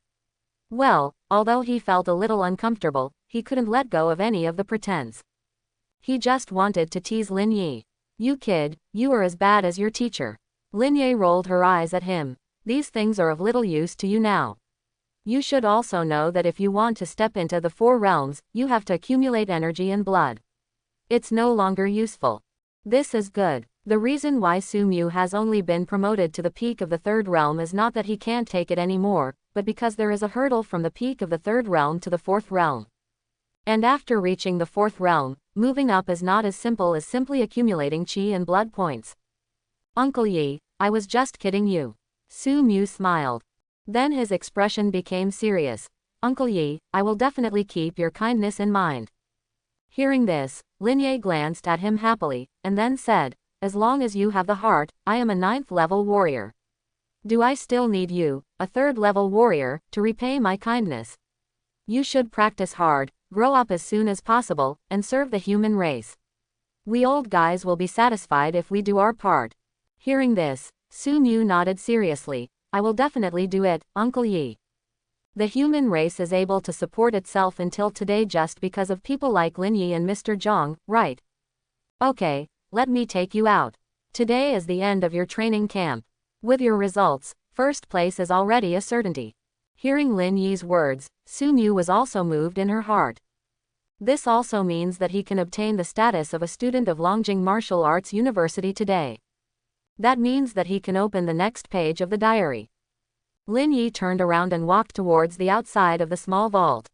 Well, although he felt a little uncomfortable, he couldn't let go of any of the pretense. He just wanted to tease Lin Yi. You kid, you are as bad as your teacher. Lin Yi rolled her eyes at him. These things are of little use to you now. You should also know that if you want to step into the 4 realms, you have to accumulate energy and blood. It's no longer useful. This is good. The reason why Su Mu has only been promoted to the peak of the 3rd realm is not that he can't take it anymore, but because there is a hurdle from the peak of the 3rd realm to the 4th realm. And after reaching the 4th realm, moving up is not as simple as simply accumulating qi and blood points. Uncle Yi, I was just kidding you. Su Mu smiled. Then his expression became serious. Uncle Yi, I will definitely keep your kindness in mind. Hearing this, Lin Yi glanced at him happily, and then said, as long as you have the heart, I am a 9th level warrior. Do I still need you, a 3rd level warrior, to repay my kindness? You should practice hard, grow up as soon as possible, and serve the human race. We old guys will be satisfied if we do our part. Hearing this, Su Mu nodded seriously. I will definitely do it, Uncle Yi. The human race is able to support itself until today just because of people like Lin Yi and Mr. Zhang, right? Okay, let me take you out. Today is the end of your training camp. With your results, 1st place is already a certainty. Hearing Lin Yi's words, Su Mu was also moved in her heart. This also means that he can obtain the status of a student of Longjing Martial Arts University today. That means that he can open the next page of the diary. Lin Yi turned around and walked towards the outside of the small vault.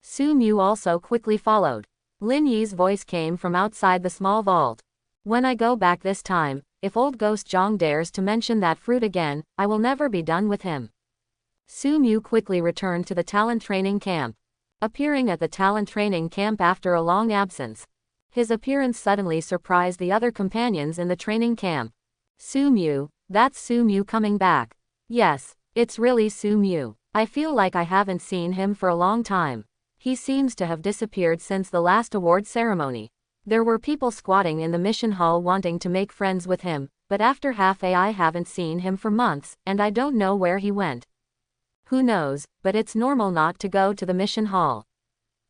Su Mu also quickly followed. Lin Yi's voice came from outside the small vault. When I go back this time, if old ghost Zhang dares to mention that fruit again, I will never be done with him. Su Mu quickly returned to the talent training camp. Appearing at the talent training camp after a long absence, his appearance suddenly surprised the other companions in the training camp. Su Mu, that's Su Mu coming back. Yes, it's really Su Mu. I feel like I haven't seen him for a long time. He seems to have disappeared since the last award ceremony. There were people squatting in the mission hall wanting to make friends with him, but after I haven't seen him for months, and I don't know where he went. Who knows, but it's normal not to go to the mission hall.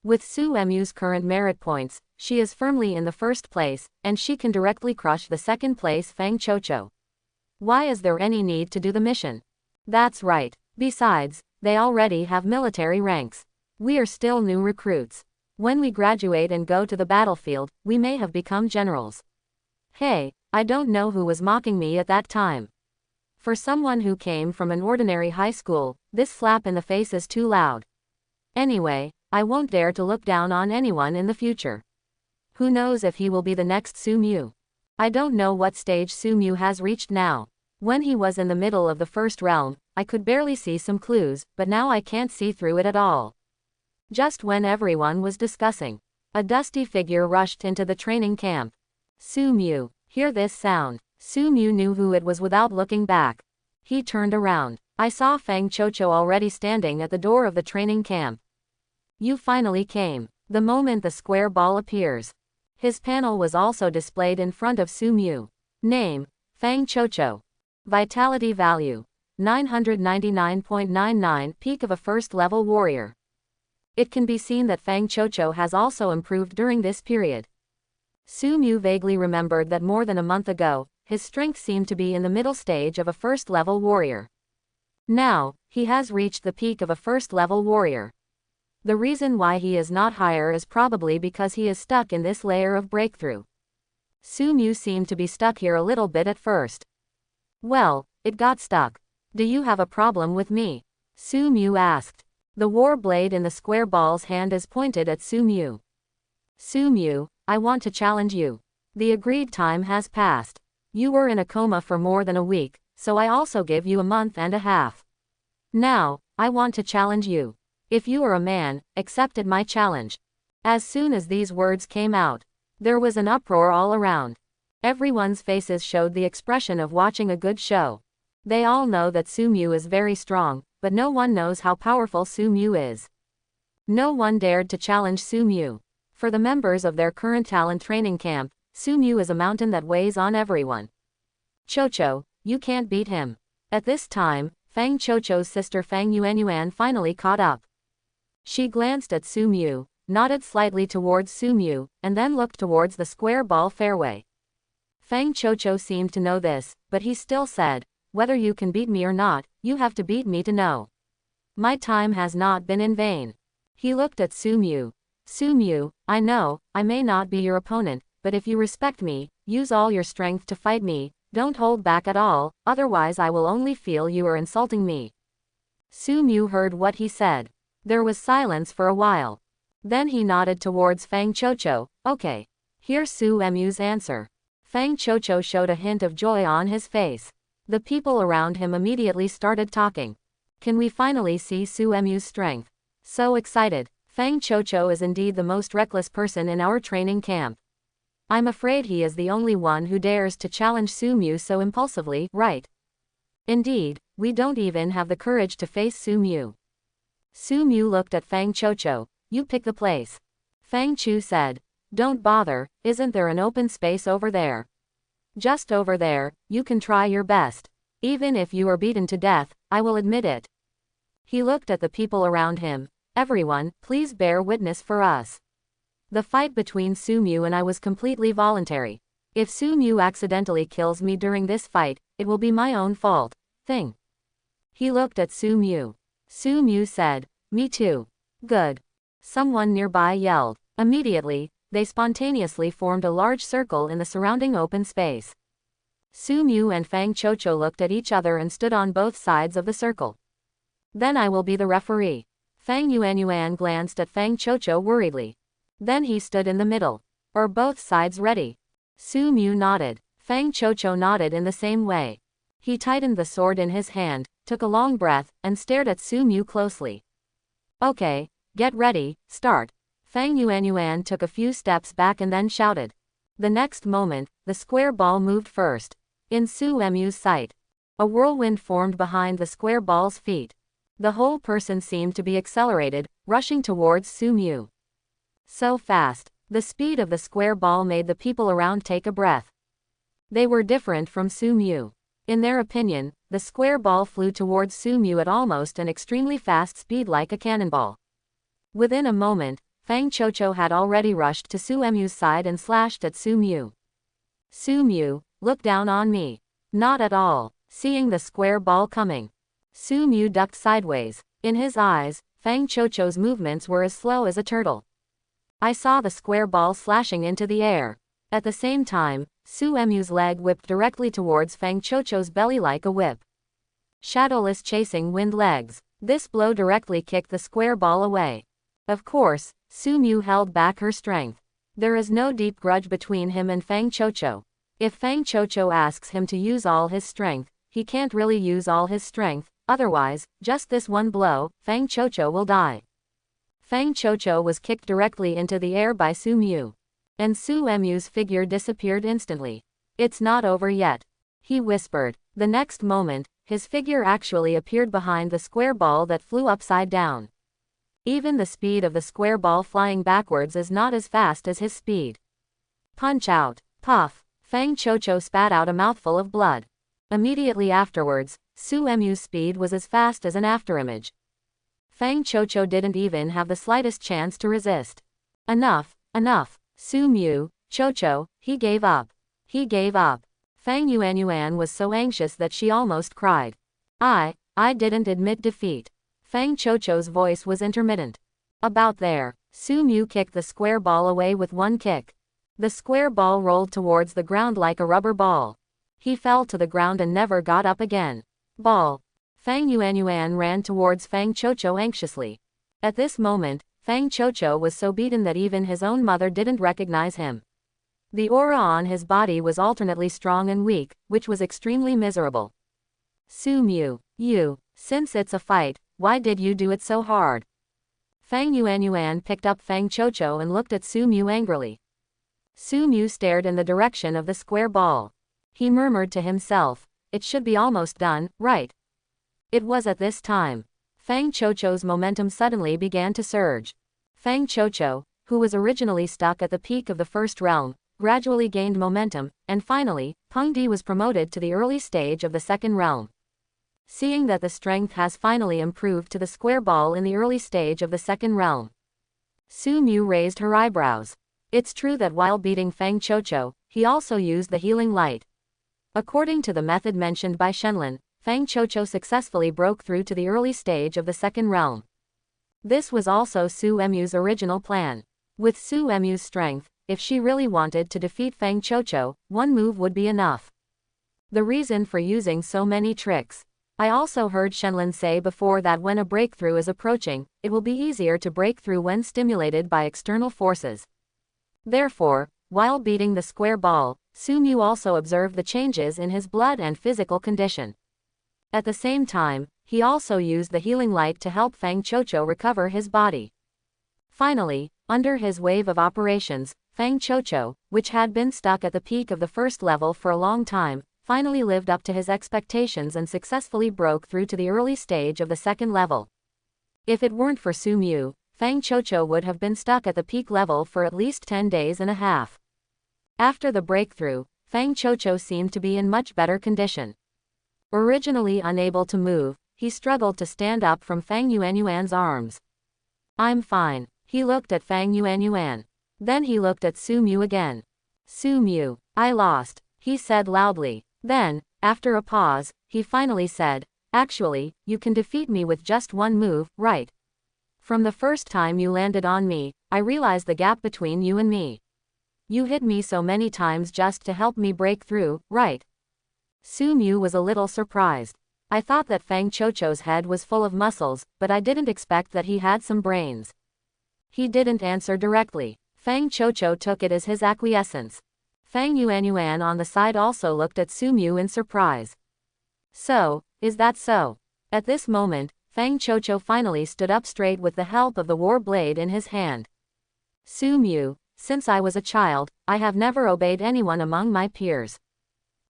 With Su Mu's current merit points, she is firmly in the 1st place, and she can directly crush the 2nd place Fang Chocho. Why is there any need to do the mission? That's right, Besides, they already have military ranks. We are still new recruits. When we graduate and go to the battlefield, we may have become generals. Hey, I don't know who was mocking me at that time. For someone who came from an ordinary high school, this slap in the face is too loud. Anyway, I won't dare to look down on anyone in the future. Who knows if he will be the next Su Mu? I don't know what stage Su Mu has reached now. When he was in the middle of the first realm, I could barely see some clues, but now I can't see through it at all. Just when everyone was discussing, a dusty figure rushed into the training camp. Su Mu. Hear this sound. Su Mu knew who it was without looking back. He turned around. I saw Feng Chocho already standing at the door of the training camp. You finally came. The moment the square ball appears. His panel was also displayed in front of Su Mu. Name, Feng Chocho. Vitality value, 999.99, peak of a first-level warrior. It can be seen that Feng Chocho has also improved during this period. Su Mu vaguely remembered that more than a month ago, his strength seemed to be in the middle stage of a first-level warrior. Now, he has reached the peak of a first-level warrior. The reason why he is not higher is probably because he is stuck in this layer of breakthrough. Su Mu seemed to be stuck here a little bit at first. Well, it got stuck. Do you have a problem with me? Su Mu asked. The war blade in the square ball's hand is pointed at Su Mu. Su Mu, I want to challenge you. The agreed time has passed. You were in a coma for more than a week, so I also give you a month and a half. Now, I want to challenge you. If you are a man, accept my challenge. As soon as these words came out, there was an uproar all around. Everyone's faces showed the expression of watching a good show. They all know that Su Mu is very strong, but no one knows how powerful Su Mu is. No one dared to challenge Su Mu. For the members of their current talent training camp, Su Mu is a mountain that weighs on everyone. Chocho, you can't beat him. At this time, Feng Chocho's sister Feng Yuanyuan finally caught up. She glanced at Su Mu, nodded slightly towards Su Mu, and then looked towards the square ball fairway. Feng Chocho seemed to know this, but he still said, whether you can beat me or not, you have to beat me to know. My time has not been in vain. He looked at Su Mu. Su Mu, I know, I may not be your opponent, but if you respect me, use all your strength to fight me, don't hold back at all, otherwise I will only feel you are insulting me. Su Mu heard what he said. There was silence for a while. Then he nodded towards Feng Chocho. Okay. Here's Su Mu's answer. Feng Chocho showed a hint of joy on his face. The people around him immediately started talking. Can we finally see Su Mu's strength? So excited. Feng Chocho is indeed the most reckless person in our training camp. I'm afraid he is the only one who dares to challenge Su Mu so impulsively, right? Indeed, we don't even have the courage to face Su Mu. Su Mu looked at Feng Chocho. You pick the place. Feng Chu said. Don't bother, isn't there an open space over there? Just over there, you can try your best. Even if you are beaten to death, I will admit it. He looked at the people around him. Everyone, please bear witness for us. The fight between Su Mu and I was completely voluntary. If Su Mu accidentally kills me during this fight, it will be my own fault. Thing. He looked at Su Mu. Su Mu said, me too. Good. Someone nearby yelled. Immediately, they spontaneously formed a large circle in the surrounding open space. Su Mu and Feng Chocho looked at each other and stood on both sides of the circle. Then I will be the referee. Feng Yuanyuan glanced at Feng Chocho worriedly. Then he stood in the middle. Are both sides ready? Su Mu nodded. Feng Chocho nodded in the same way. He tightened the sword in his hand, took a long breath, and stared at Su Mu closely. Okay, get ready, start. Feng Yuanyuan took a few steps back and then shouted. The next moment, the square ball moved first. In Su Mu's sight, a whirlwind formed behind the square ball's feet. The whole person seemed to be accelerated, rushing towards Su Mu. So fast, the speed of the square ball made the people around take a breath. They were different from Su Mu. In their opinion, the square ball flew towards Su Mu at almost an extremely fast speed like a cannonball. Within a moment, Feng Chocho had already rushed to Su Mu's side and slashed at Su Mu. Su Mu, look down on me. Not at all. Seeing the square ball coming, Su Mu ducked sideways. In his eyes, Fang Chocho's movements were as slow as a turtle. I saw the square ball slashing into the air. At the same time, Su Mu's leg whipped directly towards Fang Chocho's belly like a whip. Shadowless chasing wind legs. This blow directly kicked the square ball away. Of course, Su Mu held back her strength. There is no deep grudge between him and Fang Chocho. If Fang Chocho asks him to use all his strength, he can't really use all his strength, otherwise, just this one blow, Fang Chocho will die. Fang Chocho was kicked directly into the air by Su Mu. And Su Mu's figure disappeared instantly. It's not over yet, he whispered. The next moment, his figure actually appeared behind the square ball that flew upside down. Even the speed of the square ball flying backwards is not as fast as his speed. Punch out. Puff. Fang Chocho spat out a mouthful of blood. Immediately afterwards, Su Mu's speed was as fast as an afterimage. Fang Chocho didn't even have the slightest chance to resist. Enough, enough. Su Mu, Chocho, he gave up. He gave up. Fang Yuanyuan was so anxious that she almost cried. I didn't admit defeat. Fang Chocho's voice was intermittent. About there, Su Mu kicked the square ball away with one kick. The square ball rolled towards the ground like a rubber ball. He fell to the ground and never got up again. Ball. Fang Yuanyuan ran towards Fang Chocho anxiously. At this moment, Fang Chocho was so beaten that even his own mother didn't recognize him. The aura on his body was alternately strong and weak, which was extremely miserable. Su Mu, since it's a fight, why did you do it so hard? Fang Yuanyuan picked up Fang Chocho and looked at Su Mu angrily. Su Mu stared in the direction of the square ball. He murmured to himself, it should be almost done, right? It was at this time. Fang Chocho's momentum suddenly began to surge. Fang Chocho, who was originally stuck at the peak of the first realm, gradually gained momentum, and finally, Peng Di was promoted to the early stage of the second realm. Seeing that the strength has finally improved to the square ball in the early stage of the second realm, Su Mu raised her eyebrows. It's true that while beating Fang Chocho, he also used the healing light. According to the method mentioned by Shenlin, Fang Chocho successfully broke through to the early stage of the second realm. This was also Su Mu's original plan. With Su Mu's strength, if she really wanted to defeat Fang Chocho, one move would be enough. The reason for using so many tricks. I also heard Shenlin say before that when a breakthrough is approaching, it will be easier to break through when stimulated by external forces. Therefore, while beating the square ball, Su Mu also observed the changes in his blood and physical condition. At the same time, he also used the healing light to help Fang Chocho recover his body. Finally, under his wave of operations, Fang Chocho, which had been stuck at the peak of the first level for a long time, finally lived up to his expectations and successfully broke through to the early stage of the second level. If it weren't for Su Mu, Fang Chocho would have been stuck at the peak level for at least 10 days and a half. After the breakthrough, Fang Chocho seemed to be in much better condition. Originally unable to move, he struggled to stand up from Fang Yuanyuan's arms. I'm fine. He looked at Fang Yuanyuan. Then he looked at Su Mu again. Su Mu, I lost, he said loudly. Then, after a pause, he finally said, actually, you can defeat me with just one move, right? From the first time you landed on me, I realized the gap between you and me. You hit me so many times just to help me break through, right? Su Mu was a little surprised. I thought that Fang Chocho's head was full of muscles, but I didn't expect that he had some brains. He didn't answer directly. Fang Chocho took it as his acquiescence. Fang Yuanyuan on the side also looked at Su Mu in surprise. So, is that so? At this moment, Fang Chocho finally stood up straight with the help of the war blade in his hand. Su Mu, since I was a child, I have never obeyed anyone among my peers.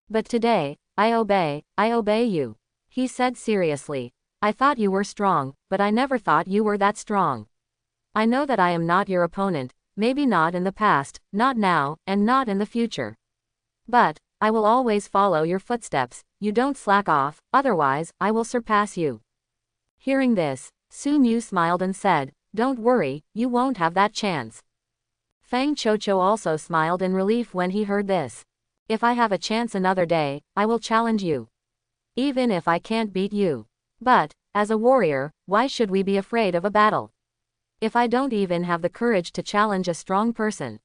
But today, I obey you. He said seriously. I thought you were strong, but I never thought you were that strong. I know that I am not your opponent, maybe not in the past, not now, and not in the future. But, I will always follow your footsteps, you don't slack off, otherwise, I will surpass you. Hearing this, Su Mu smiled and said, don't worry, you won't have that chance. Fang Chocho also smiled in relief when he heard this. If I have a chance another day, I will challenge you. Even if I can't beat you. But, as a warrior, why should we be afraid of a battle? If I don't even have the courage to challenge a strong person,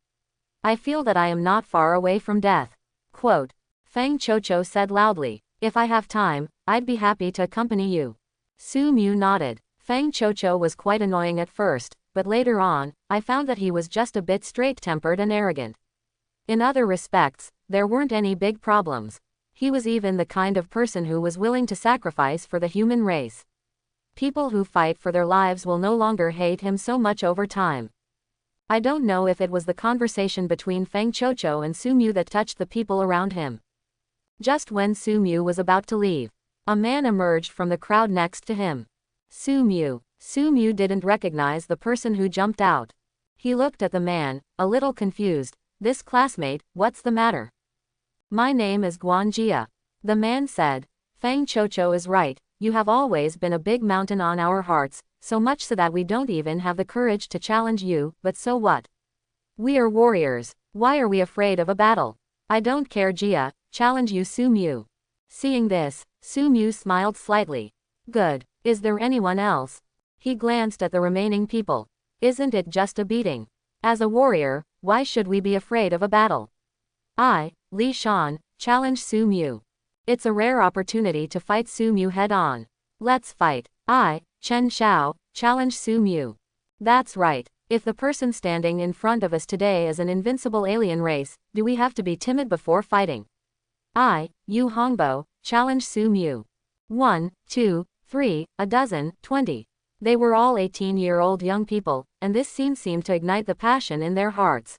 I feel that I am not far away from death. Quote, Feng Chocho said loudly, if I have time, I'd be happy to accompany you. Su Mu nodded. Feng Chocho was quite annoying at first, but later on, I found that he was just a bit straight-tempered and arrogant. In other respects, there weren't any big problems. He was even the kind of person who was willing to sacrifice for the human race. People who fight for their lives will no longer hate him so much over time. I don't know if it was the conversation between Feng Chocho and Su Mu that touched the people around him. Just when Su Mu was about to leave, a man emerged from the crowd next to him. Su Mu didn't recognize the person who jumped out. He looked at the man, a little confused. This classmate, what's the matter? My name is Guanjia. The man said. Feng Chocho is right, you have always been a big mountain on our hearts, so much so that we don't even have the courage to challenge you, but so what? We are warriors, why are we afraid of a battle? I don't care Jia, challenge you Su Mu. Seeing this, Su Mu smiled slightly. Good, is there anyone else? He glanced at the remaining people. Isn't it just a beating? As a warrior, why should we be afraid of a battle? I, Li Shan, challenge Su Mu. It's a rare opportunity to fight Su Mu head-on. Let's fight. I, Chen Xiao, challenge Su Mu. That's right. If the person standing in front of us today is an invincible alien race, do we have to be timid before fighting? I, Yu Hongbo, challenge Su Mu. 1, 2, 3, a dozen, 20. They were all 18-year-old young people, and this scene seemed to ignite the passion in their hearts.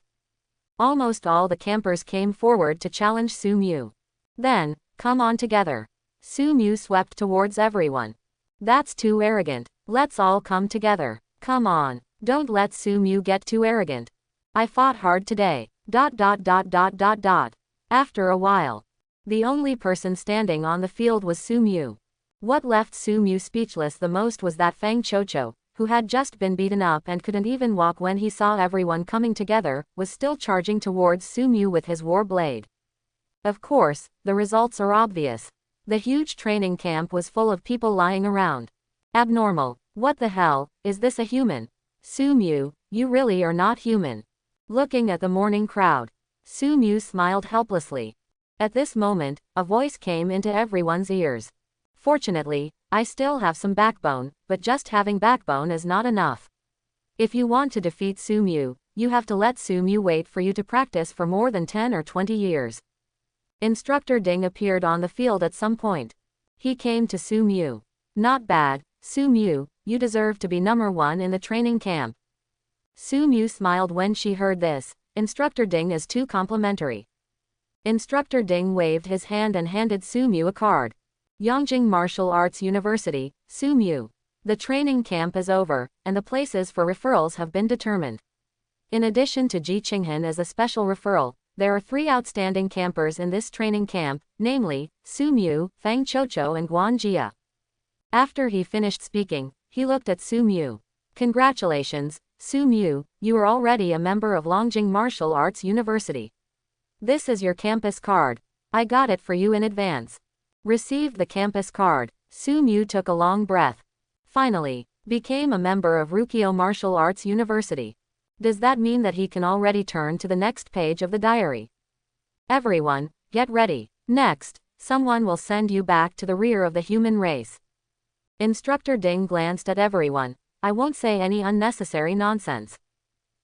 Almost all the campers came forward to challenge Su Mu. Then, come on together. Su Mu swept towards everyone. That's too arrogant. Let's all come together. Come on. Don't let Su Mu get too arrogant. I fought hard today. ... After a while, the only person standing on the field was Su Mu. What left Su Mu speechless the most was that Feng Chocho, who had just been beaten up and couldn't even walk when he saw everyone coming together, was still charging towards Su Mu with his war blade. Of course, the results are obvious. The huge training camp was full of people lying around. Abnormal. What the hell, is this a human? Su Mu, you really are not human. Looking at the mourning crowd, Su Mu smiled helplessly. At this moment, a voice came into everyone's ears. Fortunately, I still have some backbone, but just having backbone is not enough. If you want to defeat Su Mu, you have to let Su Mu wait for you to practice for more than 10 or 20 years. Instructor Ding appeared on the field at some point. He came to Su Mu. Not bad, Su Mu, you deserve to be number 1 in the training camp. Su Mu smiled when she heard this. Instructor Ding is too complimentary. Instructor Ding waved his hand and handed Su Mu a card. Yongjing Martial Arts University, Su Mu. The training camp is over, and the places for referrals have been determined. In addition to Ji Qinghan as a special referral, there are 3 outstanding campers in this training camp, namely, Su Mu, Feng Chocho and Guanjia. After he finished speaking, he looked at Su Mu. Congratulations, Su Mu, you are already a member of Longjing Martial Arts University. This is your campus card. I got it for you in advance. Received the campus card, Su Mu took a long breath. Finally, became a member of Rukio Martial Arts University. Does that mean that he can already turn to the next page of the diary? Everyone, get ready. Next, someone will send you back to the rear of the human race. Instructor Ding glanced at everyone. I won't say any unnecessary nonsense.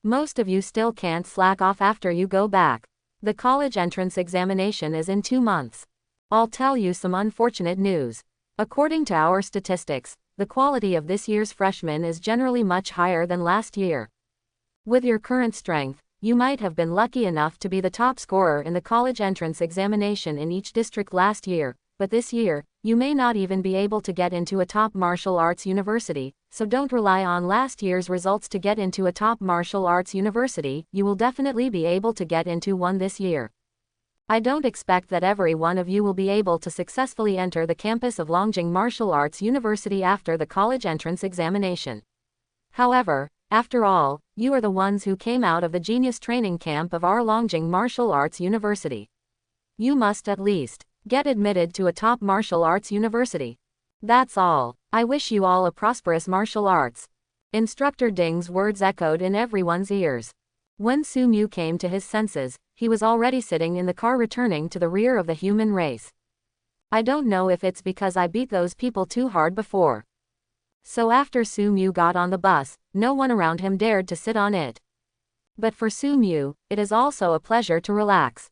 Most of you still can't slack off after you go back. The college entrance examination is in 2 months. I'll tell you some unfortunate news. According to our statistics, the quality of this year's freshmen is generally much higher than last year. With your current strength, you might have been lucky enough to be the top scorer in the college entrance examination in each district last year, but this year, you may not even be able to get into a top martial arts university, so don't rely on last year's results to get into a top martial arts university. You will definitely be able to get into one this year. I don't expect that every one of you will be able to successfully enter the campus of Longjing Martial Arts University after the college entrance examination. However, after all, you are the ones who came out of the genius training camp of our Longjing Martial Arts University. You must at least get admitted to a top martial arts university. That's all. I wish you all a prosperous martial arts. Instructor Ding's words echoed in everyone's ears. When Su Mu came to his senses, he was already sitting in the car returning to the rear of the human race. I don't know if it's because I beat those people too hard before. So after Su Mu got on the bus, no one around him dared to sit on it. But for Su Mu, it is also a pleasure to relax.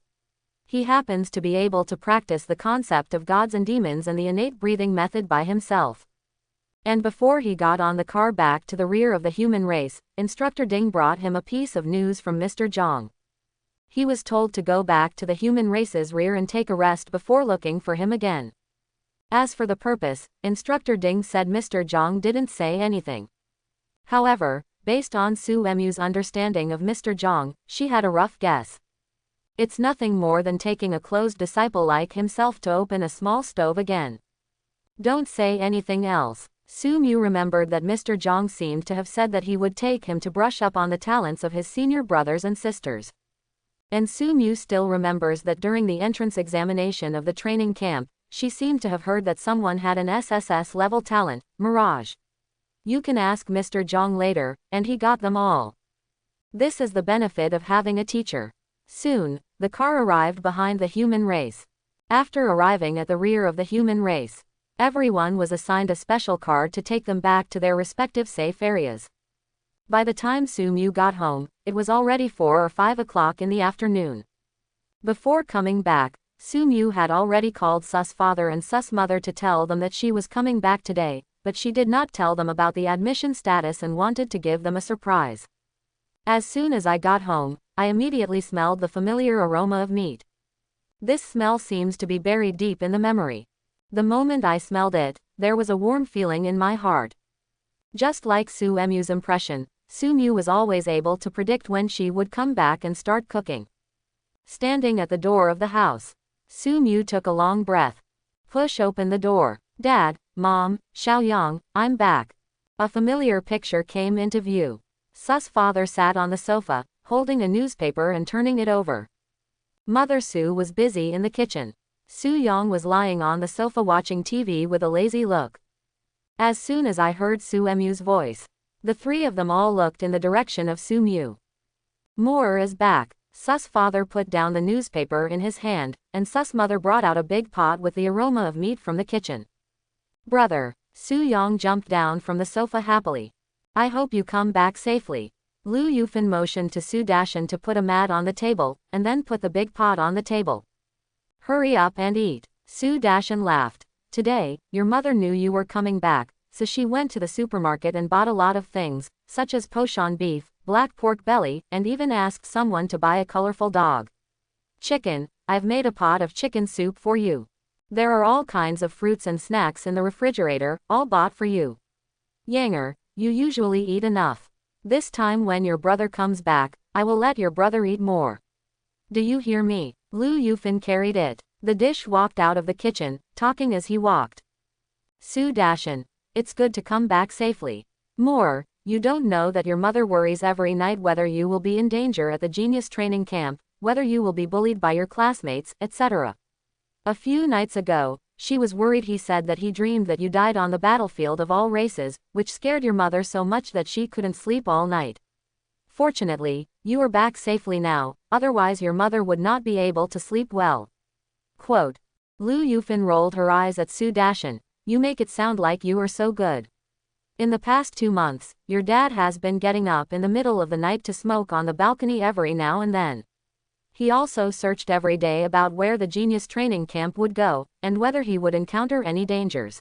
He happens to be able to practice the concept of gods and demons and the innate breathing method by himself. And before he got on the car back to the rear of the human race, Instructor Ding brought him a piece of news from Mr. Zhang. He was told to go back to the human race's rear and take a rest before looking for him again. As for the purpose, Instructor Ding said Mr. Zhang didn't say anything. However, based on Su Mu's understanding of Mr. Zhang, she had a rough guess. It's nothing more than taking a closed disciple like himself to open a small stove again. Don't say anything else. Su Mu remembered that Mr. Zhang seemed to have said that he would take him to brush up on the talents of his senior brothers and sisters. And Su Mu still remembers that during the entrance examination of the training camp, she seemed to have heard that someone had an SSS-level talent, Mirage. You can ask Mr. Zhang later, and he got them all. This is the benefit of having a teacher. Soon, the car arrived behind the human race. After arriving at the rear of the human race, everyone was assigned a special car to take them back to their respective safe areas. By the time Su Mu got home, it was already 4 or 5 o'clock in the afternoon. Before coming back, Su Mu had already called Su's father and Su's mother to tell them that she was coming back today, but she did not tell them about the admission status and wanted to give them a surprise. As soon as I got home, I immediately smelled the familiar aroma of meat. This smell seems to be buried deep in the memory. The moment I smelled it, there was a warm feeling in my heart. Just like Su Mu's impression, Su Mu was always able to predict when she would come back and start cooking. Standing at the door of the house, Su Mu took a long breath. Push open the door. Dad, Mom, Xiaoyang, I'm back. A familiar picture came into view. Su's father sat on the sofa, holding a newspaper and turning it over. Mother Su was busy in the kitchen. Su Yang was lying on the sofa watching TV with a lazy look. As soon as I heard Su Mu's voice, the three of them all looked in the direction of Su Mu. Moore is back. Su's father put down the newspaper in his hand, and Su's mother brought out a big pot with the aroma of meat from the kitchen. Brother, Su Yang jumped down from the sofa happily. I hope you come back safely. Lu Yufan motioned to Su Dashan to put a mat on the table, and then put the big pot on the table. Hurry up and eat. Su Dashan laughed. Today, your mother knew you were coming back, so she went to the supermarket and bought a lot of things, such as pochon beef, black pork belly, and even asked someone to buy a colorful dog. Chicken, I've made a pot of chicken soup for you. There are all kinds of fruits and snacks in the refrigerator, all bought for you. Yanger, you usually eat enough. This time when your brother comes back, I will let your brother eat more. Do you hear me? Lu Yufan carried it. The dish walked out of the kitchen, talking as he walked. Su Dashan, it's good to come back safely. More, you don't know that your mother worries every night whether you will be in danger at the genius training camp, whether you will be bullied by your classmates, etc. A few nights ago, she was worried. He said that he dreamed that you died on the battlefield of all races, which scared your mother so much that she couldn't sleep all night. Fortunately, you are back safely now, otherwise your mother would not be able to sleep well. Quote. Lu Yufan rolled her eyes at Su Dashan. You make it sound like you are so good. In the past 2 months, your dad has been getting up in the middle of the night to smoke on the balcony every now and then. He also searched every day about where the genius training camp would go, and whether he would encounter any dangers.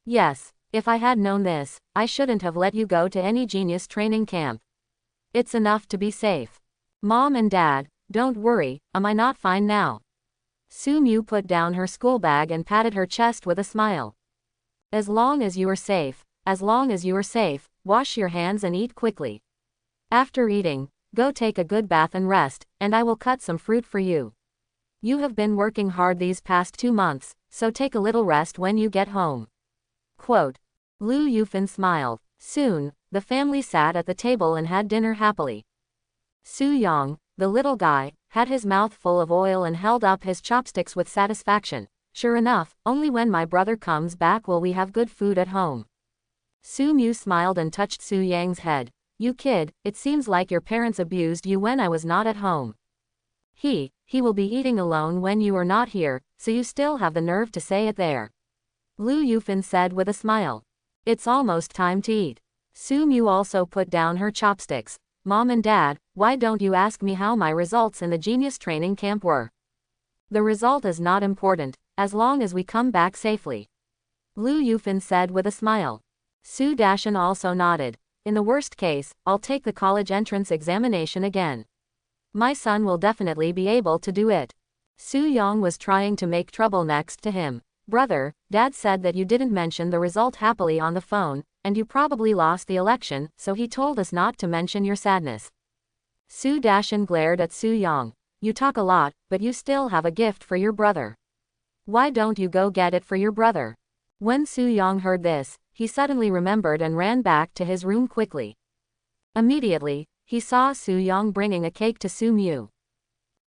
Yes, if I had known this, I shouldn't have let you go to any genius training camp. It's enough to be safe. Mom and Dad, don't worry, am I not fine now? Su Mu put down her school bag and patted her chest with a smile. As long as you are safe, wash your hands and eat quickly. After eating, go take a good bath and rest, and I will cut some fruit for you. You have been working hard these past 2 months, so take a little rest when you get home. Quote. Lu Yufan smiled. Soon, the family sat at the table and had dinner happily. Su Yang, the little guy, had his mouth full of oil and held up his chopsticks with satisfaction. Sure enough, only when my brother comes back will we have good food at home. Su Mu smiled and touched Su Yang's head. You kid, it seems like your parents abused you when I was not at home. He will be eating alone when you are not here, so you still have the nerve to say it there. Lu Yufan said with a smile. It's almost time to eat. Su Mu also put down her chopsticks. Mom and Dad, why don't you ask me how my results in the genius training camp were? The result is not important, as long as we come back safely. Lu Yufan said with a smile. Su Dashan also nodded. In the worst case, I'll take the college entrance examination again. My son will definitely be able to do it. Su Yong was trying to make trouble next to him. Brother, Dad said that you didn't mention the result happily on the phone, and you probably lost the election, so he told us not to mention your sadness. Su Dashan glared at Su Yong. You talk a lot, but you still have a gift for your brother. Why don't you go get it for your brother? When Su Yong heard this, he suddenly remembered and ran back to his room quickly. Immediately, he saw Su Yong bringing a cake to Su Mu.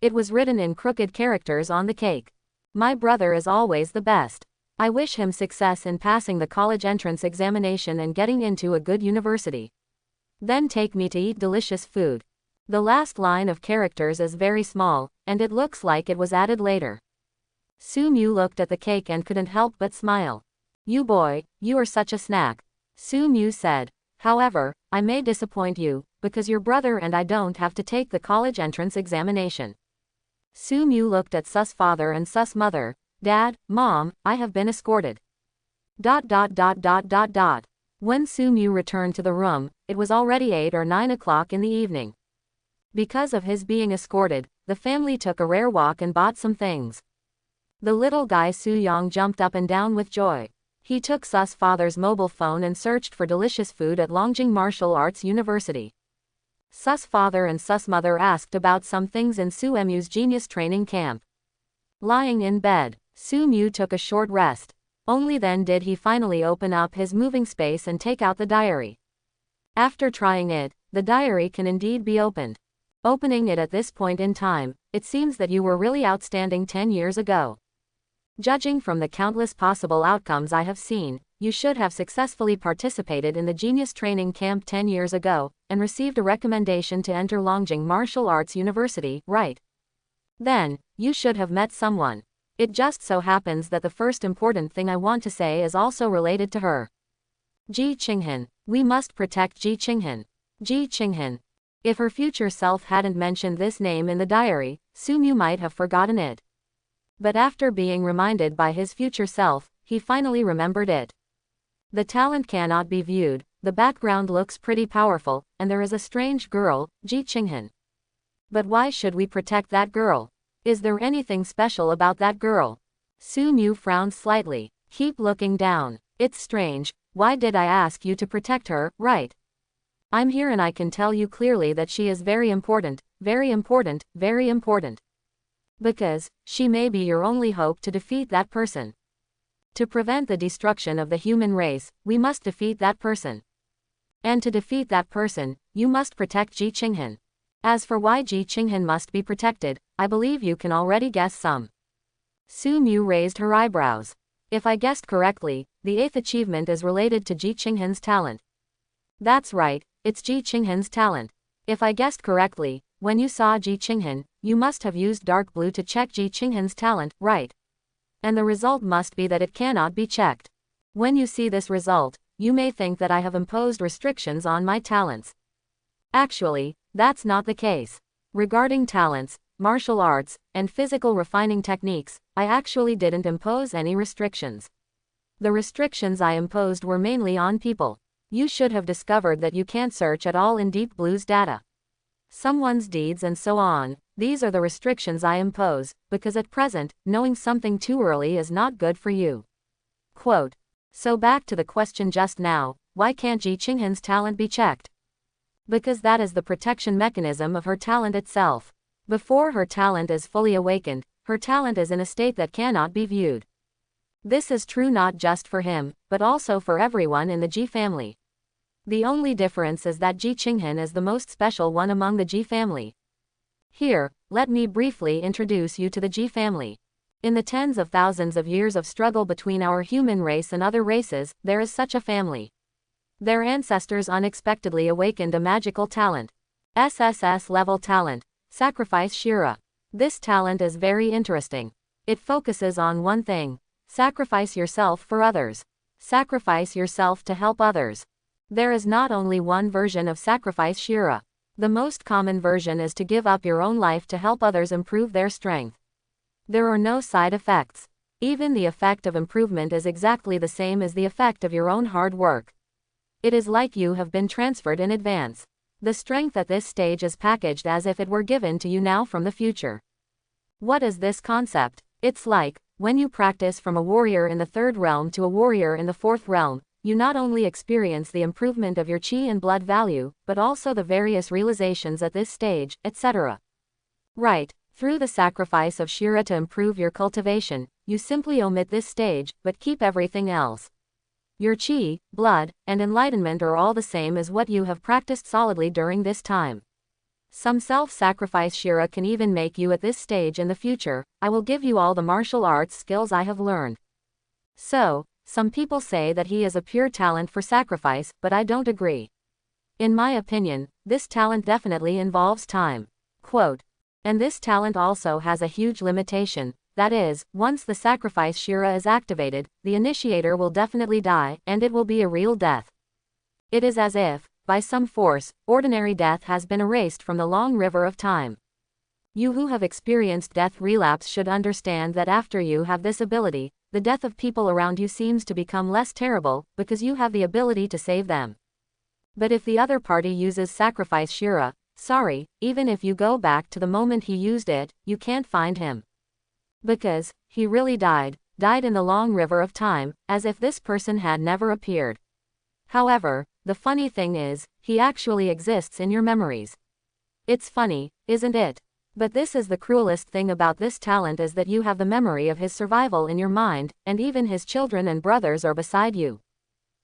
It was written in crooked characters on the cake. My brother is always the best. I wish him success in passing the college entrance examination and getting into a good university. Then take me to eat delicious food. The last line of characters is very small, and it looks like it was added later. Su Mu looked at the cake and couldn't help but smile. You boy, you are such a snack. Su Mu said. However, I may disappoint you, because your brother and I don't have to take the college entrance examination. Su Mu looked at Su's father and Su's mother. Dad, Mom, I have been escorted. When Su Mu returned to the room, it was already 8 or 9 o'clock in the evening. Because of his being escorted, the family took a rare walk and bought some things. The little guy Su Yong jumped up and down with joy. He took Su's father's mobile phone and searched for delicious food at Longjing Martial Arts University. Su's father and Su's mother asked about some things in Su Mu's genius training camp. Lying in bed, Su Mu took a short rest. Only then did he finally open up his moving space and take out the diary. After trying it, the diary can indeed be opened. Opening it at this point in time, it seems that you were really outstanding 10 years ago. Judging from the countless possible outcomes I have seen, you should have successfully participated in the genius training camp 10 years ago, and received a recommendation to enter Longjing Martial Arts University, right? Then, you should have met someone. It just so happens that the first important thing I want to say is also related to her. Ji Qinghan. We must protect Ji Qinghan. Ji Qinghan. If her future self hadn't mentioned this name in the diary, Su Mu might have forgotten it. But after being reminded by his future self, he finally remembered it. The talent cannot be viewed, the background looks pretty powerful, and there is a strange girl, Ji Qinghan. But why should we protect that girl? Is there anything special about that girl? Su Mu frowned slightly. Keep looking down. It's strange, why did I ask you to protect her, right? I'm here and I can tell you clearly that she is very important, very important, very important. Because, she may be your only hope to defeat that person. To prevent the destruction of the human race, we must defeat that person. And to defeat that person, you must protect Ji Qinghan. As for why Ji Qinghan must be protected, I believe you can already guess some. Su Mu raised her eyebrows. If I guessed correctly, the 8th achievement is related to Ji Qinghan's talent. That's right, it's Ji Qinghan's talent. If I guessed correctly, when you saw Ji Qinghan, you must have used dark blue to check Ji Qinghan's talent, right? And the result must be that it cannot be checked. When you see this result, you may think that I have imposed restrictions on my talents. Actually, that's not the case. Regarding talents, martial arts, and physical refining techniques, I actually didn't impose any restrictions. The restrictions I imposed were mainly on people. You should have discovered that you can't search at all in Deep Blue's data. Someone's deeds and so on, these are the restrictions I impose, because at present, knowing something too early is not good for you. Quote. So back to the question just now, why can't Ji Qinghan's talent be checked? Because that is the protection mechanism of her talent itself. Before her talent is fully awakened, her talent is in a state that cannot be viewed. This is true not just for him, but also for everyone in the Ji family. The only difference is that Ji Qinghan is the most special one among the Ji family. Here, let me briefly introduce you to the Ji family. In the tens of thousands of years of struggle between our human race and other races, there is such a family. Their ancestors unexpectedly awakened a magical talent. SSS level talent. Sacrifice Shira. This talent is very interesting. It focuses on one thing. Sacrifice yourself for others. Sacrifice yourself to help others. There is not only one version of Sacrifice Shira. The most common version is to give up your own life to help others improve their strength. There are no side effects. Even the effect of improvement is exactly the same as the effect of your own hard work. It is like you have been transferred in advance. The strength at this stage is packaged as if it were given to you now from the future. What is this concept? It's like, when you practice from a warrior in the third realm to a warrior in the fourth realm, you not only experience the improvement of your chi and blood value, but also the various realizations at this stage, etc. Right. Through the sacrifice of Shira to improve your cultivation, you simply omit this stage, but keep everything else. Your chi, blood, and enlightenment are all the same as what you have practiced solidly during this time. Some self-sacrifice Shira can even make you at this stage in the future. I will give you all the martial arts skills I have learned. So, some people say that he is a pure talent for sacrifice, but I don't agree. In my opinion, this talent definitely involves time. Quote. And this talent also has a huge limitation, that is, once the sacrifice Shira is activated, the initiator will definitely die, and it will be a real death. It is as if, by some force, ordinary death has been erased from the long river of time. You who have experienced death relapse should understand that after you have this ability, the death of people around you seems to become less terrible, because you have the ability to save them. But if the other party uses sacrifice Shira, sorry, even if you go back to the moment he used it, you can't find him. Because, he really died in the long river of time, as if this person had never appeared. However, the funny thing is, he actually exists in your memories. It's funny, isn't it? But this is the cruelest thing about this talent, is that you have the memory of his survival in your mind, and even his children and brothers are beside you.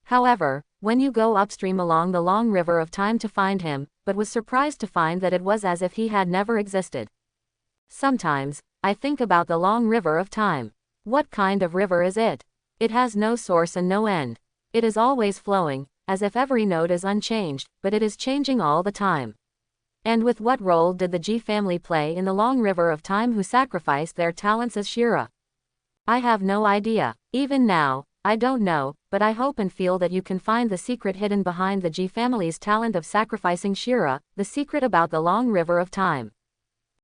However, when you go upstream along the long river of time to find him, but was surprised to find that it was as if he had never existed. Sometimes, I think about the long river of time. What kind of river is it? It has no source and no end. It is always flowing, as if every node is unchanged, but it is changing all the time. And with what role did the G family play in the long river of time who sacrificed their talents as Shira? I have no idea. Even now, I don't know, but I hope and feel that you can find the secret hidden behind the G family's talent of sacrificing Shira, the secret about the long river of time.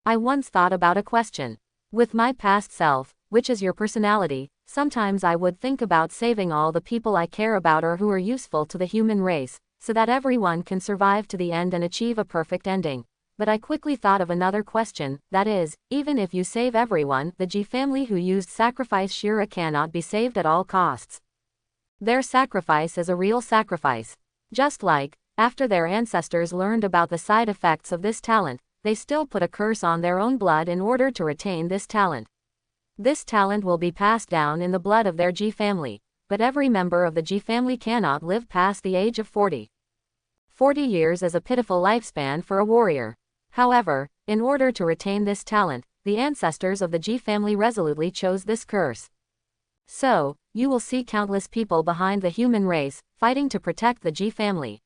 I once thought about a question. With my past self, which is your personality, sometimes I would think about saving all the people I care about or who are useful to the human race, so that everyone can survive to the end and achieve a perfect ending. But I quickly thought of another question, that is, even if you save everyone, the G family who used sacrifice Shira cannot be saved at all costs. Their sacrifice is a real sacrifice. Just like, after their ancestors learned about the side effects of this talent, they still put a curse on their own blood in order to retain this talent. This talent will be passed down in the blood of their G family, but every member of the G family cannot live past the age of 40. 40 years is a pitiful lifespan for a warrior. However, in order to retain this talent, the ancestors of the G family resolutely chose this curse. So, you will see countless people behind the human race, fighting to protect the G family.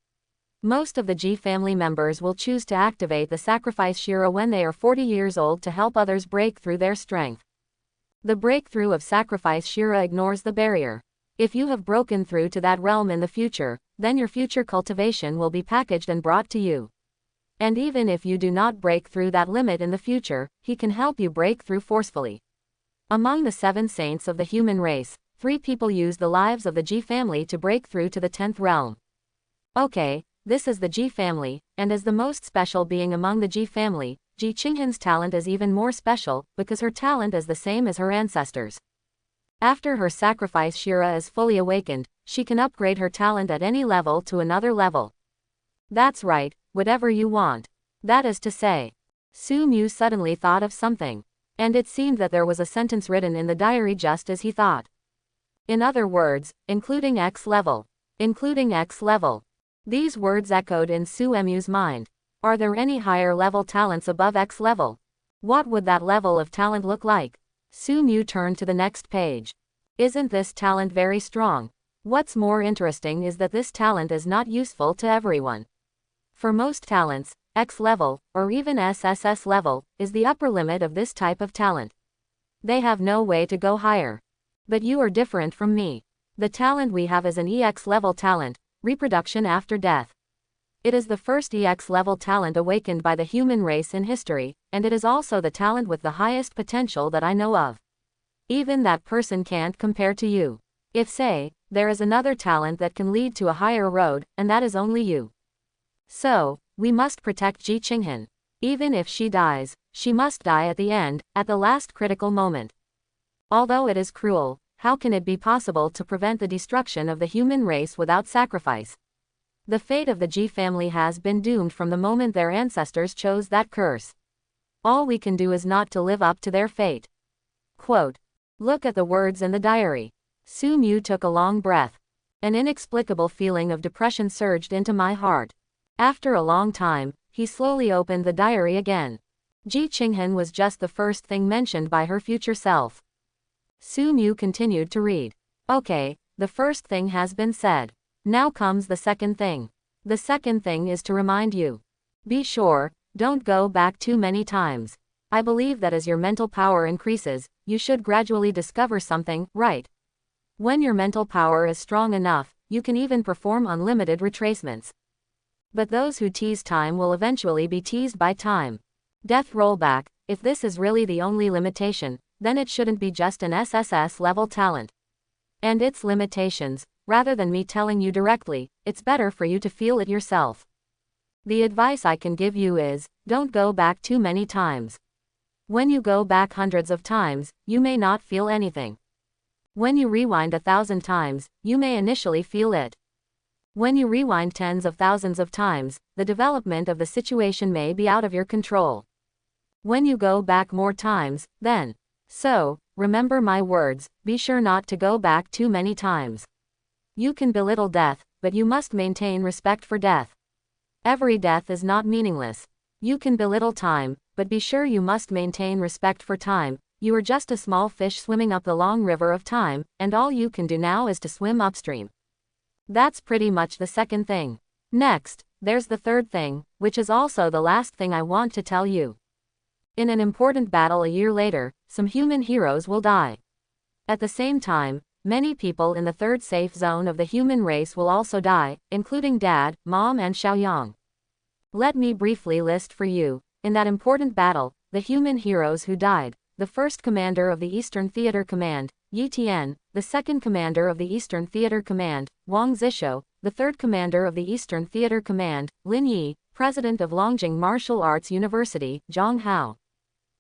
Most of the G family members will choose to activate the sacrifice Shira when they are 40 years old to help others break through their strength. The breakthrough of sacrifice Shira ignores the barrier. If you have broken through to that realm in the future, then your future cultivation will be packaged and brought to you. And even if you do not break through that limit in the future, he can help you break through forcefully. Among the 7 saints of the human race, 3 people used the lives of the G family to break through to the 10th realm. Okay, this is the G family, and as the most special being among the G family, Ji Qinghan's talent is even more special, because her talent is the same as her ancestors. After her sacrifice Shira is fully awakened, she can upgrade her talent at any level to another level. That's right, whatever you want. That is to say. Su Mu suddenly thought of something. And it seemed that there was a sentence written in the diary just as he thought. In other words, including X level. Including X level. These words echoed in Su Mu's mind. Are there any higher level talents above X level? What would that level of talent look like? Su Mu turned to the next page. Isn't this talent very strong? What's more interesting is that this talent is not useful to everyone. For most talents, X level, or even SSS level, is the upper limit of this type of talent. They have no way to go higher. But you are different from me. The talent we have is an EX level talent, reproduction after death. It is the first EX level talent awakened by the human race in history, and it is also the talent with the highest potential that I know of. Even that person can't compare to you. If, say, there is another talent that can lead to a higher road, and that is only you. So, we must protect Ji Qinghan. Even if she dies, she must die at the end, at the last critical moment. Although it is cruel, how can it be possible to prevent the destruction of the human race without sacrifice? The fate of the Ji family has been doomed from the moment their ancestors chose that curse. All we can do is not to live up to their fate. Quote. Look at the words in the diary. Su Mu took a long breath. An inexplicable feeling of depression surged into my heart. After a long time, he slowly opened the diary again. Ji Qinghan was just the first thing mentioned by her future self. Su Mu continued to read. Okay, the first thing has been said. Now comes the second thing. The second thing is to remind you. Be sure, don't go back too many times. I believe that as your mental power increases, you should gradually discover something, right? When your mental power is strong enough, you can even perform unlimited retracements. But those who tease time will eventually be teased by time. Death rollback, if this is really the only limitation, then it shouldn't be just an SSS level talent. And its limitations, rather than me telling you directly, it's better for you to feel it yourself. The advice I can give you is, don't go back too many times. When you go back hundreds of times, you may not feel anything. When you rewind 1,000 times, you may initially feel it. When you rewind tens of thousands of times, the development of the situation may be out of your control. When you go back more times, then. So, remember my words, be sure not to go back too many times. You can belittle death, but you must maintain respect for death. Every death is not meaningless. You can belittle time, but be sure you must maintain respect for time. You are just a small fish swimming up the long river of time, and all you can do now is to swim upstream. That's pretty much the second thing. Next, there's the third thing, which is also the last thing I want to tell you. In an important battle a year later, some human heroes will die. At the same time, many people in the third safe zone of the human race will also die, including Dad, Mom and Xiaoyang. Let me briefly list for you, in that important battle, the human heroes who died: the first commander of the Eastern Theater Command, Yi Tian; the second commander of the Eastern Theater Command, Wang Zishou; the third commander of the Eastern Theater Command, Lin Yi; president of Longjing Martial Arts University, Zhang Hao.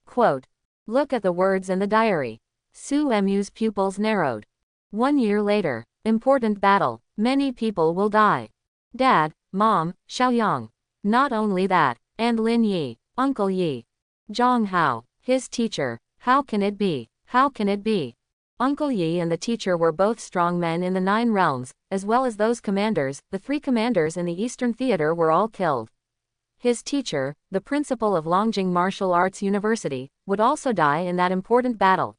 Quote. Look at the words in the diary. Su Mu's pupils narrowed. 1 year later. Important battle. Many people will die. Dad, Mom, Xiaoyang. Not only that, and Lin Yi, Uncle Yi. Zhang Hao, his teacher. How can it be? How can it be? Uncle Yi and the teacher were both strong men in the 9 realms, as well as those commanders. The 3 commanders in the Eastern Theater were all killed. His teacher, the principal of Longjing Martial Arts University, would also die in that important battle.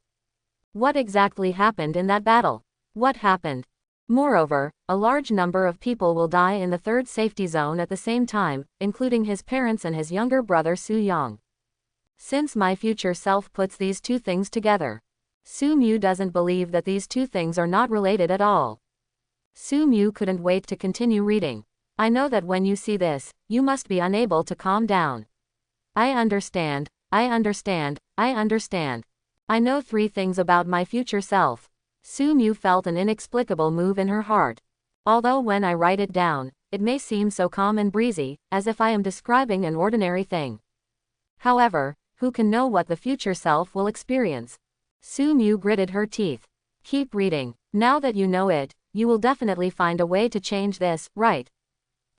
What exactly happened in that battle? What happened? Moreover, a large number of people will die in the third safety zone at the same time, including his parents and his younger brother Su Yang. Since my future self puts these 2 things together, Su Mu doesn't believe that these 2 things are not related at all. Su Mu couldn't wait to continue reading. I know that when you see this, you must be unable to calm down. I understand, I understand, I understand. I know 3 things about my future self. Su Mu felt an inexplicable move in her heart. Although when I write it down, it may seem so calm and breezy, as if I am describing an ordinary thing. However, who can know what the future self will experience? Su Mu gritted her teeth. Keep reading. Now that you know it, you will definitely find a way to change this, right?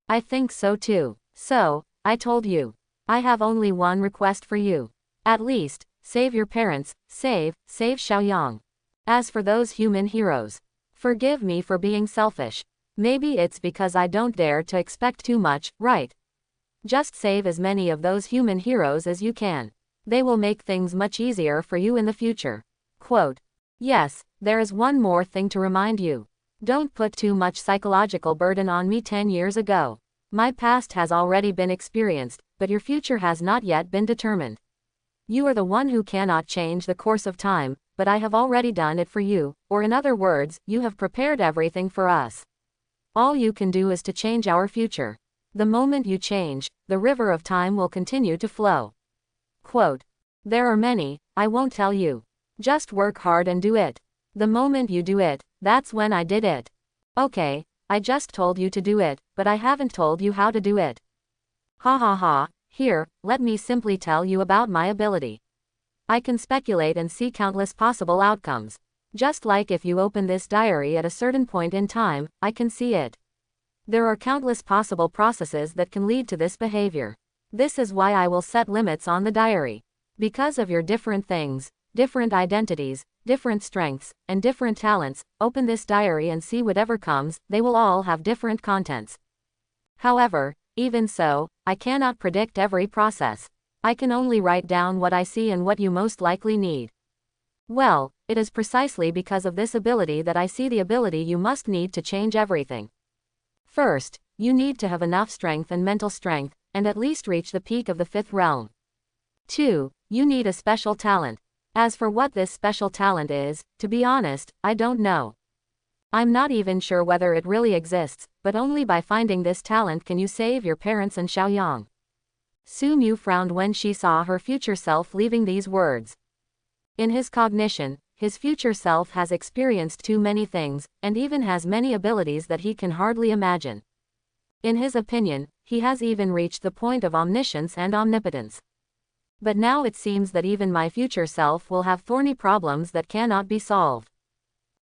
I think so too. So, I told you. I have only one request for you. At least, save your parents, save Xiaoyang. As for those human heroes, forgive me for being selfish. Maybe it's because I don't dare to expect too much, right? Just save as many of those human heroes as you can. They will make things much easier for you in the future. Quote, yes, there is one more thing to remind you. Don't put too much psychological burden on me 10 years ago. My past has already been experienced, but your future has not yet been determined. You are the one who cannot change the course of time, but I have already done it for you, or in other words, you have prepared everything for us. All you can do is to change our future. The moment you change, the river of time will continue to flow. Quote, there are many, I won't tell you. Just work hard and do it. The moment you do it, that's when I did it. Okay, I just told you to do it, but I haven't told you how to do it. Ha ha ha, here, let me simply tell you about my ability. I can speculate and see countless possible outcomes. Just like if you open this diary at a certain point in time, I can see it. There are countless possible processes that can lead to this behavior. This is why I will set limits on the diary. Because of your different things, different identities, different strengths, and different talents, open this diary and see whatever comes, they will all have different contents. However, even so, I cannot predict every process. I can only write down what I see and what you most likely need. Well, it is precisely because of this ability that I see the ability you must need to change everything. First, you need to have enough strength and mental strength, and at least reach the peak of the 5th realm. 2. You need a special talent. As for what this special talent is, to be honest, I don't know. I'm not even sure whether it really exists, but only by finding this talent can you save your parents and Xiaoyang. Su Mu frowned when she saw her future self leaving these words. In his cognition, his future self has experienced too many things, and even has many abilities that he can hardly imagine. In his opinion, he has even reached the point of omniscience and omnipotence. But now it seems that even my future self will have thorny problems that cannot be solved.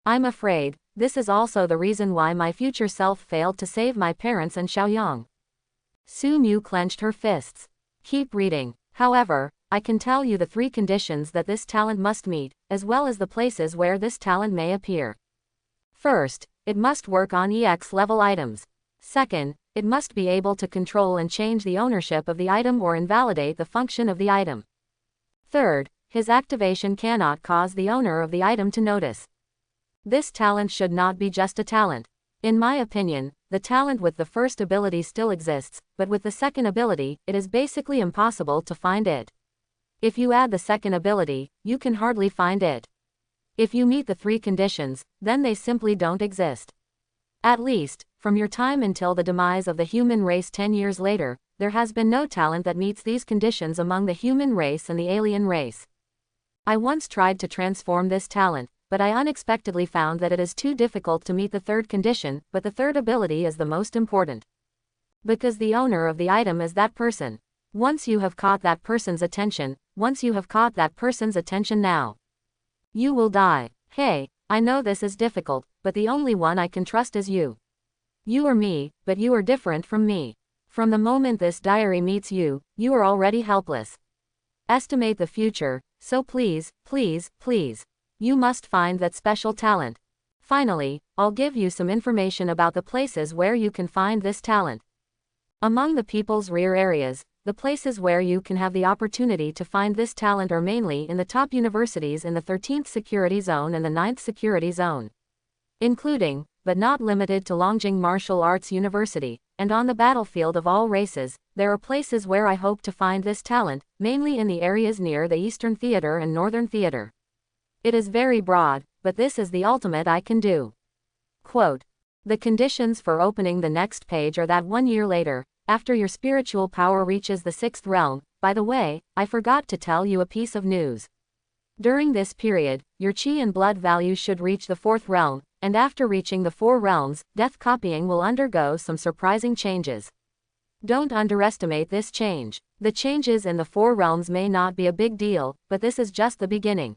I'm afraid, this is also the reason why my future self failed to save my parents and Xiaoyang. Su Mu clenched her fists. Keep reading. However, I can tell you the 3 conditions that this talent must meet, as well as the places where this talent may appear. First, it must work on EX level items. Second, it must be able to control and change the ownership of the item or invalidate the function of the item. Third, his activation cannot cause the owner of the item to notice. This talent should not be just a talent. In my opinion, the talent with the first ability still exists, but with the second ability, it is basically impossible to find it. If you add the second ability, you can hardly find it. If you meet the 3 conditions, then they simply don't exist. At least, from your time until the demise of the human race 10 years later, there has been no talent that meets these conditions among the human race and the alien race. I once tried to transform this talent, but I unexpectedly found that it is too difficult to meet the 3rd condition, but the 3rd ability is the most important. Because the owner of the item is that person. Once you have caught that person's attention, now, you will die. Hey, I know this is difficult, but the only one I can trust is you. You are me, but you are different from me. From the moment this diary meets you, you are already helpless. Estimate the future, so please, please, please. You must find that special talent. Finally, I'll give you some information about the places where you can find this talent. Among the people's rear areas, the places where you can have the opportunity to find this talent are mainly in the top universities in the 13th Security Zone and the 9th Security Zone. Including, but not limited to Longjing Martial Arts University, and on the battlefield of all races, there are places where I hope to find this talent, mainly in the areas near the Eastern Theater and Northern Theater. It is very broad, but this is the ultimate I can do. Quote, the conditions for opening the next page are that 1 year later, after your spiritual power reaches the 6th realm. By the way, I forgot to tell you a piece of news. During this period, your chi and blood values should reach the 4th realm, and after reaching the 4 realms, death copying will undergo some surprising changes. Don't underestimate this change. The changes in the 4 realms may not be a big deal, but this is just the beginning.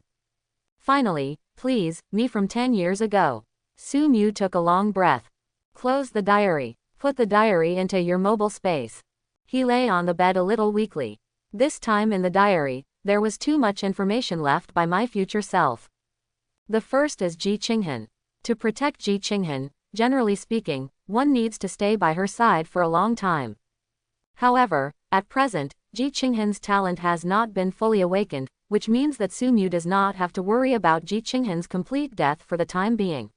Finally, please, me from 10 years ago. Su Mu took a long breath. Close the diary. Put the diary into your mobile space. He lay on the bed a little weakly. This time in the diary, there was too much information left by my future self. The first is Ji Qinghan. To protect Ji Qinghan, generally speaking, one needs to stay by her side for a long time. However, at present, Ji Qinghan's talent has not been fully awakened, which means that Su Mu does not have to worry about Ji Qinghan's complete death for the time being.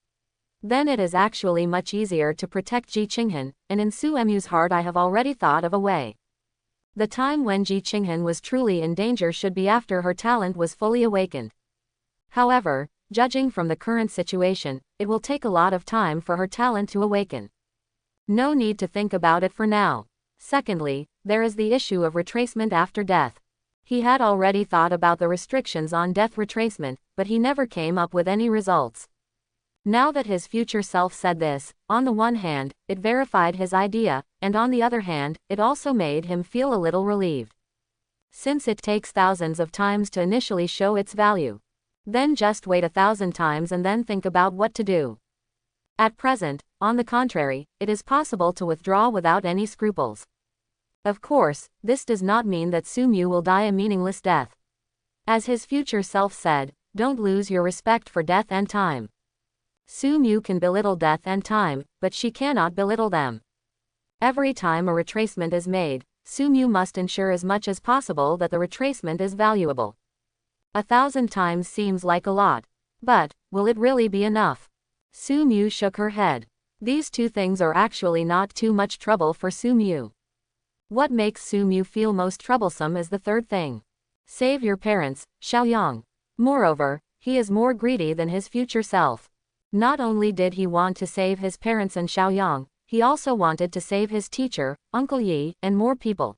Then it is actually much easier to protect Ji Qinghan, and in Su Mu's heart I have already thought of a way. The time when Ji Qinghan was truly in danger should be after her talent was fully awakened. However, judging from the current situation, it will take a lot of time for her talent to awaken. No need to think about it for now. Secondly, there is the issue of retracement after death. He had already thought about the restrictions on death retracement, but he never came up with any results. Now that his future self said this, on the one hand, it verified his idea, and on the other hand, it also made him feel a little relieved. Since it takes thousands of times to initially show its value, then just wait 1,000 times and then think about what to do. At present, on the contrary, it is possible to withdraw without any scruples. Of course, this does not mean that Su Mu will die a meaningless death. As his future self said, don't lose your respect for death and time. Su Mu can belittle death and time, but she cannot belittle them. Every time a retracement is made, Su Mu must ensure as much as possible that the retracement is valuable. 1,000 times seems like a lot. But, will it really be enough? Su Mu shook her head. These two things are actually not too much trouble for Su Mu. What makes Su Mu feel most troublesome is the third thing. Save your parents, Xiaoyang. Moreover, he is more greedy than his future self. Not only did he want to save his parents and Xiaoyang, he also wanted to save his teacher, Uncle Yi, and more people.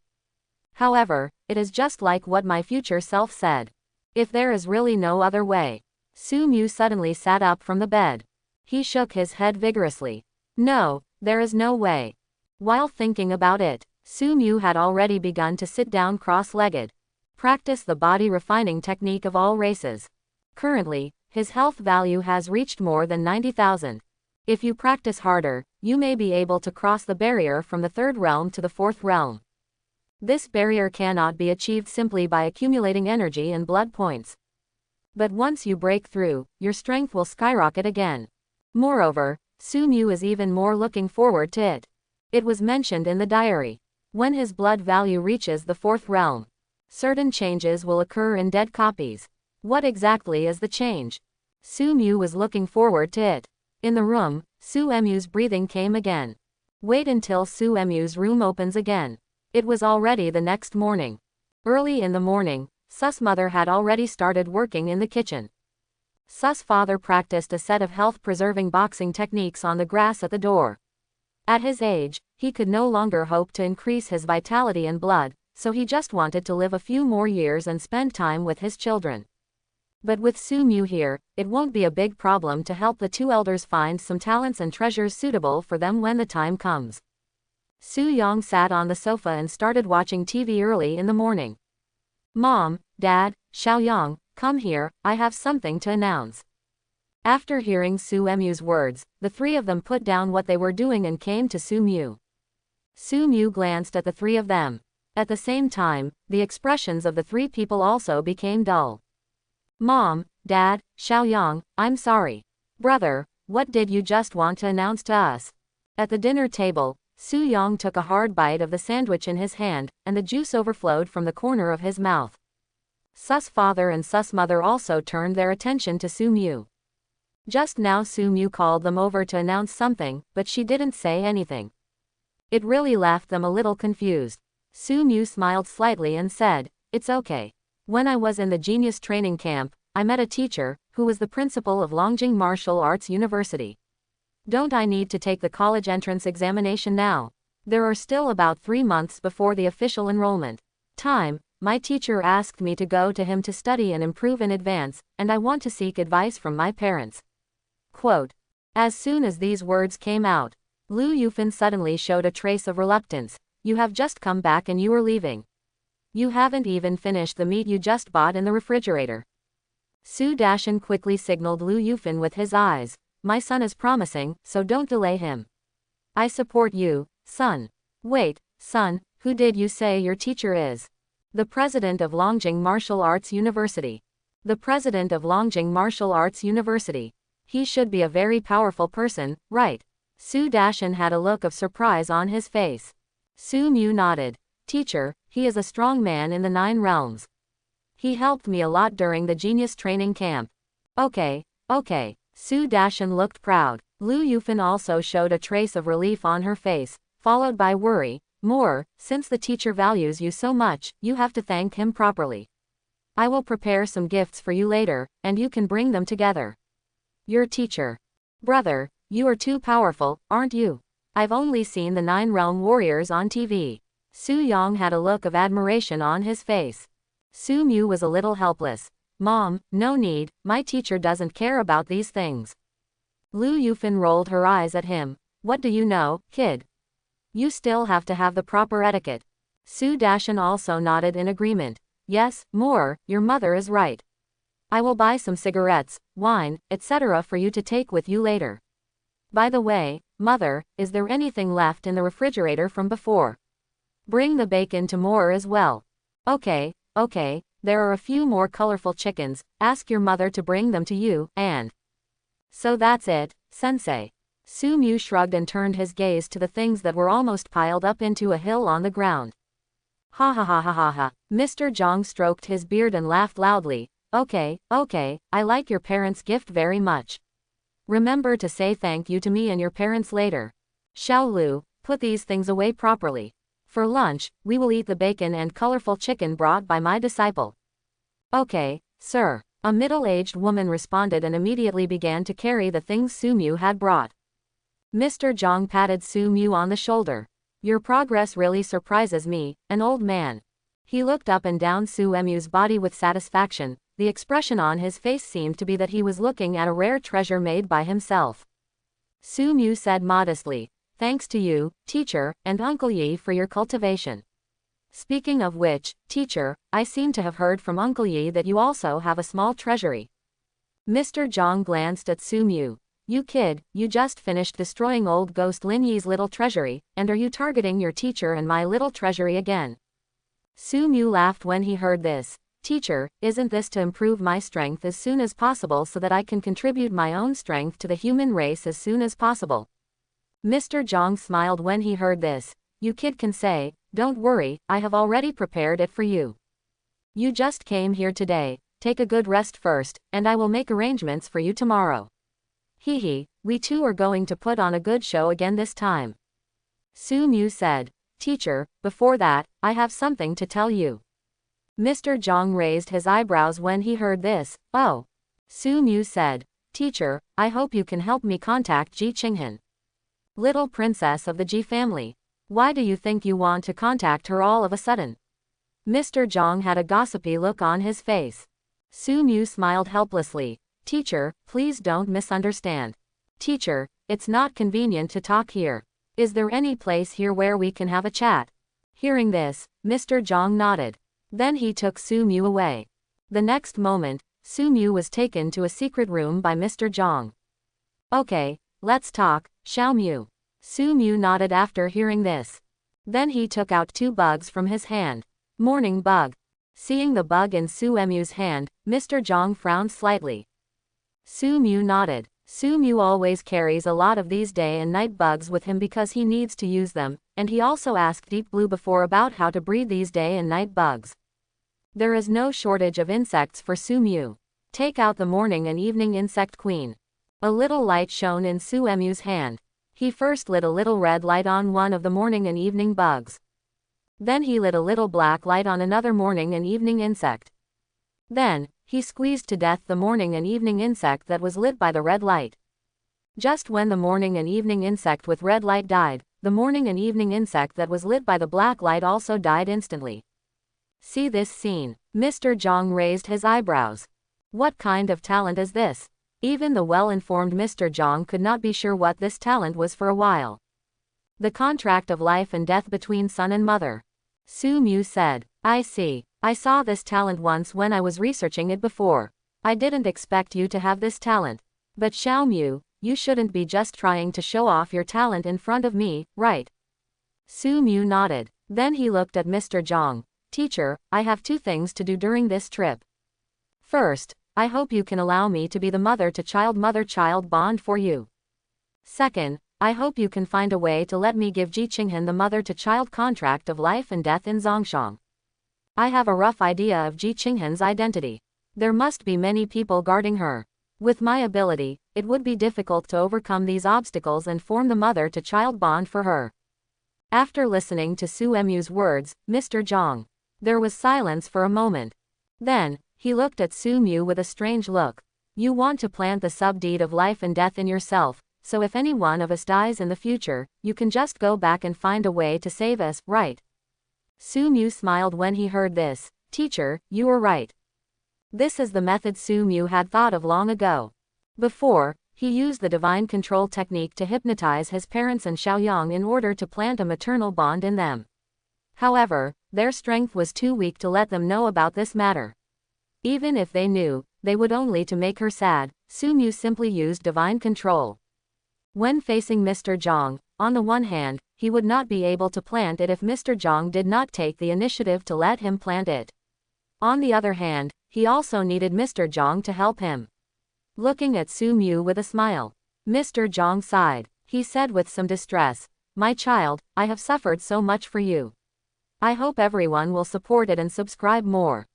However, it is just like what my future self said. If there is really no other way. Su Mu suddenly sat up from the bed. He shook his head vigorously. No, there is no way. While thinking about it, Su Mu had already begun to sit down cross-legged. Practice the body refining technique of all races. Currently, his health value has reached more than 90,000. If you practice harder, you may be able to cross the barrier from the third realm to the fourth realm. This barrier cannot be achieved simply by accumulating energy and blood points. But once you break through, your strength will skyrocket again. Moreover, Su Mu is even more looking forward to it. It was mentioned in the diary. When his blood value reaches the fourth realm, certain changes will occur in dead copies. What exactly is the change? Su Mu was looking forward to it. In the room, Su Mu's breathing came again. Wait until Su Mu's room opens again. It was already the next morning. Early in the morning, Su's mother had already started working in the kitchen. Su's father practiced a set of health-preserving boxing techniques on the grass at the door. At his age, he could no longer hope to increase his vitality and blood, so he just wanted to live a few more years and spend time with his children. But with Su Mu here, it won't be a big problem to help the two elders find some talents and treasures suitable for them when the time comes. Su Yang sat on the sofa and started watching TV early in the morning. Mom, Dad, Xiaoyang, come here, I have something to announce. After hearing Su Mu's words, the three of them put down what they were doing and came to Su Mu. Su Mu glanced at the three of them. At the same time, the expressions of the three people also became dull. Mom, Dad, Xiaoyang, I'm sorry. Brother, what did you just want to announce to us? At the dinner table, Su Yang took a hard bite of the sandwich in his hand, and the juice overflowed from the corner of his mouth. Su's father and Su's mother also turned their attention to Su Mu. Just now Su Mu called them over to announce something, but she didn't say anything. It really left them a little confused. Su Mu smiled slightly and said, "It's okay. When I was in the genius training camp, I met a teacher, who was the principal of Longjing Martial Arts University. Don't I need to take the college entrance examination now? There are still about 3 months before the official enrollment time. My teacher asked me to go to him to study and improve in advance, and I want to seek advice from my parents." Quote. As soon as these words came out, Lu Yufan suddenly showed a trace of reluctance. You have just come back and you are leaving. You haven't even finished the meat you just bought in the refrigerator. Su Dashan quickly signaled Lu Yufan with his eyes. My son is promising, so don't delay him. I support you, son. Wait, son, who did you say your teacher is? The president of Longjing Martial Arts University. The president of Longjing Martial Arts University. He should be a very powerful person, right? Su Dashan had a look of surprise on his face. Su Mu nodded. Teacher, he is a strong man in the 9 realms. He helped me a lot during the genius training camp. Okay, okay. Su Dashan looked proud. Lu Yufan also showed a trace of relief on her face, followed by worry. More, since the teacher values you so much, you have to thank him properly. I will prepare some gifts for you later, and you can bring them together. Your teacher. Brother, you are too powerful, aren't you? I've only seen the 9-realm warriors on TV. Su Yong had a look of admiration on his face. Su Mu was a little helpless. Mom, no need, my teacher doesn't care about these things. Lu Yufan rolled her eyes at him. What do you know, kid? You still have to have the proper etiquette. Su Dashan also nodded in agreement. Yes, more, your mother is right. I will buy some cigarettes, wine, etc. for you to take with you later. By the way, mother, is there anything left in the refrigerator from before? Bring the bacon to more as well. Okay, okay, there are a few more colorful chickens, ask your mother to bring them to you, and... So that's it, sensei. Su Mu shrugged and turned his gaze to the things that were almost piled up into a hill on the ground. Ha ha ha ha ha ha. Mr. Zhang stroked his beard and laughed loudly. Okay, okay, I like your parents' gift very much. Remember to say thank you to me and your parents later. Xiao Lu, put these things away properly. For lunch, we will eat the bacon and colorful chicken brought by my disciple. Okay, sir. A middle-aged woman responded and immediately began to carry the things Su Mu had brought. Mr. Zhang patted Su Mu on the shoulder. Your progress really surprises me, an old man. He looked up and down Su Mu's body with satisfaction. The expression on his face seemed to be that he was looking at a rare treasure made by himself. Su Mu said modestly, thanks to you, teacher, and Uncle Yi for your cultivation. Speaking of which, teacher, I seem to have heard from Uncle Yi that you also have a small treasury. Mr. Zhang glanced at Su Mu. You kid, you just finished destroying old ghost Lin Yi's little treasury, and are you targeting your teacher and my little treasury again? Su Mu laughed when he heard this. Teacher, isn't this to improve my strength as soon as possible so that I can contribute my own strength to the human race as soon as possible? Mr. Zhang smiled when he heard this. You kid can say, don't worry, I have already prepared it for you. You just came here today, take a good rest first, and I will make arrangements for you tomorrow. Hee, we two are going to put on a good show again this time. Su Mu said. Teacher, before that, I have something to tell you. Mr. Zhang raised his eyebrows when he heard this. Oh. Su Mu said. Teacher, I hope you can help me contact Ji Qinghan. Little princess of the Ji family. Why do you think you want to contact her all of a sudden? Mr. Zhang had a gossipy look on his face. Su Mu smiled helplessly. Teacher, please don't misunderstand. Teacher, it's not convenient to talk here. Is there any place here where we can have a chat? Hearing this, Mr. Zhang nodded. Then he took Su Mu away. The next moment, Su Mu was taken to a secret room by Mr. Zhang. Okay, let's talk, Xiao Mu. Su Mu nodded after hearing this. Then he took out 2 bugs from his hand. Morning bug. Seeing the bug in Su Mu's hand, Mr. Zhang frowned slightly. Su Mu nodded. Su Mu always carries a lot of these day and night bugs with him because he needs to use them, and he also asked Deep Blue before about how to breed these day and night bugs. There is no shortage of insects for Su Mu. Take out the morning and evening insect queen. A little light shone in Su Mu's hand. He first lit a little red light on one of the morning and evening bugs. Then he lit a little black light on another morning and evening insect. Then, he squeezed to death the morning and evening insect that was lit by the red light. Just when the morning and evening insect with red light died, the morning and evening insect that was lit by the black light also died instantly. See this scene. Mr. Zhang raised his eyebrows. What kind of talent is this? Even the well-informed Mr. Zhang could not be sure what this talent was for a while. The contract of life and death between son and mother. Su Mu said. I see. I saw this talent once when I was researching it before. I didn't expect you to have this talent. But Xiao Mu, you shouldn't be just trying to show off your talent in front of me, right? Su Mu nodded. Then he looked at Mr. Zhang. Teacher, I have 2 things to do during this trip. First, I hope you can allow me to be the mother-child bond for you. Second, I hope you can find a way to let me give Ji Qinghan the mother-to-child contract of life and death in Zhongshan. I have a rough idea of Ji Qinghan's identity. There must be many people guarding her. With my ability, it would be difficult to overcome these obstacles and form the mother-to-child bond for her. After listening to Su Mu's words, Mr. Zhang. There was silence for a moment. Then, he looked at Su Mu with a strange look. You want to plant the sub-deed of life and death in yourself, so if any one of us dies in the future, you can just go back and find a way to save us, right? Su Mu smiled when he heard this. Teacher, you are right. This is the method Su Mu had thought of long ago. Before, he used the divine control technique to hypnotize his parents and Xiaoyang in order to plant a maternal bond in them. However, their strength was too weak to let them know about this matter. Even if they knew, they would only to make her sad. Su Mu simply used divine control. When facing Mr. Zhang, on the one hand, he would not be able to plant it if Mr. Zhang did not take the initiative to let him plant it. On the other hand, he also needed Mr. Zhang to help him. Looking at Su Mu with a smile, Mr. Zhang sighed. He said with some distress, "My child, I have suffered so much for you. I hope everyone will support it and subscribe more."